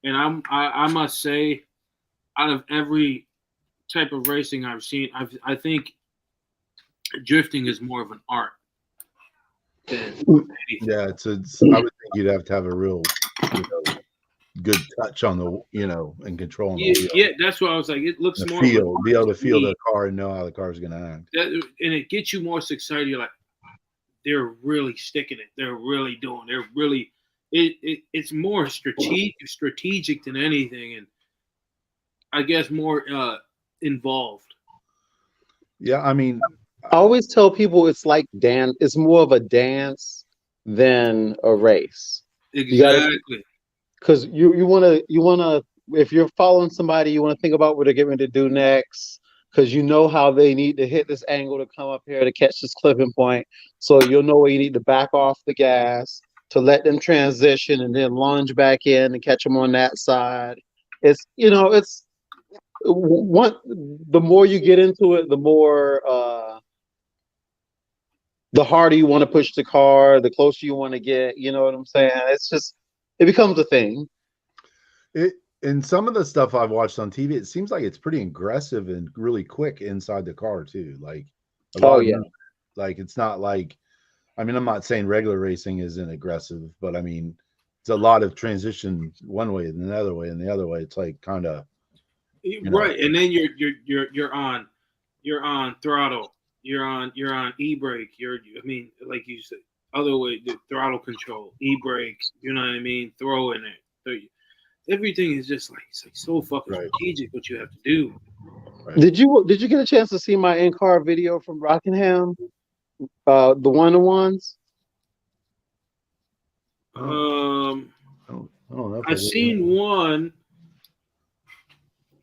And I must say, out of every type of racing I've seen, I think drifting is more of an art than anything. Yeah, I would think you'd have to have a real, good touch on the, and control on the wheel. Yeah, that's what I was like. It looks more be able to feel the car and know how the car is going to act. And it gets you more excited. You're like, they're really sticking it. They're really doing. They're really. It's more strategic than anything, and I guess more involved. Yeah, I mean, I always tell people it's like dance. It's more of a dance than a race. Exactly. Because you want to if you're following somebody, you want to think about what they're getting ready to do next, because you know how they need to hit this angle to come up here to catch this clipping point. So you'll know where you need to back off the gas to let them transition and then lunge back in and catch them on that side. It's the more you get into it, the more the harder you want to push the car, the closer you want to get. You know what I'm saying? It's just, it becomes a thing. In some of the stuff I've watched on TV, it seems like it's pretty aggressive and really quick inside the car too. Like, like it's not like, I mean, I'm not saying regular racing isn't aggressive, but I mean, it's a lot of transition one way and the other way, and the other way. It's like kind of right, and then you're on throttle, you're on e-brake, like you said, other way, the throttle control, e-brake, you know what I mean, throw in it. Everything is just like, it's like so fucking strategic what you have to do. Right. Did you get a chance to see my in-car video from Rockingham? The one-on-ones? I don't know if I I did. seen one.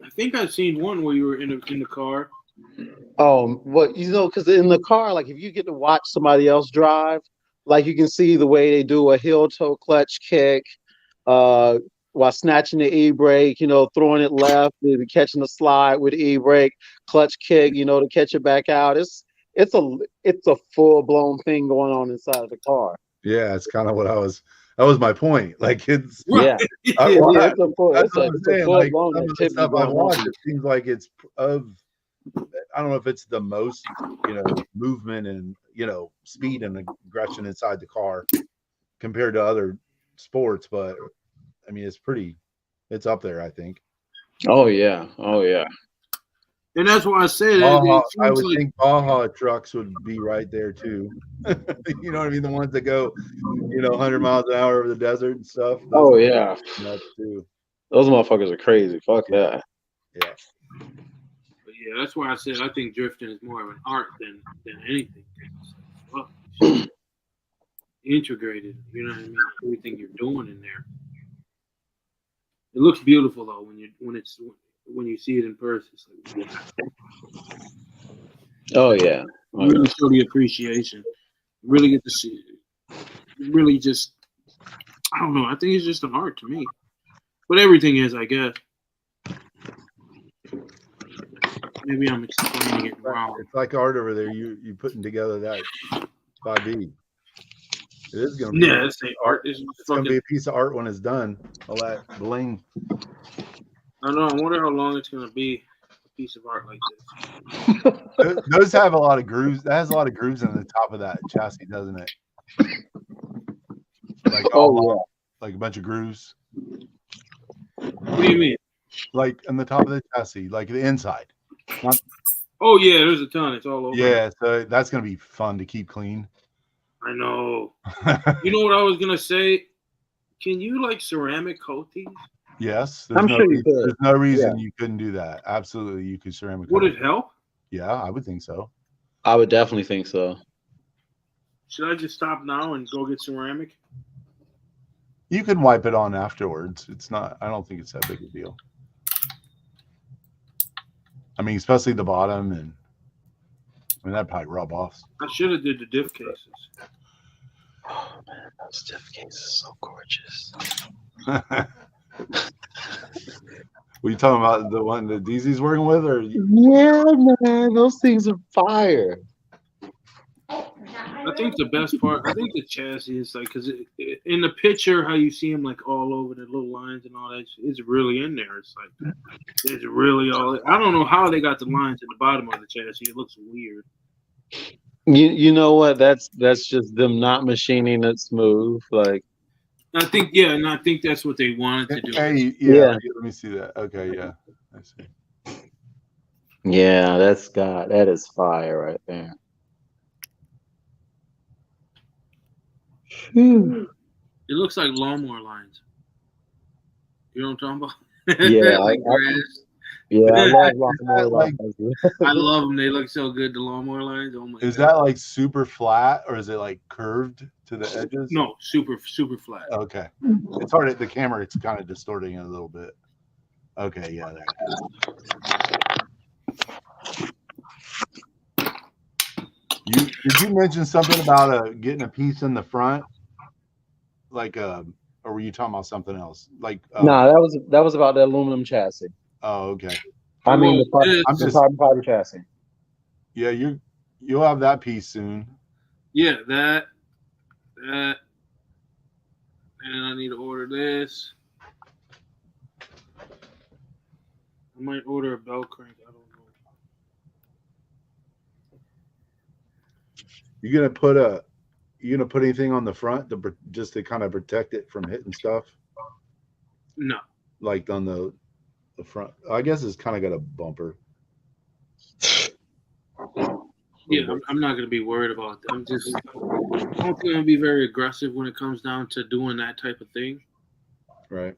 I think I've seen one where you were in the car. Oh, well, because in the car, like if you get to watch somebody else drive, like you can see the way they do a heel toe clutch kick, while snatching the e-brake, throwing it left, maybe catching the slide with the e-brake, clutch kick, to catch it back out. It's a full-blown thing going on inside of the car. Yeah, it's kind of what that was my point. Like it's Yeah. I, Yeah, well, it's a that's what I'm saying. Like full-blown some of the activity stuff I've going watched, on. it seems like it's I don't know if it's the most, movement and speed and aggression inside the car compared to other sports, but I mean it's up there, I think. Oh yeah. Oh yeah. And that's why I said Baja, it I seems would like think Baja trucks would be right there too. You know what I mean? The ones that go, 100 miles an hour over the desert and stuff. Those Oh are yeah. nuts too. Those motherfuckers are crazy. Fuck that. Yeah. But yeah, that's why I said I think drifting is more of an art than anything. Fuck, it's just integrated. You know what I mean? Everything you're doing in there. It looks beautiful though when you see it in person. It's like, yeah. Oh yeah. You really show the appreciation. You really get to see it. You really just, I don't know. I think it's just an art to me. But everything is, I guess. Maybe I'm explaining it wrong. It's like art over there. You putting together that 5B. It is gonna be. Yeah, it's art. It's gonna be a piece of art when it's done. All that bling. I know. I wonder how long it's gonna be. A piece of art like this. Those have a lot of grooves. That has a lot of grooves in the top of that chassis, doesn't it? Like like a bunch of grooves. What do you mean? Like in the top of the chassis, like the inside. Oh yeah, there's a ton. It's all over. Yeah, so that's gonna be fun to keep clean. I know. You know what I was gonna say? Can you like ceramic coat these? Yes, I'm sure you could. There's no reason you couldn't do that. Absolutely, you could ceramic coat. Would it help? Yeah, I would think so. I would definitely think so. Should I just stop now and go get ceramic? You can wipe it on afterwards. It's not. I don't think it's that big a deal. I mean, especially the bottom, and I mean that'd probably rub off. I should have did the diff cases. Oh man, those diff cases are so gorgeous. Were you talking about the one that DZ's working with, or? Yeah, man, those things are fire. I think the best part, I think the chassis is like, because in the picture, how you see them like all over the little lines and all that, it's really in there. It's like, it's really all, I don't know how they got the lines at the bottom of the chassis. It looks weird. You know what? That's just them not machining it smooth. Like, I think, yeah, and I think that's what they wanted to do. Hey, Yeah. Let me see that. Okay, yeah, I see. yeah, that is fire right there. Phew. It looks like lawnmower lines. You know what I'm talking about? Yeah, Like I love lawnmower like- lines. I love them. They look so good. The lawnmower lines. Oh my Is god. that like super flat, or is it like curved to the edges? No, super flat. Okay, it's hard at the camera. It's kind of distorting it a little bit. Okay, yeah, there it is. Did you mention something about getting a piece in the front, like or were you talking about something else? Like Nah, that was about the aluminum chassis. Oh, okay. I mean the carbon fiber chassis. Yeah, you'll have that piece soon. Yeah, that, and I need to order this. I might order a bell crank. I don't know. You gonna put anything on the front just to kind of protect it from hitting stuff? No. Like on the front, I guess it's kind of got a bumper. Yeah, I'm not gonna be worried about that. I'm not gonna be very aggressive when it comes down to doing that type of thing. Right.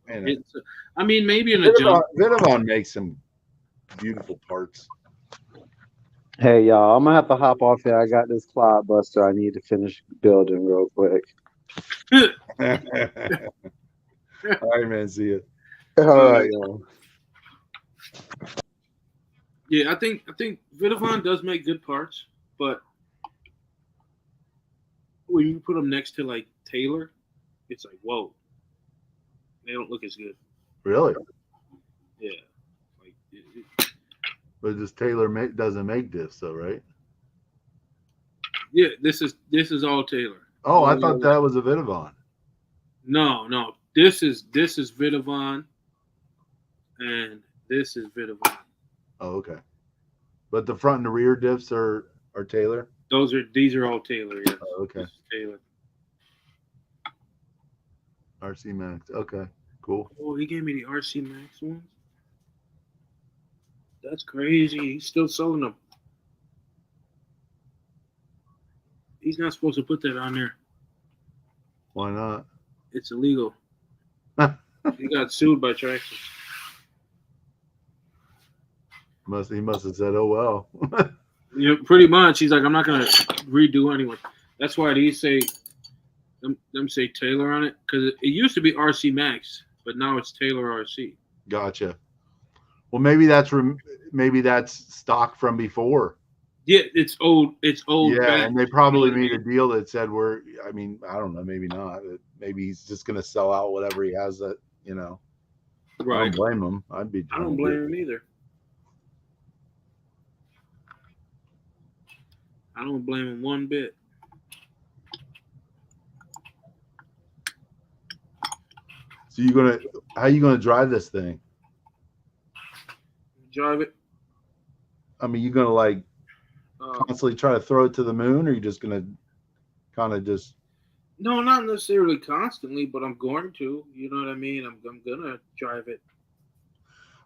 I mean, maybe in a jump. Vitavon makes some beautiful parts. Hey y'all, I'm gonna have to hop off here. I got this clod buster I need to finish building real quick. All right, man. See you. All right, y'all. Yeah, I think Vitavon does make good parts, but when you put them next to like Taylor, it's like whoa, they don't look as good. Really? Yeah, like But this Taylor doesn't make this, though, right? yeah, this is all Taylor. Oh, I thought that was a Vitavon. No, this is Vitavon, and this is Vitavon. Oh, okay. But the front and the rear diffs are Taylor. These are all Taylor. Yes. Oh, okay. This is Taylor. RC Max. Okay, cool. Oh, he gave me the RC Max ones. That's crazy. He's still selling them. He's not supposed to put that on there. Why not? It's illegal. He got sued by Traxxas. He must have said, "Oh well." You know, pretty much. He's like, I'm not gonna redo anyone. That's why these say them say Taylor on it, because it used to be RC Max, but now it's Taylor RC. Gotcha. Well, maybe that's stock from before. Yeah, it's old. It's old. Yeah, back. and they probably made a deal that said I don't know, maybe not. Maybe he's just going to sell out whatever he has that, Right. I don't blame him. I don't blame him either. I don't blame him one bit. So how you gonna drive this thing? Drive it. I mean, you gonna like constantly try to throw it to the moon, or you just gonna kind of just? No, not necessarily constantly, but I'm going to. You know what I mean? I'm gonna drive it.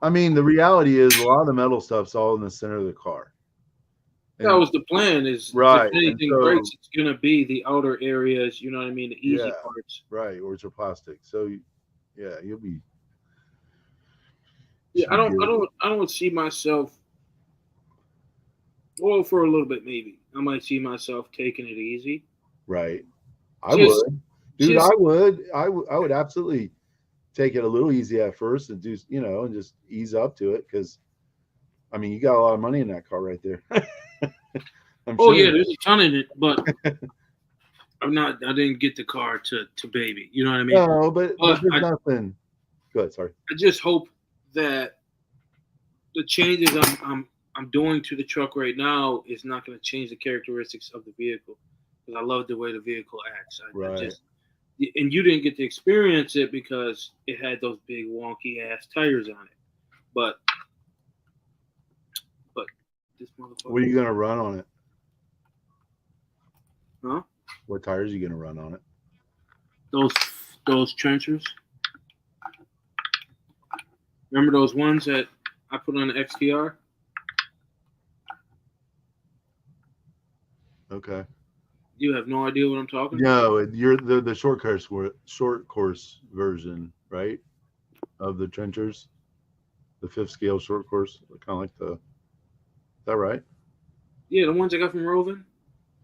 I mean, the reality is a lot of the metal stuff's all in the center of the car. That was the plan. Is right. If anything breaks, it's gonna be the outer areas. You know what I mean? The easy parts. Right, or it's a plastic. So, yeah, you'll be. Yeah, I don't see myself. Well, for a little bit, maybe I might see myself taking it easy. Right, I would, dude. I would absolutely take it a little easy at first and do, and just ease up to it because, I mean, you got a lot of money in that car right there. Yeah, there's a ton in it, but I didn't get the car to baby. You know what I mean? No, but there's nothing. Go ahead, sorry. I just hope that the changes I'm doing to the truck right now is not going to change the characteristics of the vehicle, because I love the way the vehicle acts. And you didn't get to experience it because it had those big wonky ass tires on it. But this motherfucker. What are you gonna run on it? Huh? What tires are you gonna run on it? Those trenchers. Remember those ones that I put on the XTR? Okay. You have no idea what I'm talking about? No, you're the short course version, right? Of the trenchers, the 5th scale short course, kind of like is that right? Yeah, the ones I got from Rovin.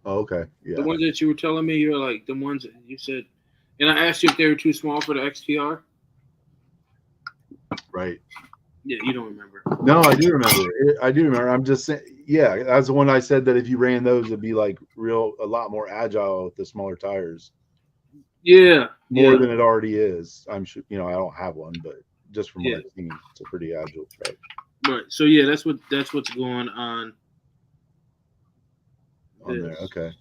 Oh, okay. Yeah. The ones that you were telling me, you're like the ones that you said, and I asked you if they were too small for the XTR. Right. Yeah, you don't remember. No, I do remember. I'm just saying, yeah, that's the one I said that if you ran those, it'd be like a lot more agile with the smaller tires. Yeah. More than it already is. I'm sure, I don't have one, but just from what I've seen, it's a pretty agile truck. Right. So yeah, that's what's going on. There. Okay.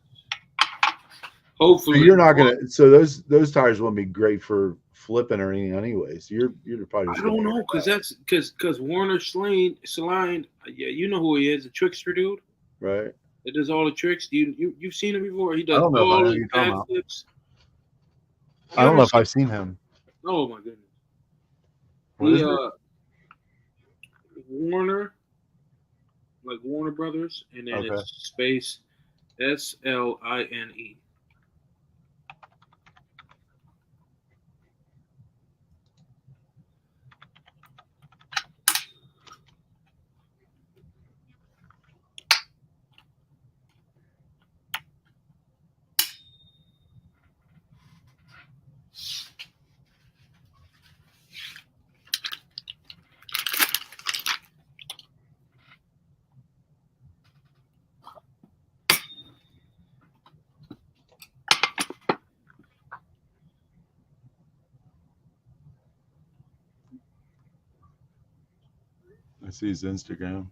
Hopefully. So you're not gonna. So those tires wouldn't be great for flipping or anything anyway. So you're probably. I don't know, because Warner Saline. Yeah, you know who he is, the trickster dude. Right. That does all the tricks. You've seen him before. He does all the backflips. I don't know if I've seen him. Oh my goodness. What is Warner, like Warner Brothers, and then it's space SLINE. I see his Instagram.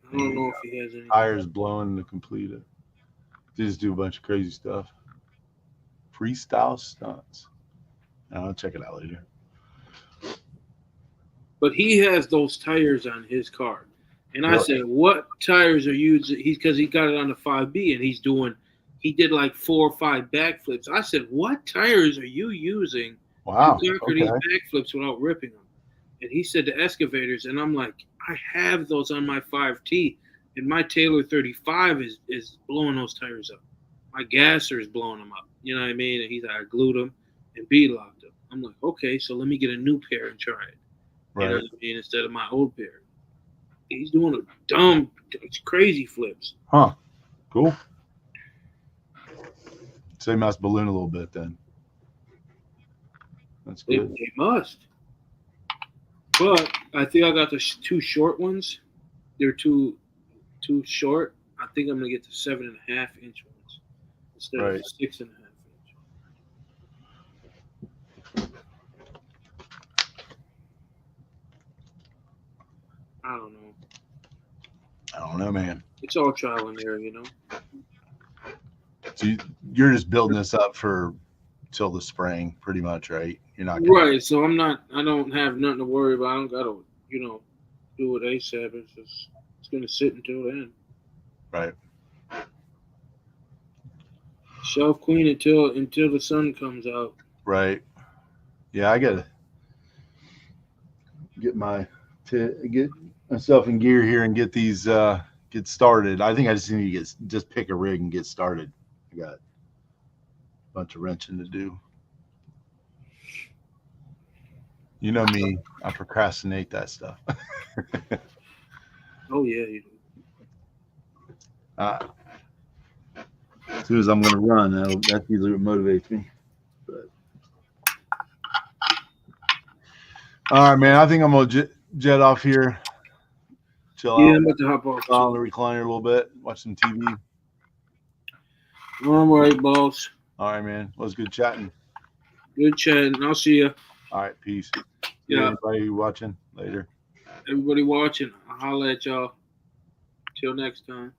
I don't know if he has any. Tires blowing to complete it. They just do a bunch of crazy stuff. Freestyle stunts. I'll check it out later. But he has those tires on his car. And I Really? said, what tires are you using? Because he got it on the 5B and he did like 4 or 5 backflips. I said, what tires are you using Wow. to conquer Okay. these backflips without ripping them? And he said the excavators. And I'm like, I have those on my 5T. And my Taylor 35 is blowing those tires up. My gasser is blowing them up. You know what I mean? And he's like, I glued them and B-locked them. I'm like, okay, so let me get a new pair and try it. You know Right. what I mean? Instead of my old pair. He's doing a dumb, crazy flips. Huh. Cool. So he must balloon a little bit then. That's They good. must. But I think I got the 2 short ones. They're too short. I think I'm gonna get the 7.5-inch ones instead of Right. the 6.5-inch. I don't know. I don't know, man. It's all trial and error, you know. So you're just building this up for till the spring, pretty much, right? You're not gonna, Right. So I don't have nothing to worry about. I don't gotta, do it ASAP. It's gonna sit until then. right? Shelf clean until the sun comes out. Right. Yeah, I gotta get myself in gear here and get these get started. I think I just need to just pick a rig and get started. I got a bunch of wrenching to do. You know me, I procrastinate that stuff. Oh yeah, you do. As soon as I'm gonna run, that's usually what motivates me. But all right, man. I think I'm gonna jet off here, chill Yeah, out, I'm about to hop off. on the recliner a little bit, watch some TV. All right, boss. All right, man. Well, it was good chatting. Good chatting. I'll see you. All right, peace. Yeah. Anybody watching later? Everybody watching. I'll holler at y'all. Till next time.